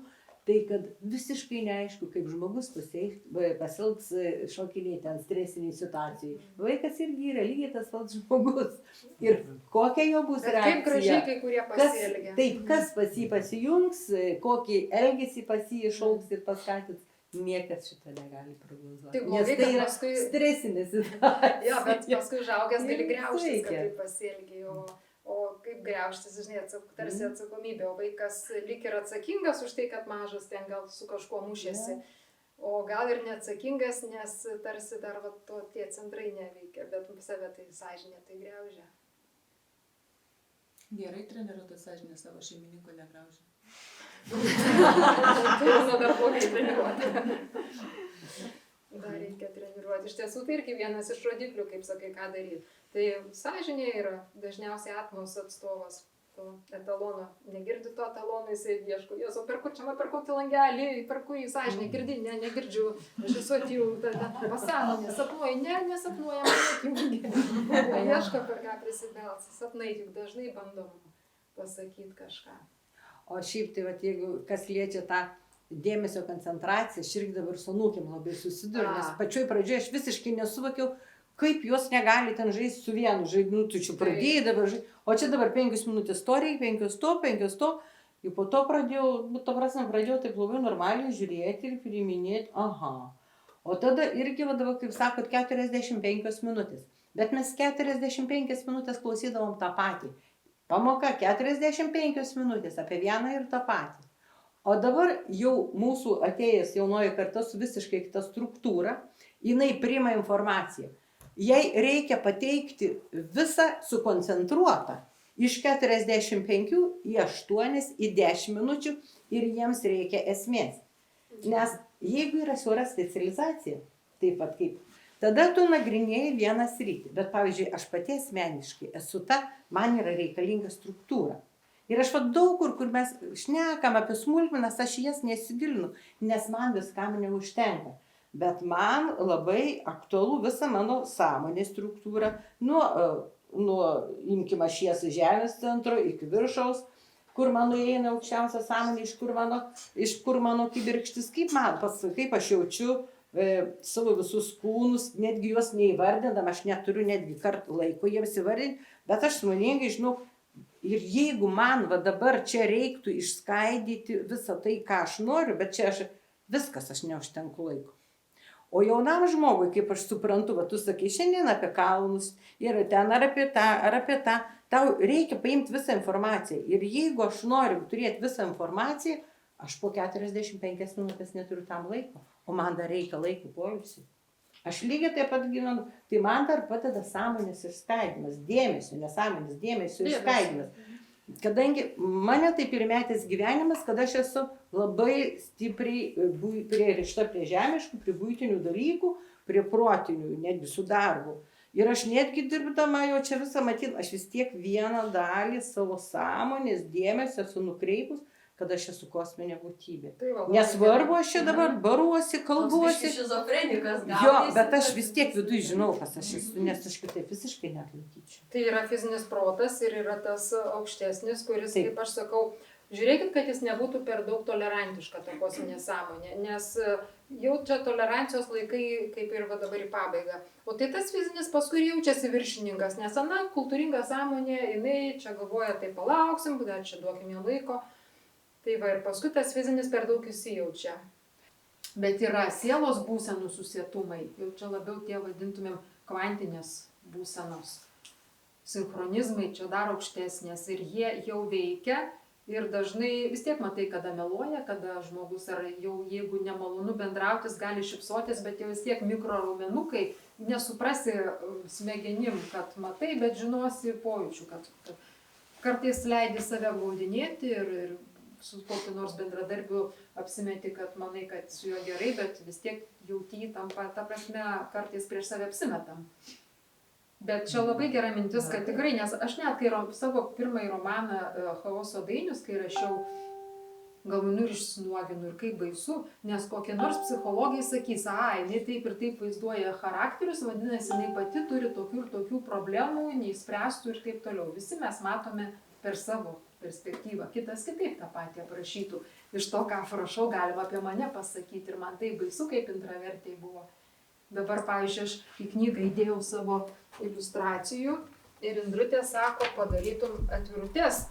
tai kad visiškai neaišku, kaip žmogus pasielgs šokiniai ten stresiniai situacijai. Vaikas irgi yra lygiai tas pats žmogus. Ir kokia jo bus reakcija. Kaip gražiai kai kurie pasielgia. Taip, kas pas jį pasijungs, kokį elgesį pas jį išaugs ir paskatins. Niekas šito negali prognozuoti. Nes tai yra stresinė situacija. Jo, bet paskui žaugęs gali griaužtis, kad taip pasielgi. O kaip griaužtis, žinai, tarsi atsakomybė. O vaikas lyg ir atsakingas už tai, kad mažas ten gal su kažkuo mušėsi. O gal ir neatsakingas, nes tarsi dar va, tie centrai neveikia, bet save tai sąžinė tai griaužia. Gerai treniruota sąžinė savo šeimininko negraužia. Turime dar blogai treniruoti. Dar reikia treniruoti. Iš tiesų tai irgi vienas iš rodiklių, kaip sakai, ką daryti. Tai sąžinė yra dažniausiai atmos atstovas to etalono. Negirdi to etalono, jisai ieško. Jėzau, per kur čia man per kokį langelį, per kurį sąžinė girdi, ne, negirdžiu. Aš esu atėjau, pasąmonė, sapnuoju, nesapnuoju, man ieško per ką prisibelsi. Sapnai juk dažnai bandom pasakyti kažką. O šiaip tai, vat, jeigu kas liečia tą dėmesio koncentraciją, aš irgi dabar su anūkėm labai susiduriu, nes pačioj pradžioje aš visiškai nesuvokiau, kaip jos negali ten žaisti su vienu žaidimu, tu čia pradėjai dabar žaisti, o čia dabar 5 minutės to reikia, 5 to, ir po to pradėjau taip labai normaliai žiūrėti ir priiminėti, aha. O tada irgi vadovau, kaip sakot, 45 minutės, bet mes 45 minutės klausydavom tą patį. Pamoka 45 minutės apie vieną ir tą patį. O dabar jau mūsų atėjęs jaunoji karta su visiškai kita struktūra, jinai priima informaciją. Jai reikia pateikti visą sukoncentruotą iš 45 į 8 į 10 minučių ir jiems reikia esmės. Nes jeigu yra siaura specializacija, taip pat kaip, tada tu nagrinėjai vieną sritį. Bet pavyzdžiui, aš pati asmeniškai esu man yra reikalinga struktūra. Ir aš daug kur mes šnekam apie smulkmenas, aš jas nesigilinu, nes man viskam neužtenka. Bet man labai aktualu visa mano sąmonės struktūra, nuo imkim ašies žemės centro iki viršaus, kur mano įeina aukščiausia sąmonė, iš kur mano kibirkštis, kaip aš jaučiu savo visus kūnus, netgi juos neįvardindam, aš neturiu netgi kartų laiko jiems įvardinti, bet aš sąmoningai žinau, ir jeigu man dabar čia reiktų išskaidyti visą tai, ką aš noriu, bet čia aš neužtenku laiko. O jaunam žmogui, kaip aš suprantu, tu sakai šiandien apie kalnus, ir ten ar apie tą, tau reikia paimti visą informaciją. Ir jeigu aš noriu turėti visą informaciją, aš po 45 minutės neturiu tam laiko, o man dar reikia laiko poilsiui. Aš lygiai taip pat gyvenu, tai man dar padeda sąmonės išskaidimas, dėmesio, nesąmonės dėmesio išskaidimas. Kadangi mane taip ir metęs gyvenimas, kad aš esu labai stipriai pririšta prie žemiškų, prie buitinių dalykų, prie protinių, netgi su darbu. Ir aš netgi dirbdama jau čia visą matyti, aš vis tiek vieną dalį savo sąmonės dėmesio esu nukreipus, kad aš esu kosminė būtybė. Nesvarbu, aš čia dabar baruosi, kalbuosi. Jo, bet aš vis tiek viduj žinau, kas aš esu, nes aš kitaip visiškai neatlaikyčiau. Tai yra fizinis protas ir yra tas aukštesnis, kuris, kaip aš sakau, žiūrėkit, kad jis nebūtų per daug tolerantiška ta kosminė sąmonė, nes jau čia tolerancijos laikai kaip ir dabar į pabaigą. O tai tas fizinis paskui jaučiasi viršininkas, nes kultūringa sąmonė, jinai čia galvoja, tai palauksim, dar čia duokim jam laiko. Tai va ir paskui tas fizinis per daug įsijaučia. Bet yra sielos būsenų susietumai, jau čia labiau tie vadintumėm kvantinės būsenos. Sinchronizmai čia dar aukštesnės ir jie jau veikia ir dažnai vis tiek matai, kada meluoja, kada žmogus ar jau jeigu nemalonu bendrautis, gali šypsotis, bet jau vis tiek mikroraumenukai, nesuprasi smegenim, kad matai, bet žinosi pojūčių, kad kartais leidi save gaudinėti ir su kokiu nors bendradarbiu apsimeti, kad manai, kad su juo gerai, bet vis tiek jauti įtampą, ta prasme, kartais prieš save apsimetam. Bet čia labai gera mintis, kad tikrai, nes aš net kai savo pirmąjį romaną Chaoso dainius, kai rašiau, galvinu ir išsinuoginu ir kaip baisu, nes kokie nors psichologai sakys, jinai taip ir taip vaizduoja charakterius, vadinasi, jinai pati turi tokių ir tokių problemų, neįspręstų ir taip toliau. Visi mes matome per savo perspektyvą, kitas kitaip tą patį aprašytų. Iš to, ką aš rašau, galima apie mane pasakyti ir man tai baisu, kaip intravertijai buvo. Dabar, pavyzdžiui, aš į knygą įdėjau savo iliustracijų ir Indrutė sako, padarytum atvirutes.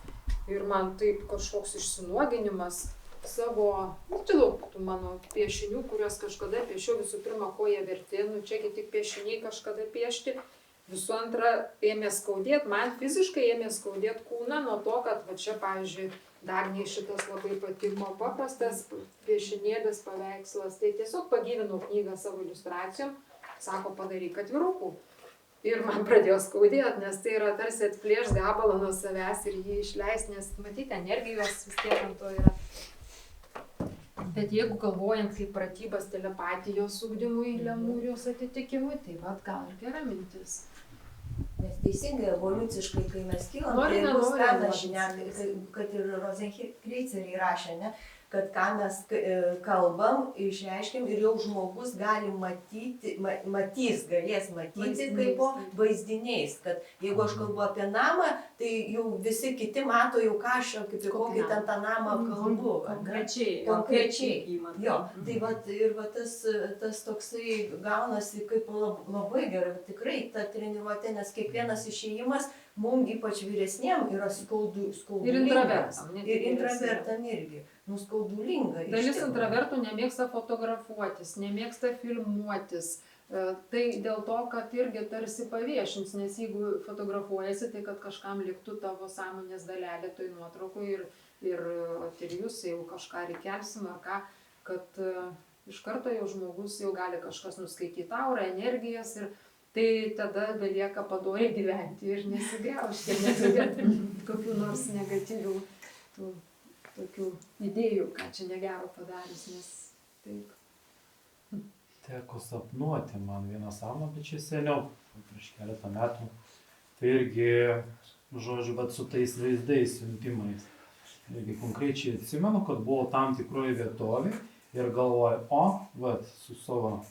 Ir man taip kažkoks išsinuoginimas savo, čia daug tų mano piešinių, kuriuos kažkada piešiau, visų pirma, ko jie verti, čiagi tik piešiniai kažkada piešti. Visų antra, ėmė skaudėti, man fiziškai ėmė skaudėti kūną nuo to, kad va čia, pavyzdžiui, Dagnei šitas labai patiko, paprastas piešinėlis, paveikslas, tai tiesiog pagyvinau knygą savo iliustracijom, sako, padaryk atvirukų. Ir man pradėjo skaudėti, nes tai yra tarsi atplėš gabalą nuo savęs ir jį išleis, nes matyti, energijos vis tiek ant to yra. Bet jeigu galvojant kaip pratybas telepatijos ugdymui, lemūrijos atitikimui, tai va, gal ir gera mintis. Nes teisingai, evoliuciškai, kai mes kylam, Nori, tai bus nenori, ta žinia, kad ir Rozenkreiceriai rašė, ne? Kad ką mes kalbam, išreiškiam ir jau žmogus gali galės matyti kaip po vaizdiniais, kad jeigu aš kalbu apie namą, tai jau visi kiti mato jau ką aš kaip kokį ten tą namą kalbu. Konkrečiai. Jo, tai vat, ir va, tas toksai gaunasi kaip labai gerai, tikrai ta treniruotė, nes kiekvienas išėjimas mums ypač vyresniem yra skaudulingas. Ir intravertam. Ir intravertam irgi. Skaudulinga. Dalis intravertų nemėgsta fotografuotis, nemėgsta filmuotis. Tai dėl to, kad irgi tarsi paviešins, nes jeigu fotografuojasi, tai kad kažkam liktų tavo sąmonės dalelė toj nuotraukoj ir jūs jau kažką reikelsim ar ką, kad iš karto jau žmogus jau gali kažkas nuskaityti aurą, energijas ir tai tada belieka padoriai gyventi ir nesigriaužti, ir neturėti kokių nors negatyvių tokių idėjų, ką čia negero padarys, nes taip. Teko sapnuoti man vieną sapną, bet čia seniau, prieš keletą metų. Tai irgi, žodžiu, bet su tais vaizdais, siuntimais. Irgi konkrečiai atsimenu, kad buvo tam tikroje vietovėje ir galvoju, su savo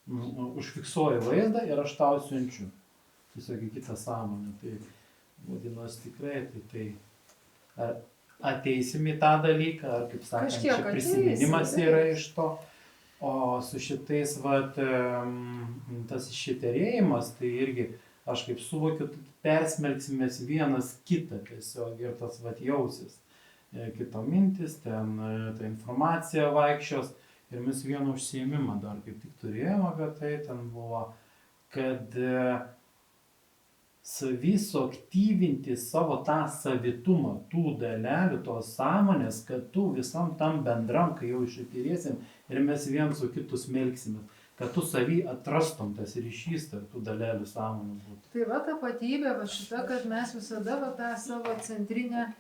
užfiksuoju vaizdą ir aš tau siunčiu. Tiesiog į kitą sąmonę. Tai vadinosi tikrai, tai ateisim į tą dalyką, ar kaip sakant, čia prisiminimas yra iš to. O su šitais, tas išiterėjimas, tai irgi aš kaip suvokiu, persmelksimės vienas kitą tiesiog ir tas jausis. Kito mintis, ten ta informacija vaikščios ir mes vieną užsiėmimą dar kaip tik turėjom apie tai, ten buvo, kad suaktyvinti savo tą savitumą, tų dalelių, tos sąmonės, kad tu visam tam bendram, kai jau išatirėsim ir mes vien su kitus melksimės, kad tu savy atrastum tas ryšys tarp tų dalelių sąmonės būtų. Tai va tapatybė, va šita, kad mes visada va tą savo centrinę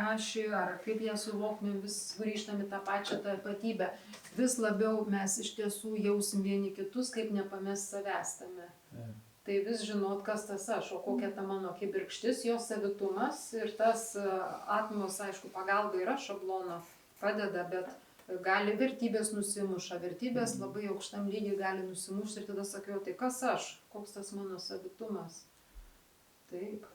ašį, ar kaip ją suvoktumėm, vis grįžtam į tą pačią tapatybę. Vis labiau mes iš tiesų jausim vieni kitus, kaip nepamest savęs tame. Tai vis žinot, kas tas aš, o kokia ta mano kibirkštis, jos savitumas ir tas atmos, aišku, pagalba yra šablono, padeda, bet gali vertybės nusimuša, vertybės labai aukštam lygiai gali nusimušti ir tada sakiau, tai kas aš, koks tas mano savitumas. Taip.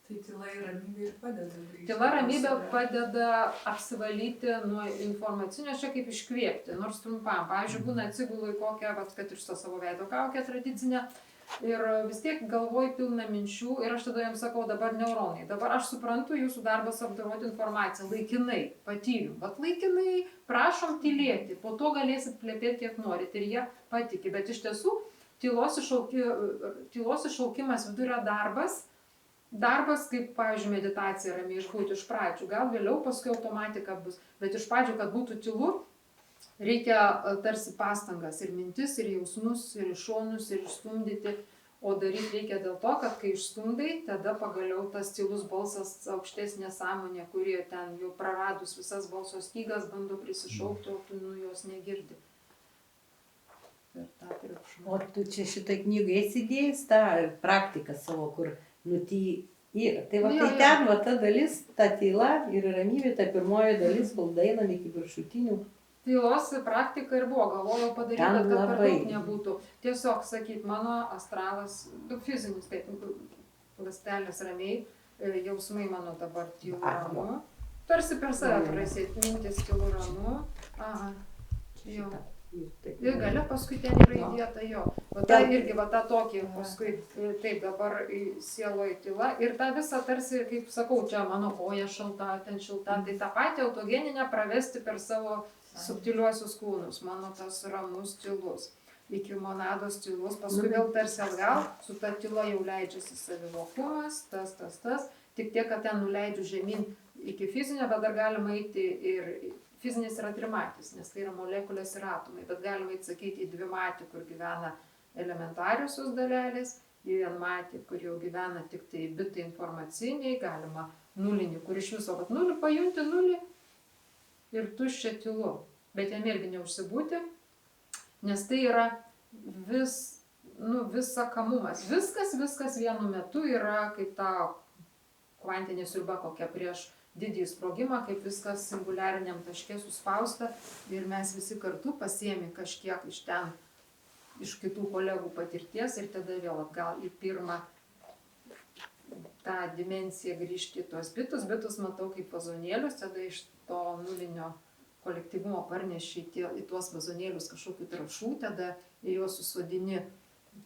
Tai tyla ir ramybė ir padeda. Tyla ramybė padeda apsivalyti nuo informacinio, čia kaip iškvėpti, nors trumpam. Pavyzdžiui, būna atsigulu į kokią, kad ir su savo veido kaukę tradicinę, ir vis tiek galvoj pilna minčių ir aš tada jiems sakau, dabar neuronai, dabar aš suprantu jūsų darbas apdoroti informaciją, laikinai, patyliu, bet laikinai prašom tylėti, po to galėsit plepėti kiek norit ir jie patiki, bet iš tiesų tylos iššaukimas vidurio darbas, kaip, pavyzdžiui, meditacija ramiai išbūti iš pradžių, gal vėliau paskui automatika bus, bet iš pradžių, kad būtų tylu, reikia tarsi pastangas ir mintis, ir jausmus, ir iš šonus, ir išstumdyti, o daryti reikia dėl to, kad kai išstumdai, tada pagaliau tas tylus balsas, aukštesnė sąmonė, kurie ten jau praradus visas balso stygas, bando prisišaukti, o tu jos negirdi. Ir tą triukšmą. O tu čia šitą knygą esi įdėjęs tą praktiką savo, kur yra. Tai va, tai ten va ta dalis, ta tyla ir ramybė, ta pirmoji dalis, kol dainam iki viršutinių. Tylos praktika ir buvo, galvojau padaryti, Ten kad per labai. daug nebūtų. Tiesiog sakyt, mano astralas, fizinis, taip, ląstelės ramiai, jausmai mano dabar tylu ramu. Tarsi per save prasėt, mintis tylu ramu. Aha, jo. Ir gale paskui ten yra įdėta jo. Va ta irgi, va ta tokia, paskui taip dabar sieloje tyla. Ir ta visa tarsi, kaip sakau, čia mano koja šalta, ten šilta. Tai tą patį autogeninę pravesti per savo subtiliuosius kūnus. Mano tas ramus tylus. Iki monados tylus. Paskui vėl tarsi atgal, su ta tyla jau leidžiasi savivokumas, tas. Tik tiek, kad ten nuleidžiu žemyn iki fizinio, bet dar galima eiti ir... Fizinis yra trimatis, nes tai yra molekulės ir atomai, bet galima atsakyti į dvimatį, kur gyvena elementariusios dalelės, į vienmatį, kur jau gyvena tik tai bitai informaciniai, galima nulinį, kur iš viso, vat nulį pajunti nulį ir tuščia tylu, bet jam irgi neužsibūti, nes tai yra visakamumas. Viskas vienu metu yra kaip ta kvantinė siurba kokia prieš didįjį sprogimą, kaip viskas singuliariniam taške suspausta ir mes visi kartu pasiėmė kažkiek iš ten, iš kitų kolegų patirties ir tada vėl atgal į pirmą tą dimensiją grįžti į tuos bitus. Bitus matau kaip vazonėlius, tada iš to nulinio kolektyvumo parneši į tuos vazonėlius kažkokių trąšų, tada į juos susodini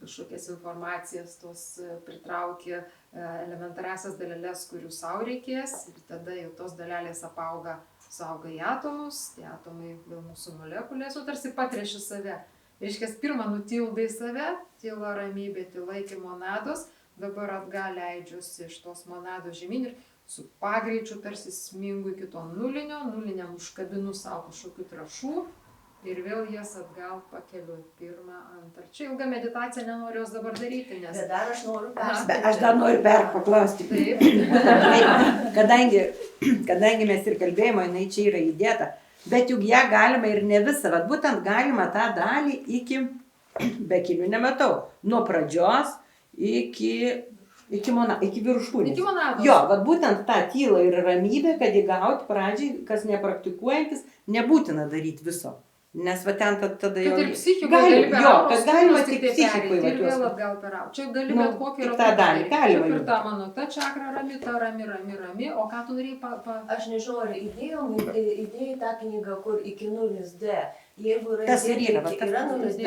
kažkokias informacijas, tos pritraukia elementaresias dalelės, kurių sau reikės ir tada jau tos dalelės suauga į atomus, tie atomai vėl mūsų molekulės, o tarsi patreši save. Reiškia, pirmą nutildai save, tyla ramybė, tyla iki monados, dabar atgal leidžiuosi iš tos monados žemyn ir su pagreičiu tarsi smingu iki to nuliniam užkabinu savo kažkokių trąšų. Ir vėl jas atgal pakeliu pirmą, antrą. Čia ilga meditacija, nenoriu jos dabar daryti, nes... Bet dar aš noriu perspėti. Aš dar noriu paklausti. Kadangi mes ir kalbėjimo, jinai čia yra įdėta, bet juk ją galima ir ne visą, bet būtent galima tą dalį iki, be akinių nematau, nuo pradžios iki viršūnės. Iki monados. Jo, vat būtent tą tylą ir ramybę, kad įgauti pradžiai, kas nepraktikuojantis, nebūtina daryti viso. Nes va ten tada jau... Kad ir psichikoje gali per auros galima tik tik psichikoje. ir vėl atgal per auros. Čia gali bet kokį tik tą dalį, galima. Ir ta mano, ta čakra rami, ta rami, o ką tu darei Aš nežinau, ar įdėjai tą knygą, kur iki 0D. Jeigu yra tas ir yra 0D,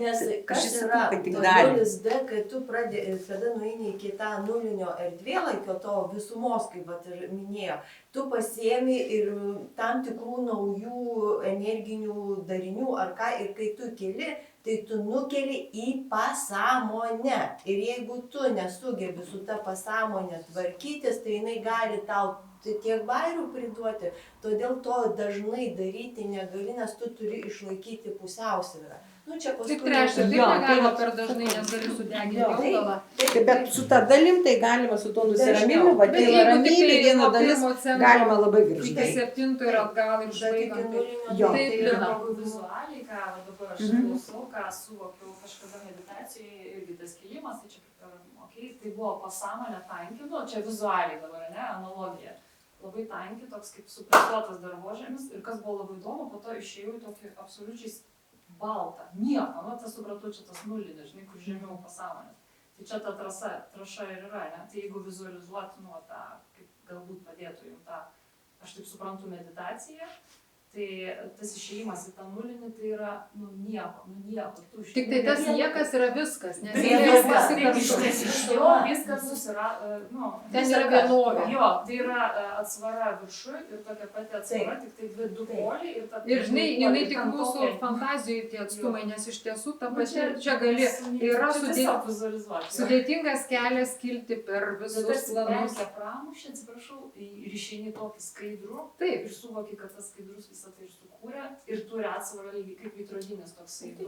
nes kas yra 0D, kai tu kada nueini iki tą nulinio erdvėlaikio, to visumos, kaip vat ir minėjo, tu pasiemi ir tam tikrų naujų energinių darinių ar ką, ir kai tu keli, tai tu nukeli į pasąmonę. Ir jeigu tu nesugebi su ta pasąmonė tvarkytis, tai jinai gali tau tiek bairių priduoti, todėl to dažnai daryti negali, nes tu turi išlaikyti pusiausvyrą. Nu, čia paskui... Tik trečia, taip negalima per dažnai, nes gali sudeginti augalą. Bet su ta dalim tai galima su to nusiraminimu, va tai ramybė, viena dalis galima labai gražiai. Iki 7 ir atgal išlaikant. Taip ir vizualiai, ką dabar aš klausau, ką suvokiau kažkada meditacijoje, irgi tas kilimas, tai čia tai buvo pasąmonė tanki, nu čia vizualiai dabar, ne, analogija. Labai tanki, toks kaip supresuotas dirvožemis ir kas buvo labai įdomu, po to išėjau į tokį absoliučiai baltą, nieko, nu tas supratau, čia tas nulinis, žinai, kur žemiau pasąmonės. Tai čia ta traša ir yra, ne, tai jeigu vizualizuoti, nu, tą, kaip galbūt padėtų jums tą, aš taip suprantu, meditaciją, Tai tas išėjimas į tą nulinį tai yra, nieko, tuščia. Tik tai tas niekas yra viskas, nes Tai jie viskas, visi taip, kartu. iš jo viskas susira, Ten yra vienovė. Jo, tai yra atsvara viršui ir tokia pati atsvara, tik tai du poliai ir ta... Ir žinai, jinai tik mūsų fantazijų tie atstumai, nes iš tiesų ta pati čia gali, yra sudėtingas kelias kilti per visus planus. Reikia pramušti, atsiprašau, ir išeini tokį skaidrų. Taip. Ir suvoki, kad tas skaidrus visą tai ir sukūrė ir turi atsvarą lygiai kaip veidrodinis toksai. Tai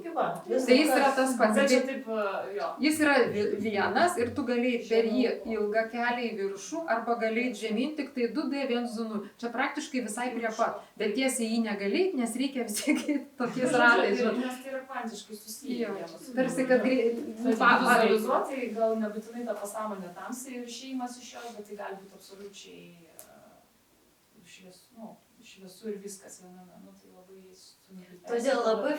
jis yra tas pats. Bet čia taip, jo. Jis yra vienas ir tu galėjai per jį ilgą kelią į viršų arba galėjai žemyn, tik tai 2D 1-0. Čia praktiškai visai prie pat. Bet tiesiai jį negalėjai, nes reikia vis tiek tokiais ratais. Nes tai yra kvantiškai susiję. Tarsi, kad vizualizuoti, gal nebūtinai ta pasąmonė tamsiai ir išėjimas iš jos, bet tai gali būti absoliučiai šviesu ir viskas viename. Tai labai Todėl labai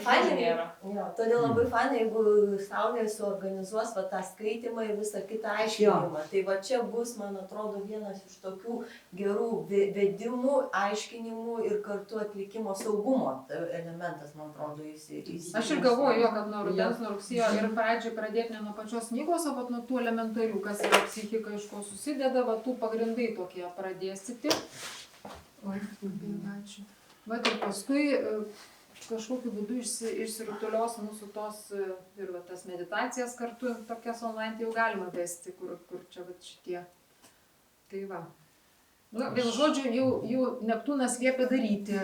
fainai, jeigu Saulė suorganizuos tą skaitymą ir visą kitą aiškinimą. Tai va čia bus, man atrodo, vienas iš tokių gerų vedimų, aiškinimų ir kartu atlikimo saugumo elementas, man atrodo, jis. Aš ir galvoju, kad nuo rudens, nuo rugsėjo ir pradžiai pradėti ne nuo pačios knygos, o nuo tų elementarių, kas yra psichika, iš ko susideda, tų pagrindai tokie pradėsite. Oi, ačiū. Bet ir paskui kažkokiu būdu išsirutulios mūsų tos ir tas meditacijas kartu, tokias online jau galima vesti, kur čia šitie. Tai va. Vienu žodžiu, jau Neptūnas liepia daryti.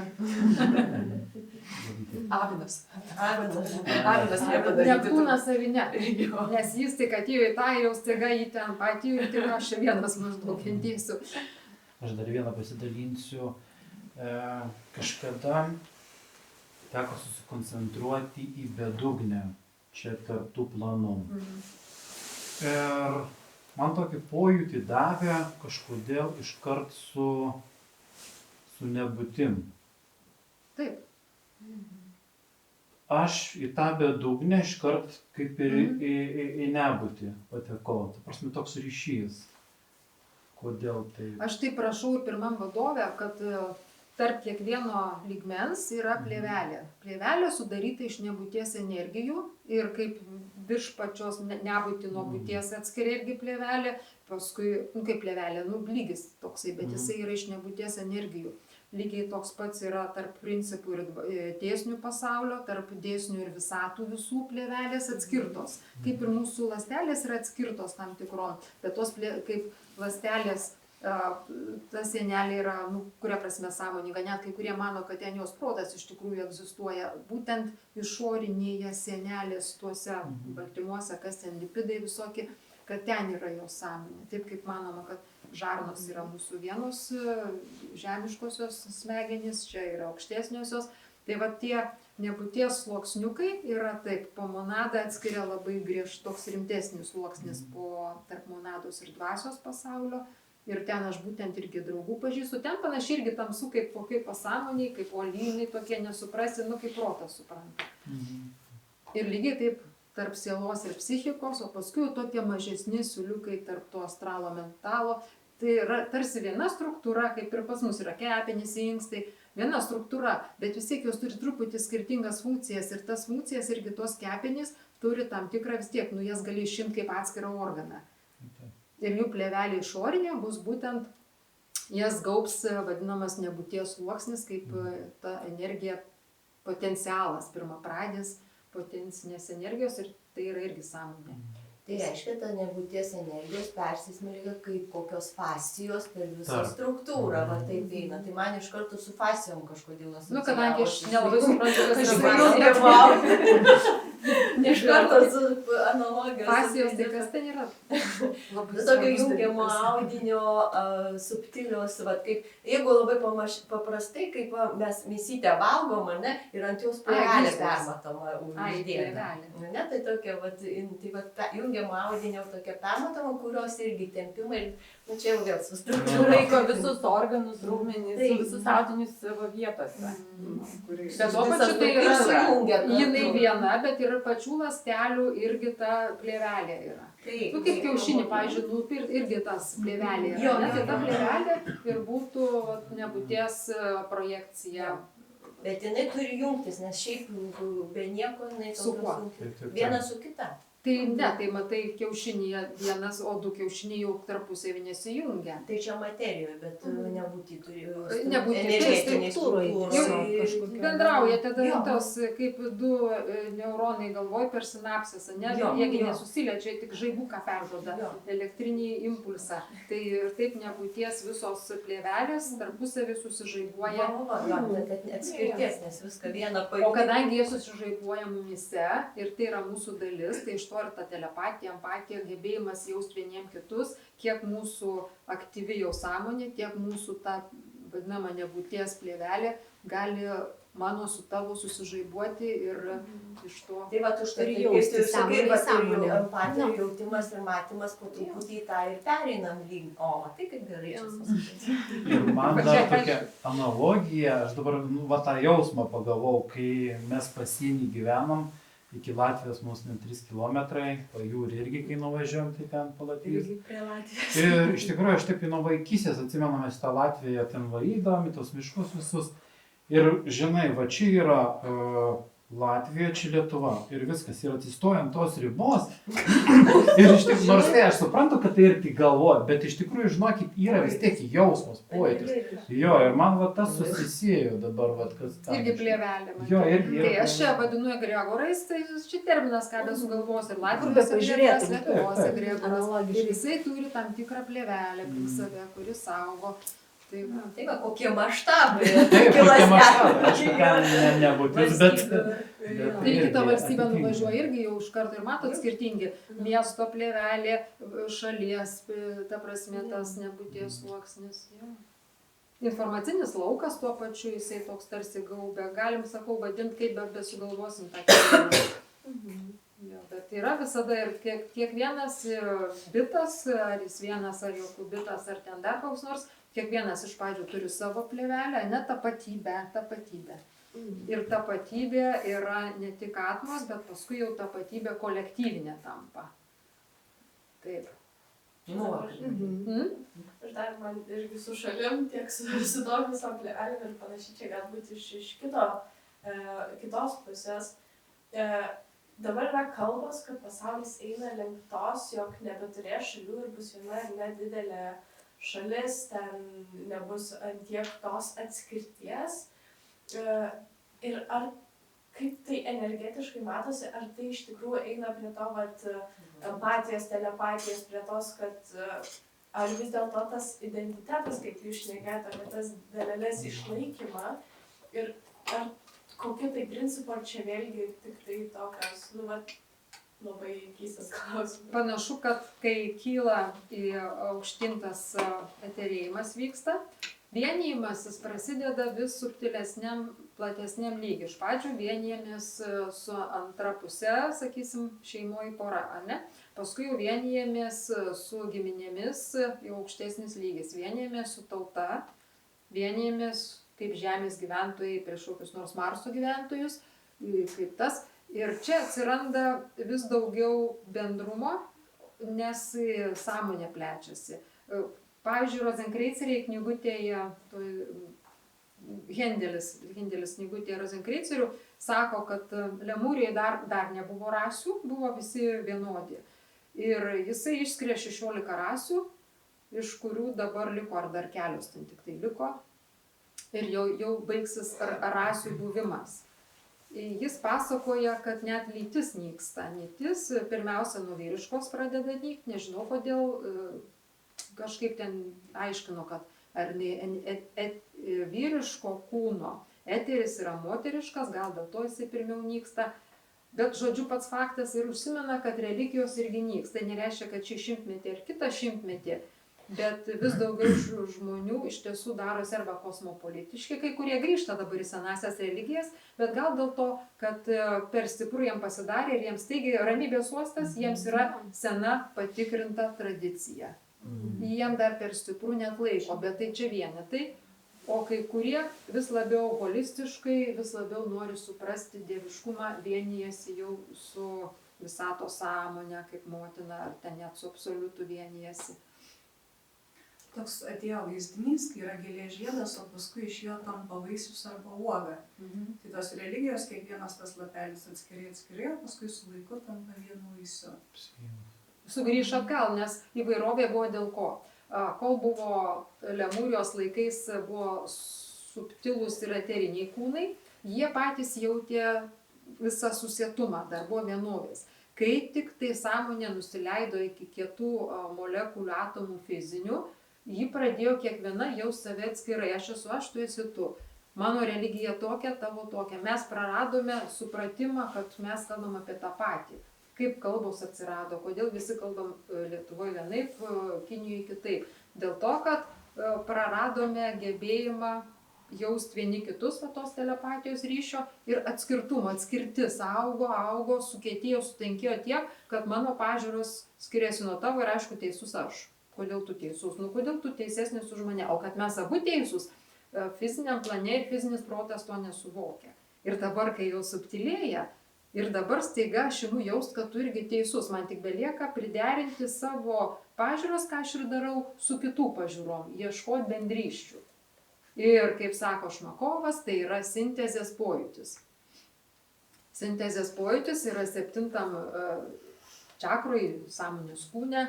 Avinas. Avinas liepia daryti. Neptūnas savine. Nes jis tik atėjo į tą ir jau staiga jį ten patėjo ir tik aš vienas maždaug kentėsiu. Aš dar vieną pasidalinsiu. Kažkada teko susikoncentruoti į bedugnę čia tarp tų planų. Ir man tokį pojūtį davė kažkodėl iškart su nebūtim. Taip. Aš į tą bedugnę iškart kaip ir į nebūtį patekau. Ta prasme, toks ryšys. Kodėl tai? Aš tai prašau ir pirmam vadovę, kad tarp kiekvieno lygmens yra plėvelė. Plėvelė sudaryta iš nebūties energijų ir kaip virš pačios nebūti nuo būties atskiria irgi plėvelė, paskui, kaip plėvelė, lygis toksai, bet jisai yra iš nebūties energijų. Lygiai toks pats yra tarp principų ir dėsnių pasaulio, tarp dėsnių ir visatų visų plėvelės atskirtos. Kaip ir mūsų ląstelės yra atskirtos tam tikrom, bet tos kaip ląstelės, ta sienelė yra, kuria prasme sąmoninga, net kai kurie mano, kad ten jos protas iš tikrųjų egzistuoja. Būtent išorinėje sienelės tuose baltymuose, kas ten lipidai visokie, kad ten yra jos sąmonė. Taip kaip manoma, kad žarnos yra mūsų vienos žemiškosios smegenys, čia yra aukštesniosios. Tai va tie nebūties sluoksniukai yra taip, po monadą atskiria labai toks rimtesnis sluoksnis tarp monados ir dvasios pasaulio. Ir ten aš būtent irgi draugų pažįstu. Ten panašiai irgi tamsu kaip pasąmoniai, kaip olynai tokie nesuprasi, kaip protas supranta. Ir lygiai taip tarp sielos ir psichikos, o paskui tokie mažesni siuliukai tarp to astralo mentalo. Tai yra tarsi viena struktūra, kaip ir pas mus yra kepenys, inkstai, viena struktūra, bet vis tiek jos turi truputį skirtingas funkcijas ir tas funkcijas irgi tos kepenys turi tam tikrą vis tiek, jas gali išimti kaip atskirą organą. Ir jų plėvelė išorinė bus būtent, jas gaubs vadinamas nebūties sluoksnis, kaip ta energija, potencialas, pirmapradis potencinės energijos ir tai yra irgi sąmonė. Tai reiškia, ta nebūties energijos persismelgia kaip kokios fascijos per visą struktūrą, va taip eina. Tai man iš karto su fascijom kažkodėl asocijuoja. Kadangi aš nelabai suprantu, kas yra fascija. Iš karto su analogijos. Fascijos, tai kas ten yra? Tokio jungiamo audinio subtilios, jeigu labai paprastai, kaip mes mėsytę valgom, ir ant jos plėvelė permatoma uždėta. Tai tokia, jungiamo audinio tokia permatoma, kurios irgi tempimai, čia jau vėl sustruktūra. Laiko visus organus, raumenis, visus audinius savo vietose. Bet to pačiu tai yra, jinai viena, bet yra pačių ląstelių irgi ta plėvelė yra. Kaip kiaušinį, pavyzdžiui, irgi tas plėvelė yra. Tai ta plėvelė ir būtų nebūties projekcija Bet jinai turi jungtis, nes šiaip be nieko jinai Su kuo? sunki. Viena su kita. Tai ne, tai matai kiaušinyje vienas, o du kiaušiniai jau tarpusavį nesijungia. Tai čia materijoje, bet nebūti turi Nebūti energetinėj struktūroj. Jau bendrauja tada tos, kaip du neuronai galvoj per sinapses, ne? Jiegi nesusiliečia, tik žaibuką perduoda elektrinį impulsą. Tai ir taip nebūties visos plėvelės tarpusavį susižaibuoja. Atskirties, nes viską vieną O kadangi jie susižaibuoja mumyse ir tai yra mūsų dalis, tai iš to ir ta telepatija, empatija, gebėjimas jausti vieniem kitus, kiek mūsų aktyvi jau sąmonė, tiek mūsų ta vadinama nebūties plėvelė gali mano su tavo susižaibuoti ir iš to. Tai va, už tai Turi jausti sąmonę. Empatija, jautimas ir matymas po truputį į tą ir pereinam lygį. O, tai kaip gerai čia susakyti. Ir man dar tokia analogija, aš dabar va tą jausmą pagalvojau, kai mes pasienį gyvenam, iki Latvijos mūsų 3 kilometrai, pajūrį irgi kai nuvažiuojam, tai ten palatys. Irgi prie Latvijos. Ir iš tikrųjų aš taip nuo vaikystės atsimenu, mes tą Latviją ten varydavom, į tos miškus visus. Ir žinai, va čia yra Latvija, čia Lietuva. Ir viskas, ir atsistojant tos ribos. Ir iš tikrųjų, nors tai aš suprantu, kad tai ir tik galvoju, bet iš tikrųjų, žinokit, yra vis tiek jausmas, pojūtis. Jo, ir man va tas susisėjo dabar, va kas tam. Irgi plėvelė. Jo, irgi. Tai aš čia vadinu egregorais, tai čia terminas, ką be sugalvos ir Latvijos egregoras, Lietuvos egregoras. Ir jisai turi tam tikrą plėvelę prie save, kuri saugo. Tai va, kokie maštabai. Taip, kokie maštabai. Aišku, ten nebūtis, bet... Tai į kitą valstybę nuvažiuoja irgi jau iš karto ir matot skirtingi. Miesto plėvelė, šalies, ta prasme, tas nebūties sluoksnis. Informacinis laukas tuo pačiu, jisai toks tarsi gaubia. Galim, sakau, vadinti, kaip besugalvosim tą kelią. Bet yra visada ir kiekvienas bitas, ar jis vienas, ar jau bitas, ar ten dar koks nors, kiekvienas iš pradžių turi savo plėvelę, ne tapatybę. Ir tapatybė yra ne tik atmos, bet paskui jau tapatybė kolektyvinė tampa. Taip. Aš dar man irgi su šalim, tiek su tom visom plėvelėm ir panašiai, čia galbūt iš kitos pusės. Dabar yra kalbos, kad pasaulis eina link tos, jog nebeturės šalių ir bus viena ir nedidelė šalis, ten nebus antiek tos atskirties. Ir ar kaip tai energetiškai matosi, ar tai iš tikrųjų eina prie to, vat, empatijos, telepatijos, prie tos, kad ar vis dėlto tas identitetas, kaip jūs šnekėjote, apie tas daleles išlaikymą ir ar kokiu tai principu, ar čia vėlgi tik tai tokios, labai keistas klausimas. Panašu, kad kai kyla į aukštintas eterėjimas vyksta, vienijimasis prasideda vis subtilesniam, platesniam lygiui. Iš pradžių vienijamės su antra puse, sakysim, šeimoji pora, ne? Paskui jau vienijamės su giminėmis, jau aukštesnis lygis. Vienijamės su tauta, vienijamės kaip žemės gyventojai prieš kokius nors Marso gyventojus, kaip tas. Ir čia atsiranda vis daugiau bendrumo, nes sąmonė plečiasi. Pavyzdžiui, Rozenkreiceriai knygutėje, Hendelis knygutėje Rozenkreicerių sako, kad Lemūrijoje dar nebuvo rasių, buvo visi vienodi. Ir jisai išskiria 16 rasių, iš kurių dabar liko, ar dar kelios ten tik tai liko. Ir jau baigsis rasių buvimas. Jis pasakoja, kad net lytis nyksta. Lytis pirmiausia nuo vyriškos pradeda nykti, nežinau kodėl, kažkaip ten aiškino, kad ar vyriško kūno eteris yra moteriškas, gal dėl to jisai pirmiau nyksta. Bet žodžiu pats faktas ir užsimena, kad religijos irgi nyks. Tai nereiškia, kad šį šimtmetį ir kitą šimtmetį. Bet vis daugiau žmonių iš tiesų darosi arba kosmopolitiški, kai kurie grįžta dabar į senasias religijas, bet gal dėl to, kad per stiprų jiems pasidarė ir jiems taigi ramybės uostas, jiems yra sena patikrinta tradicija. Jiems dar per stiprų net laiko, bet tai čia vienetai. O kai kurie vis labiau holistiškai, vis labiau nori suprasti dieviškumą, vienijasi jau su visatos sąmonė, kaip motina, ar ten net su absoliutu vienijasi. toks atėjo vaizdinys, kai yra gėlės žiedas, o paskui iš jo tampa vaisius arba uoga. Tai tos religijos, kiekvienas tas lapelis atskirai, o paskui su laiku tampa vienu vaisiu. Sugrįš atgal, nes įvairovė buvo dėl ko. Kol buvo Lemūrijos laikais buvo subtilūs ir eteriniai kūnai, jie patys jautė visą susietumą, dar buvo vienovės. Kai tik tai sąmonė nusileido iki kietų molekulių atomų fizinių, ji pradėjo kiekviena jau save atskirai. Aš esu aš, tu esi tu. Mano religija tokia, tavo tokia. Mes praradome supratimą, kad mes kalbam apie tą patį. Kaip kalbos atsirado, kodėl visi kalbam Lietuvoje vienaip, Kinijoje kitaip. Dėl to, kad praradome gebėjimą jausti vieni kitus, tos telepatijos ryšio ir atskirtumo. Atskirtis augo, sukietėjo, sutankėjo tiek, kad mano pažiūros skiriasi nuo tavo ir aišku teisus aš. Kodėl tu teisus? Nu, kodėl tu teisesnis už mane? O kad mes abu teisus, fiziniam plane ir fizinis protas to nesuvokia. Ir dabar, kai jau subtilėja, ir dabar staiga aš imu jaust, kad tu irgi teisus. Man tik belieka priderinti savo pažiūros, ką aš ir darau, su kitų pažiūrom, ieškoti bendryščių. Ir, kaip sako Šmakovas, tai yra sintezės pojūtis. Sintezės pojūtis yra 7 čakroj, sąmonės kūne,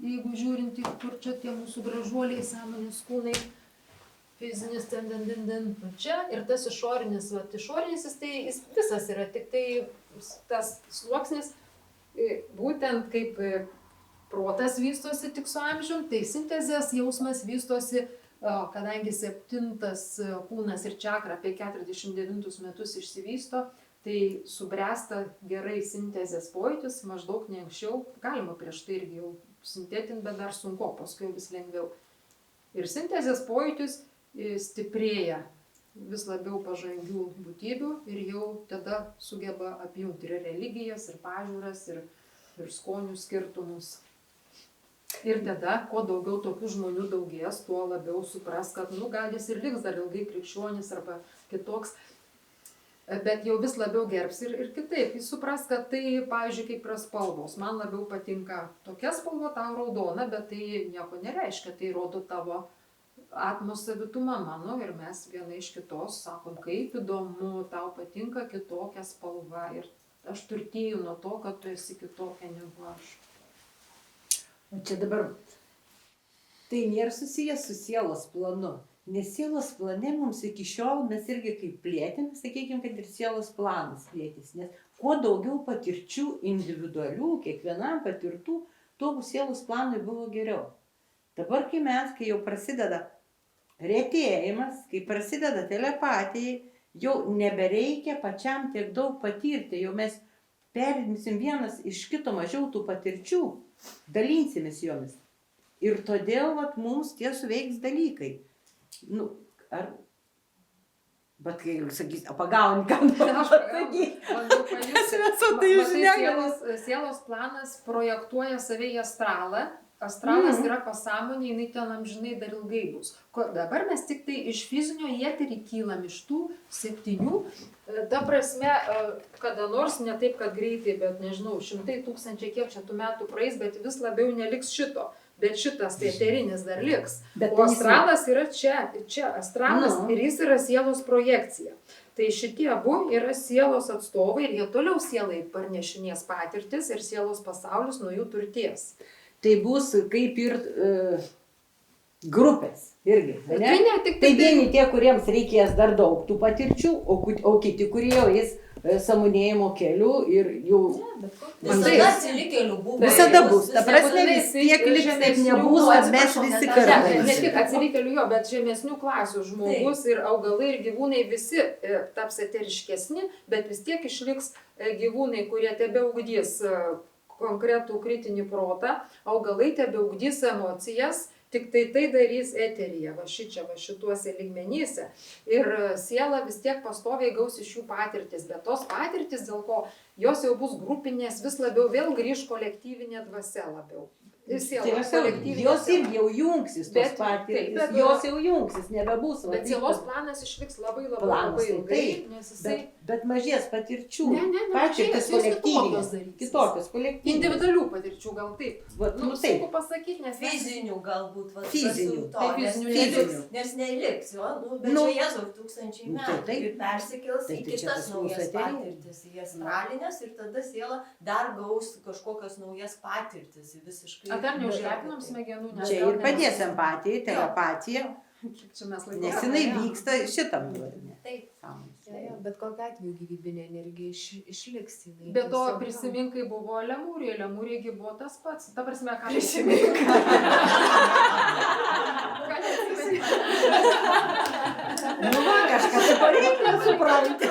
jeigu žiūrinti, kur čia tie mūsų gražuoliai sąmonės kūnai, fizinis ten, čia, ir tas išorinis, išorinis tai jis visas yra, tik tai tas sluoksnis, būtent kaip protas vystosi tik su amžium, tai sintezės jausmas vystosi, kadangi 7 kūnas ir čakra apie 49 metus išsivysto, tai subręsta gerai sintezės pojūtis, maždaug ne anksčiau, galima prieš tai irgi jau sintetinti, bet dar sunku, paskui jau vis lengviau. Ir sintezės pojūtis stiprėja vis labiau pažangių būtybių ir jau tada sugeba apjungti ir religijas, ir pažiūras, ir skonių skirtumus. Ir tada, kuo daugiau tokių žmonių daugės, tuo labiau supras, kad, gal jis ir liks dar ilgai krikščionis arba kitoks, bet jau vis labiau gerbs ir kitaip. Jis supras, kad tai, pavyzdžiui, kaip yra spalvos. Man labiau patinka tokia spalva, tau raudona, bet tai nieko nereiškia, tai rodo tavo atmos savitumą mano ir mes viena iš kitos sakom, kaip įdomu, tau patinka kitokia spalva ir aš turtėju nuo to, kad tu esi kitokia negu aš. O čia dabar, tai nėra susijęs su sielos planu, nes sielos plane mums iki šiol mes irgi kaip plėtėme, sakykime, kad ir sielos planas plėtės, nes kuo daugiau patirčių individualių, kiekvienam patirtų, tuo sielos planui buvo geriau. Dabar, kai jau prasideda retėjimas, kai prasideda telepatijai, jau nebereikia pačiam tiek daug patirti, jau mes perimsim vienas iš kito mažiau tų patirčių, dalinsimės jomis. Ir todėl mums tie suveiks dalykai. Bet kai sakys, pagauni, ką nori pasakyti. Sielos planas projektuoja save į astralą. Astralas yra pasąmonė, jinai ten amžinai dar ilgai bus. Dabar mes tik tai iš fizinio į eterį kylam iš tų 7. Ta prasme, kada nors, ne taip, kad greitai, bet nežinau, 100 000, kiek čia tų metų praeis, bet vis labiau neliks šito. Bet šitas tai eterinis dar liks. O astralas yra čia astralas ir jis yra sielos projekcija. Tai šitie abu yra sielos atstovai ir jie toliau sielai parnešinės patirtis ir sielos pasaulis nuo jų turties. Tai bus kaip ir grupės irgi, ne? Tai vieni tie, kuriems reikės dar daug tų patirčių, o kiti, kurie jau eis sąmonėjimo keliu ir jau... Visada atsilikėlių buvo. Visada bus. Ta prasme, vis tiek liks taip nebus, kad mes visi kartu. Ne tik atsilikėlių jo, bet žemesnių klasių žmogus ir augalai ir gyvūnai visi taps eteriškesni, bet vis tiek išliks gyvūnai, kurie tebeugdys konkretų kritinį protą, augalai tebeugdys emocijas, tik tai darys eteryje, šituose lygmenyse. Ir siela vis tiek pastoviai gaus iš jų patirtis, bet tos patirtis, dėl ko jos jau bus grupinės, vis labiau vėl grįž kolektyvinė dvasia labiau. sielos Tai kolektyvinė jos siela. irgi jau jungsis tos Bet- patirtis, taip, bet- jos jau jungsis, nebebus. va, Bet taip, sielos kad planas išliks labai Planas, tai ilgai, taip, nes jisai... Bet mažės patirčių. Ne, Patirtis jos kitokios kolektyvinės. darysis. Kitokios kolektyvinės. Individualių patirčių gal taip. Va, Nu, nu taip. sunku pasakyti, nes... Fizinių galbūt, va, Fizinių. to, Taip, nes fizinių neliks, neliks. nes neliks, jo, nu, bet Nu. čia Jėzaus tūkstančiai Nu, metų tai taip. ir persikels Tai į čia kitas tas mūsų naujas atėjimas. patirtis, į astralinės ir tada siela dar gaus kažkokias naujas patirtis, į visiškai... A dar neužlepinom smegenų, nes... Čia gal ir padės nemes- empatijai, telepatija, Kiek čia mes laiko nes jinai praėjom. vyksta šitam gyvenime. Taip. Bet kokia atveju gyvybinė energija išliks. jinai Be to, tiesiog- prisimink, kai buvo lemūrė, lemūrėgi buvo tas pats. Ta prasme, ką prisimink. Ką neprisimink. Nu, va, kažkas tai pareikia supranti.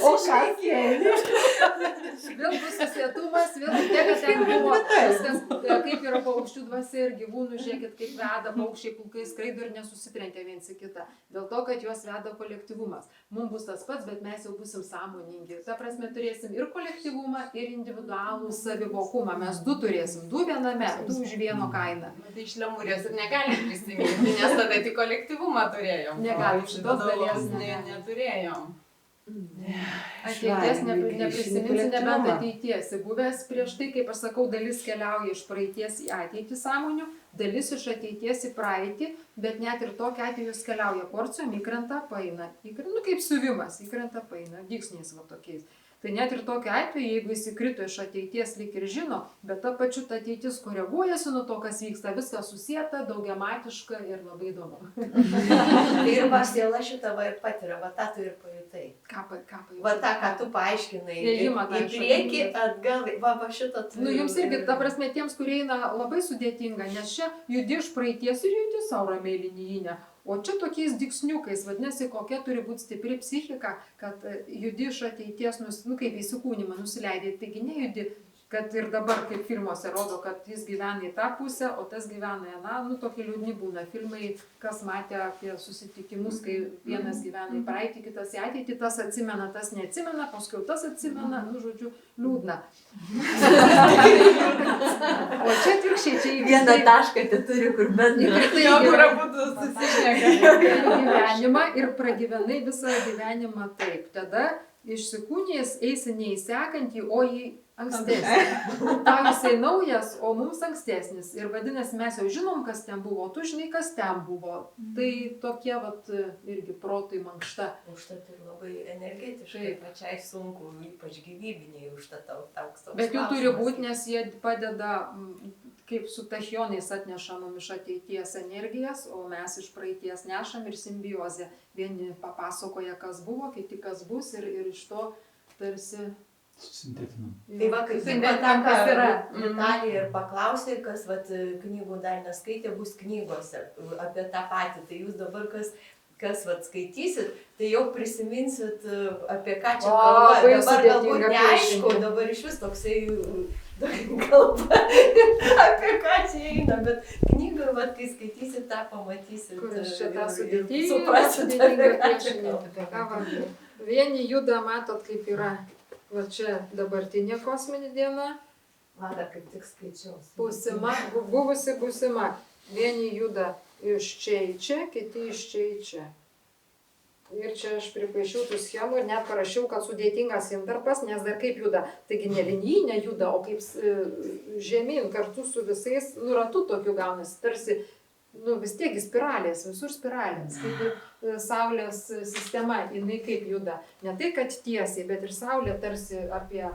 O kas kėlė? Vėl bus susietumas, vėl tiek, kad ten buvo viskas, kaip yra paukščių dvasia ir gyvūnų, žiūrėkit, kaip veda paukščiai pulkai skraido ir nesusitrenkia viens į kitą. Dėl to, kad juos veda kolektyvumas. Mums bus tas pats, bet mes jau busim sąmoningi. Ta prasme, turėsim ir kolektyvumą, ir individualų savivokumą. Mes du turėsim, du viename, du už vieno kainą. Tai iš lemūrės ir negalim prisiminti, nes tada tik kolektyvumą turėjom. Negalim, O šitos dalies individualaus neturėjom. Ateities Švariniai neprisiminsi, grįžim į nebent kolektyvumą. ateities. Buvęs prieš tai, kaip aš sakau, dalis keliauja iš praeities į ateitį sąmonių, dalis iš ateities į praeitį, bet net ir tokia atveju jos keliauja porcijom, įkrenta, paina. Nu kaip siuvimas, įkrenta, paina, dygsniais va tokiais. Tai net ir tokiu atveju, jeigu jis įkrito iš ateities lyg ir žino, bet ta pačiu ta ateitis koreguojasi nuo to, kas vyksta, viskas susieta, daugiamatiška ir labai įdomu. Tai ir va siela šitą va ir patiria, va tą tu ir pajutai. Ką pajutai? Va tą, ką tu paaiškinai. Ėjimą tą Į iš priekį, atminties. atgal, va šitą tu. Nu, jums irgi, ta prasme, tiems, kurie eina labai sudėtinga, nes čia judi iš praeities ir judi savo ramiai linijinę. O čia tokiais dygsniukais, vadinasi, kokia turi būti stipri psichika, kad judi iš ateities, nu kaip įsikūnimą nusileidai, taigi nejudi, kad ir dabar, kaip filmuose rodo, kad jis gyvena į tą pusę, o tas gyvena į aną, nu tokie liūdni būna filmai, kas matė apie susitikimus, kai vienas gyvena į praeitį, kitas į ateitį, tas atsimena, tas neatsimena, paskui tas atsimena, nu žodžiu, liūdna. O čia atvirkščiai, čia į Vieną tašką tai turi, kur bendra. Jo, kur abudu susišneka. gyvenimą ir pragyvenai visą gyvenimą taip. Tada išsikūnijęs eisi ne į sekantį, o į ankstesnį. Tau jisai naujas, o mums ankstesnis. Ir vadinasi, mes jau žinom, kas ten buvo, tu žinai, kas ten buvo. Tai tokie vat irgi protui mankšta. Užtat ir labai energetiškai, Taip. pačiai sunku, ypač gyvybiniai, užtat toks. Bet jų turi būti, nes jie padeda, kaip su tachionais atneša mum iš ateities energijas, o mes iš praeities nešam ir simbiozę. Vieni papasakoja, kas buvo, kiti kas bus ir iš to tarsi... Sintetinam. Tai va, kaip Sintetinam, kas yra. Vitalija ir paklausė, kas vat, knygų dar neskaitė, bus knygose apie tą patį. Tai jūs dabar kas vat, skaitysit, tai jau prisiminsit, apie ką čia O, kalba. labai Dabar galbūt sudėtinga neaišku, piešinį. dabar iš vis toksai kalba, apie ką čia eina, bet knygą, vat, kai skaitysit, tą pamatysit. Kuris čia tą ir sudėtingą, suprasit, sudėtingą apie ką čia piešinį. kalba. Ką vardu? Vieni juda, matot, kaip yra. Va čia dabartinė kosminė diena, Vada, kaip tik skaičiau. būsima, buvusi būsima. Vieni juda iš čia į čia, kiti iš čia į čia. Ir čia aš pripaišiau tų schemų ir net parašiau, kad sudėtingas intarpas, nes dar kaip juda. Taigi ne linijinė juda, o kaip žemyn kartu su visais, nu ratu tokiu gaunasi, tarsi, nu vis tiek spiralės, visur spiralės. Kaip ir Saulės sistema, jinai kaip juda. Ne tai, kad tiesiai, bet ir Saulė tarsi apie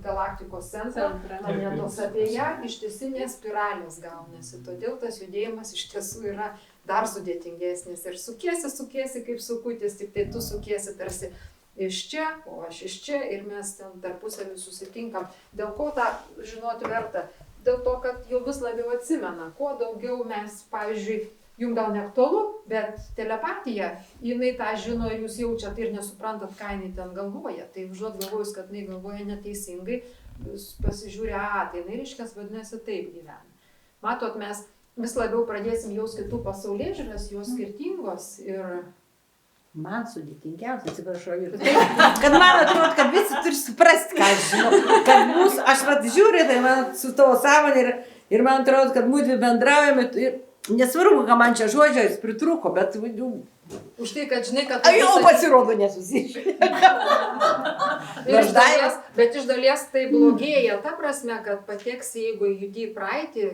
galaktikos centrą, planetos apie ją, ištisinės spiralės gaunasi. Todėl tas judėjimas iš tiesų yra dar sudėtingesnis. Ir sukiesi kaip sukutis, tik tai tu sukiesi tarsi iš čia, o aš iš čia ir mes ten tarpusavį susitinkam. Dėl ko tą žinoti verta? Dėl to, kad jau vis labiau atsimena. Kuo daugiau mes, pavyzdžiui, jums gal neaktualu, bet telepatija, jinai tą žino ir jūs jaučiat ir nesuprantat, ką jinai ten galvoja. Tai užuot galvojus, kad jinai galvoja neteisingai, jūs pasižiūrė, tai jinai reiškia, vadinasi, taip gyvena. Matot, mes vis labiau pradėsim jaus kitų pasaulėžiūras, jos skirtingos ir Man sudėtingiausia, atsiprašau, ir tai, kad man atrodo, kad visi turi suprasti, ką aš žinau. Kad mūsų, aš vat žiūriu, tai man su tavo sąmonė ir man atrodo, kad mūdvi bendraujame ir nesvarbu, ką man čia žodžiais pritrūko, bet Už tai, kad žinai, kad... Jau pasirodo nesusiškai. Bet iš dalies tai blogėja, ta prasme, kad pateksi, jeigu judi į praeitį,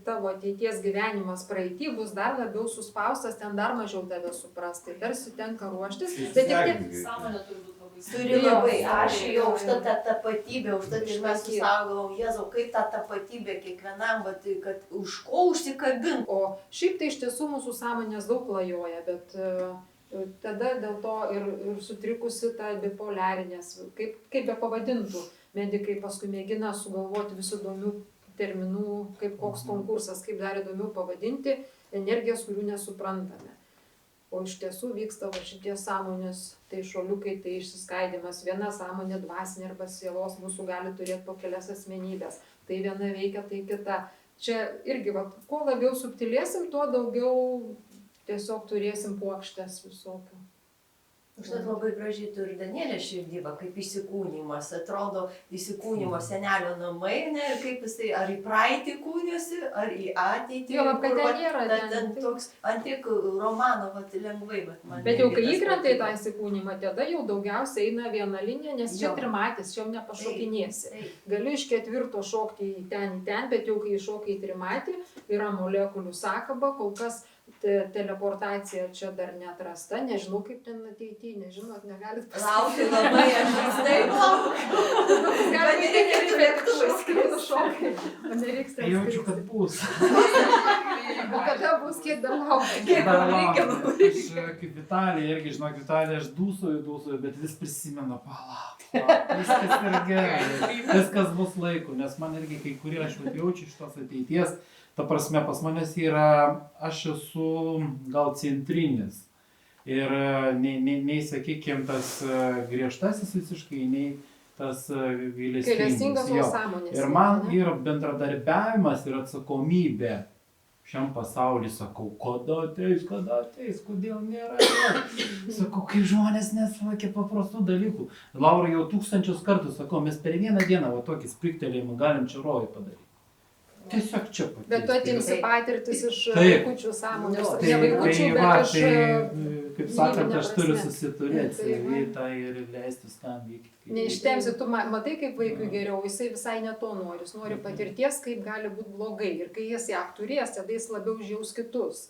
tavo ateities gyvenimas praeitį bus dar labiau suspaustas, ten dar mažiau tave supras, tai tarsi tenka ruoštis. Bet Sąmonė turi būti labai Turi labai, aš jau užtat tą tapatybę, užtat ir mes susaugom, Jėzau, kaip tą tapatybę kiekvienam, kad už ko užsikabint. O šiaip tai iš tiesų mūsų sąmonės daug klajoja, bet tada dėl to ir sutrikusi ta bipolarinės, kaip be pavadintų, medikai paskui mėgina sugalvoti visų įdomių terminų, kaip koks konkursas, kaip dar įdomiau pavadinti energijas, kurių nesuprantame. O iš tiesų vyksta šitie sąmonės, tai šuoliukai, tai išsiskaidimas. Viena sąmonė dvasinė arba sielos mūsų gali turėti po kelias asmenybės. Tai viena veikia, tai kita. Čia irgi, kuo labiau subtilėsim, tuo daugiau tiesiog turėsim puokštės visokių. Užtat labai gražiai turi Danielė širdybą, kaip įsikūnymas. Atrodo, įsikūnymo senelio namai, ne, ir kaip jisai ar į praeitį kūniuosi, ar į ateitį. Jo, kad ten nėra. Ten toks antik romano, lengvai. Bet jau kai įkrenta į tą įsikūnymą, tada jau daugiausiai eina viena linija, nes čia trimatis, čia nepašokinėsi. Galiu iš ketvirto šokti į ten, bet jau kai šokai į trimatį, yra molekulių sakaba, kol kas teleportacija čia dar neatrasta, nežinau kaip ten ateityje, nežinot, negalit pasakyti. Laukiu labai, aš vis taip laukiu. Galima nereikia lėktuvai skrietų šokai, o nereiks ten Jaučiu, kad bus. O kada bus, kiek dar laukia? Aš kaip Vitalija, irgi žinok, Vitalija, aš dūsuoju, bet vis prisimenu, palauk, viskas yra gerai, viskas bus laiku, nes man irgi kai kurie aš jaučiu iš tos ateities. Ta prasme, pas manęs yra, aš esu gal centrinis ir nei sakykime, tas griežtasis visiškai, nei tas gailestingas. Ir man yra bendradarbiavimas ir atsakomybė šiam pasauliu, sakau, kada ateis, kodėl nėra. Sakau, kaip žmonės nesuvokia paprastų dalykų. Laura jau 1000 kartų sakau, mes per vieną dieną tokį spriktelėjimą galim čia rojų padaryti. Tiesiog čia pakeis. Bet tu atimsi patirtis iš vaikučių sąmonės, ne vaikučių, bet iš... Kaip sakant, aš turiu susiturėti vietą ir leisti tam vykti. Neištemsi, tu matai, kaip vaikui geriau, jisai visai ne to nori, jis nori patirties, kaip gali būti blogai. Ir kai jis ją turės, tada jis labiau žiaus kitus.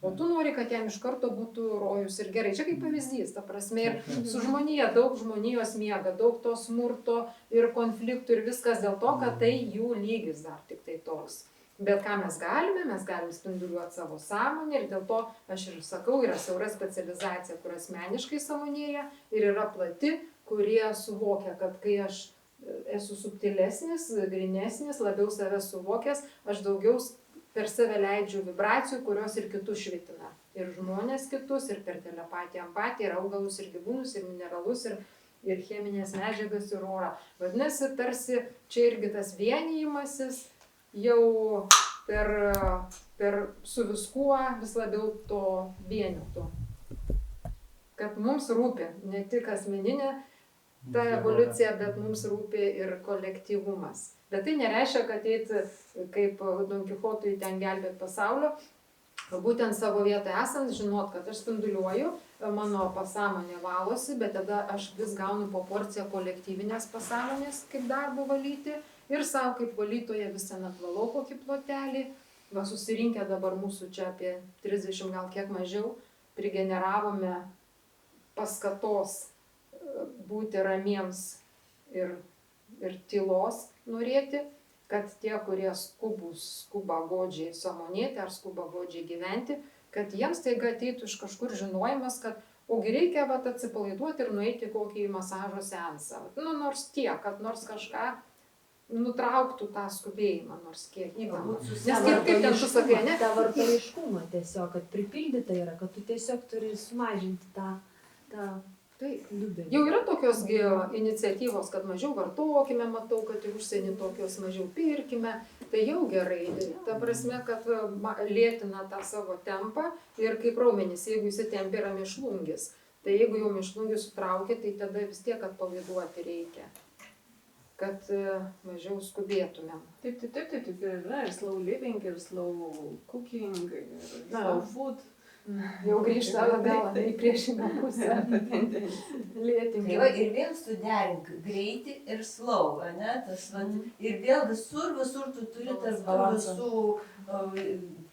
O tu nori, kad jam iš karto būtų rojus ir gerai. Čia kaip pavyzdys, ta prasme, ir su žmonija, daug žmonijos miega, daug to smurto ir konfliktų ir viskas dėl to, kad tai jų lygis dar tik tai toks. Bet ką mes galim spinduliuoti savo sąmonę ir dėl to aš ir sakau, yra siaura specializacija, kur asmeniškai sąmonėja ir yra plati, kurie suvokia, kad kai aš esu subtilesnis, grynesnis, labiau save suvokęs, aš daugiau per save leidžiu vibracijų, kurios ir kitus švitina. Ir žmonės kitus, ir per telepatiją, empatiją, ir augalus, ir gyvūnus, ir mineralus, ir cheminės medžiagas, ir orą. Vadinasi, tarsi čia irgi tas vienijimasis jau per su viskuo vis labiau to vienytų. Kad mums rūpi ne tik asmeninė ta evoliucija, bet mums rūpi ir kolektyvumas. Bet tai nereiškia, kad eiti kaip Don Kichotui ten gelbėti pasaulio, būtent savo vietoje esant, žinot, kad aš spinduliuoju, mano pasąmonė valosi, bet tada aš vis gaunu po porciją kolektyvinės pasąmonės, kaip darbo valyti, ir savo kaip valytoje vis ten atvalau kokį plotelį. Va susirinkę dabar mūsų čia apie 30 gal kiek mažiau, prigeneravome paskatos būti ramiems ir tylos norėti, kad tie, kurie skuba godžiai sąmonėti ar skuba godžiai gyventi, kad jiems taiga ateitų iš kažkur žinojimas, kad ogi reikia atsipalaiduoti ir nueiti kokį masažo seansą. Nors tiek, kad nors kažką nutrauktų tą skubėjimą, nors kiek įtamą. Nes kaip ten tu sakai, ne? Ta vartojiškumą tiesiog, kad pripildyta yra, kad tu tiesiog turi sumažinti tą liūdėlį. Jau yra tokios iniciatyvos, kad mažiau vartokime, matau, kad ir užsienį tokios mažiau pirkime, Tai jau gerai. Ta prasme, kad lėtina tą savo tempą ir kaip raumenys, jeigu įsitempia yra mėšlungis. Tai jeigu jau mėšlungį sutraukia, tai tada vis tiek atpalaiduoti reikia, kad mažiau skubėtumėm. Taip, ir yra ir slow living, ir slow cooking, ir slow food. Jau grįžta atgal į priešingą pusę. Lėtingi. Tai va, ir vėl suderink greitį ir slow, ne? Tas, va, ir vėl visur tu turi tarp tų visų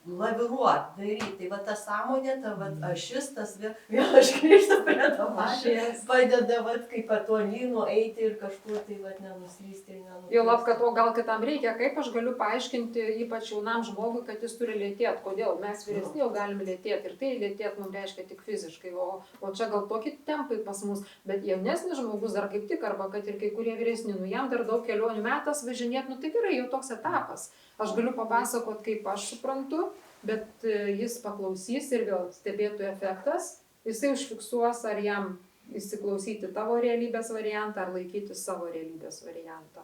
laviruot, daryti. Tai va ta sąmonė, ta va ašis, tas vėl aš grįžtu prie to pačios, padeda va kaip atolynų eiti ir kažkur tai va nenuslysti ir nenuslysti. Jau lab, kad o gal kitam reikia, kaip aš galiu paaiškinti ypač jaunam žmogui, kad jis turi lėtėti, kodėl mes vyresni jau galime lėtėti ir tai lėtėti mums reiškia tik fiziškai, o čia gal tokie tempai pas mus, bet jaunesnis žmogus dar kaip tik, arba kad ir kai kurie vyresni, jam dar daug kelionių metas važinėti, tai gerai, jau toks etapas. Aš galiu papasakot, kaip aš suprantu, bet jis paklausys ir vėl stebėtų efektas, jisai užfiksuos, ar jam įsiklausyti tavo realybės variantą, ar laikyti savo realybės variantą.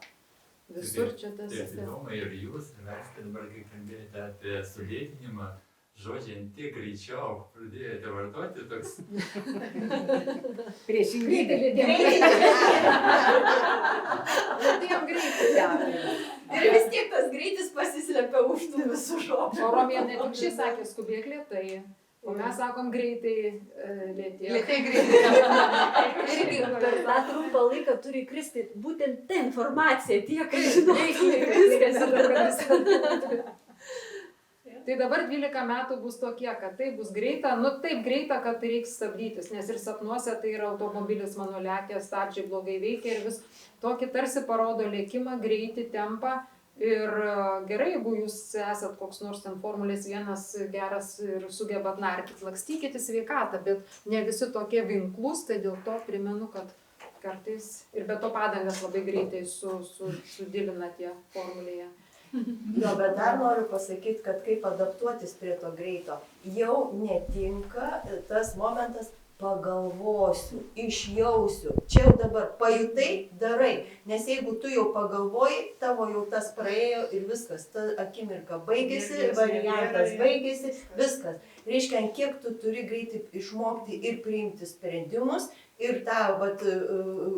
Visur čia tas... Tai įdomu ir jūs, Raiska, dabar kai kalbėjote apie sulėtinimą, žodžiai tiek greičiau pradėjote vartoti toks... Priešingybė. Lėtėjom greitai. Ir vis tiek tas greitis pasislepia už tų visų žodžių. O romėnai tik šį sakė, skubėk lėtai. O mes sakom greitai lėtėk. Lėtai greitai. Irgi per tą trumpą laiką turi kristi būtent ta informacija tiek, kad žinotum viskas. Tai dabar 12 metų bus tokie, kad tai bus greita, taip greita, kad tai reiks stabdytis, nes ir sapnuose tai yra automobilis mano lekia, stabdžiai blogai veikia ir vis tokį tarsi parodo lėkimą, greitį, tempą. Ir gerai, jeigu jūs esat koks nors ten Formulės 1 geras ir sugebat narkit, lakstykit į sveikatą, bet ne visi tokie vinklus, tai dėl to primenu, kad kartais ir be to padangas labai greitai sudilina tie Formulėje. Jo, bet dar noriu pasakyti, kad kaip adaptuotis prie to greito, jau netinka tas momentas pagalvosiu, išjausiu. Čia jau dabar pajutai, darai, nes jeigu tu jau pagalvoji, tavo jau tas praėjo ir viskas, ta akimirka baigėsi, variantas baigėsi, viskas. Reiškia, ant kiek tu turi greitai išmokti ir priimti sprendimus ir tą vat,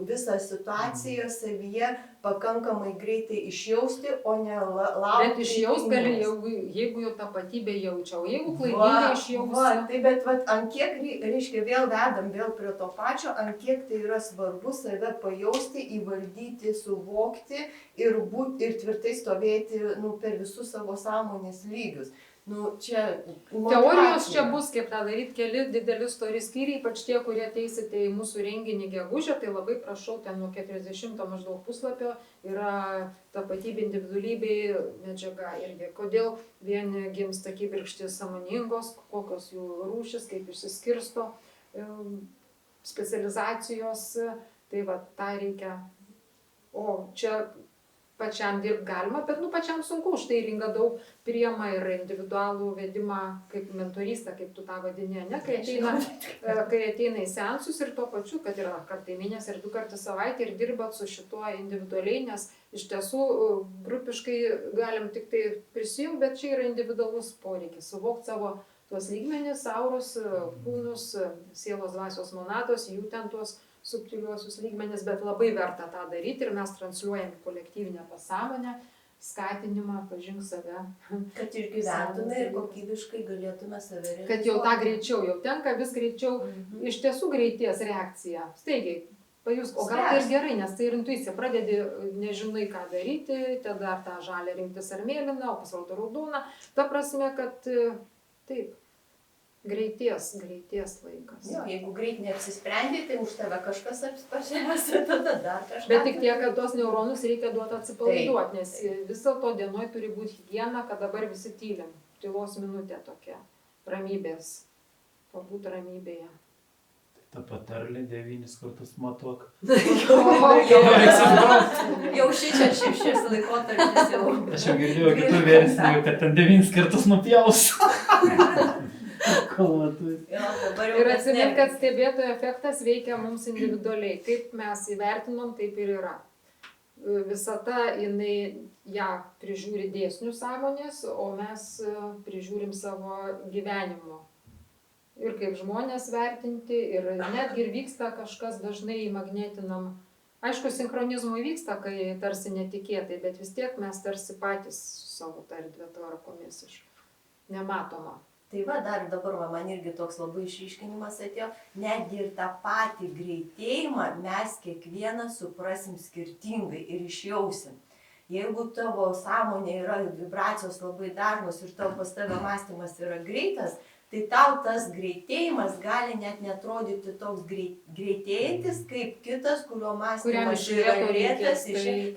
visą situaciją savyje pakankamai greitai išjausti, o ne laukti. Bet išjaus gali, jeigu jau tapatybė jaučia, o jeigu klaidingai išjausi. Tai bet vat, ant kiek, reiškia, vėl vedam vėl prie to pačio, ant kiek tai yra svarbu save pajausti, įvaldyti, suvokti ir tvirtai stovėti per visus savo sąmonės lygius. Čia teorijos čia bus, kaip tą daryti, keli dideli stori skyriai, ypač tie, kurie ateisite į mūsų renginį gegužę, tai labai prašau, ten nuo 40 maždaug puslapio yra tapatybė individualybei medžiaga irgi. Kodėl vieni gimsta kibirkštys sąmoningos, kokios jų rūšis, kaip išsiskirsto specializacijos, tai va, tą reikia. O čia pačiam dirbti galima, bet pačiam sunku, už tai Ringa daug priema ir individualų vedimą kaip mentorystę, kaip tu tą vadini, ne? Kai ateina į seansus ir tuo pačiu, kad yra kartą į mėnesį ir 2 kartus savaitę ir dirbat su šituo individualiai, nes iš tiesų grupiškai galim tik tai prisijungti, bet čia yra individualus poreikis, suvokti savo tuos lygmenis, aurus, kūnus, sielos dvasios monados, jų ten tuos subtiliuosius lygmenis, bet labai verta tą daryti ir mes transliuojam kolektyvinę pasąmonę, skatinimą, pažink save. Kad ir gyventume ir kokybiškai galėtume save realizuoti. Kad jau tą greičiau, jau tenka vis greičiau, iš tiesų greities reakcija, staigiai. Pajusk, o gal tai ir gerai, nes tai ir intuicija, pradedi, nežinai ką daryti, tada ar tą žalę rinktis ar mėlyną, o pasirodo raudoną. Ta prasme, kad taip. Greities laikas. Jo, jeigu greit neapsisprendė, tai už tave kažkas apspašės, tada dar kažkas. Bet tik tiek, kad tos neuronus reikia duoti atsipalaiduoti, nes vis dėlto dienoj turi būti higiena, kad dabar visi tylim. Tylos minutė tokia, ramybės, pabūt ramybėje. Ta patarlė 9 kartus matuok. Jau šis laikotarpis jau. Aš jau girdėjau kitų versijų, kad ten 9 kartus nupjaus. Ir atsimink, kad stebėtojų efektas veikia mums individualiai. Kaip mes įvertinom, taip ir yra. visata jinai ją prižiūri dėsnių sąmonės, o mes prižiūrim savo gyvenimo. Ir kaip žmonės vertinti, ir netgi ir vyksta kažkas dažnai magnetinam. Aišku, sinchronizmų vyksta, kai tarsi netikėtai, bet vis tiek mes tarsi patys savo tą erdvę tvarkomės iš nematoma. Tai va, dar dabar man irgi toks labai išryškinimas atėjo, netgi ir tą patį greitėjimą mes kiekvieną suprasim skirtingai ir išjausim. Jeigu tavo sąmonė yra vibracijos labai dažnos ir pas tave mąstymas yra greitas, tai tau tas greitėjimas gali net netrodyti toks greitėjantis, kaip kitas, kurio mąstymas yra lėtas,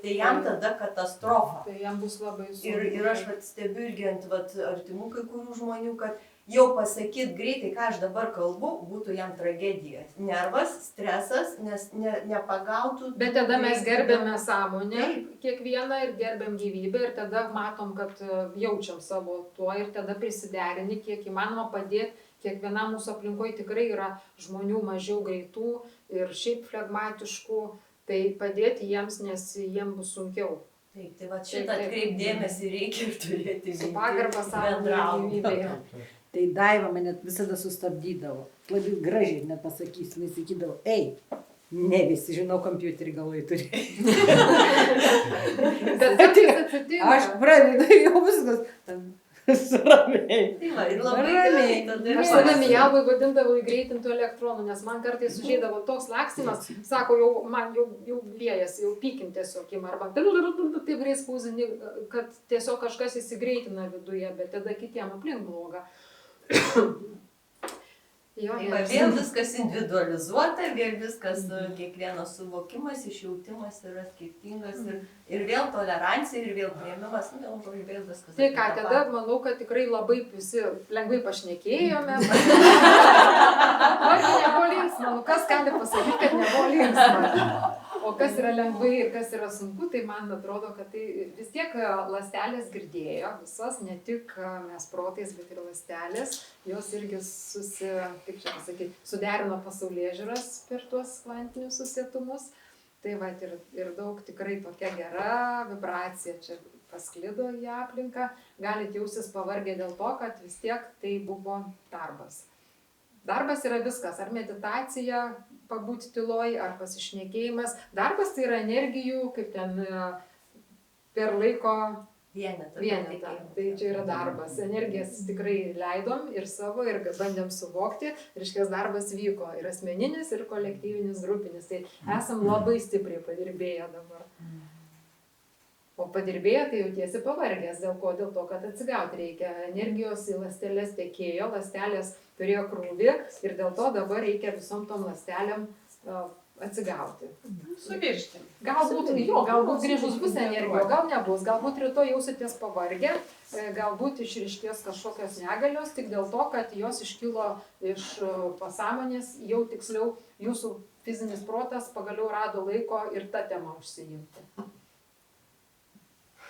tai jam tada katastrofa. Tai jam bus labai sunku. Ir aš stebiu irgi ant artimų kai kurių žmonių, kad jau pasakyt greitai, ką aš dabar kalbu, būtų jam tragedija. Nervas, stresas, nes nepagautų. Bet tada mes gerbėme sąmonę kiekvieną ir gerbėm gyvybę ir tada matom, kad jaučiam savo tuo ir tada prisiderini, kiek įmanoma padėti. Kiekvienam mūsų aplinkoje tikrai yra žmonių mažiau greitų ir šiaip flegmatiškų, tai padėti jiems, nes jiems bus sunkiau. Taip, tai va šitą atkreipdėmėsi reikia ir turėti su pagarba sąmonė gyvybėje. Tai Daiva mane visada sustabdydavo. Labai gražiai net pasakysiu, jis sakydavo, ei, ne visi žinau kompiuterį galvoj turi. Bet kartais atsitinka. Aš pradedu jau viskas. Ramiai. Tai va, ir labai ramiai. Aš save mijalvai vadindavau įgreitintų elektronų, nes man kartais užeidavo toks lakstymas, sako, man jau vėjas, jau pykim tiesiog, arba taip greit spausini, kad tiesiog kažkas įsigreitina viduje, bet tada kitiem aplink bloga. Tai va, vėl viskas individualizuota, vėl viskas, kiekvienas suvokimas, išjautimas yra skirtingas ir vėl tolerancija, ir vėl priėmimas, vėl viskas. Tai ką, tada manau, kad tikrai labai visi lengvai pašnekėjome. Argi nebuvo linksma, kas gali pasakyti, kad nebuvo linksma. O kas yra lengvai ir kas yra sunku, tai man atrodo, kad tai vis tiek ląstelės girdėjo, visos, ne tik mes protais, bet ir ląstelės, jos irgi suderino pasaulėžiūras per tuos kvantinius susietumus. Tai va, ir daug tikrai tokia gera vibracija čia pasklido į aplinką, galite jaustis pavargę dėl to, kad vis tiek tai buvo darbas. Darbas yra viskas, ar meditacija, pabūti tyloj, ar pasišnekėjimas. Darbas tai yra energijų, kaip ten per laiko vienetą. Tai čia yra darbas. Energijas tikrai leidom ir savo, ir bandėm suvokti. Reiškia, darbas vyko ir asmeninis, ir kolektyvinis, grupinis. Tai esam labai stipriai padirbėję dabar. O padirbėję tai jautiesi pavargęs. Dėl ko? Dėl to, kad atsigauti reikia. Energijos į ląsteles tekėjo, ląstelės turėjo krūvį ir dėl to dabar reikia visom tom ląstelėm atsigauti. Suviršti. Galbūt grįžus bus energijos, gal nebus. Galbūt rytoj jausitės pavargę, galbūt išryškės kažkokios negalios, tik dėl to, kad jos iškilo iš pasąmonės, jau tiksliau jūsų fizinis protas pagaliau rado laiko ir tą temą užsiimti.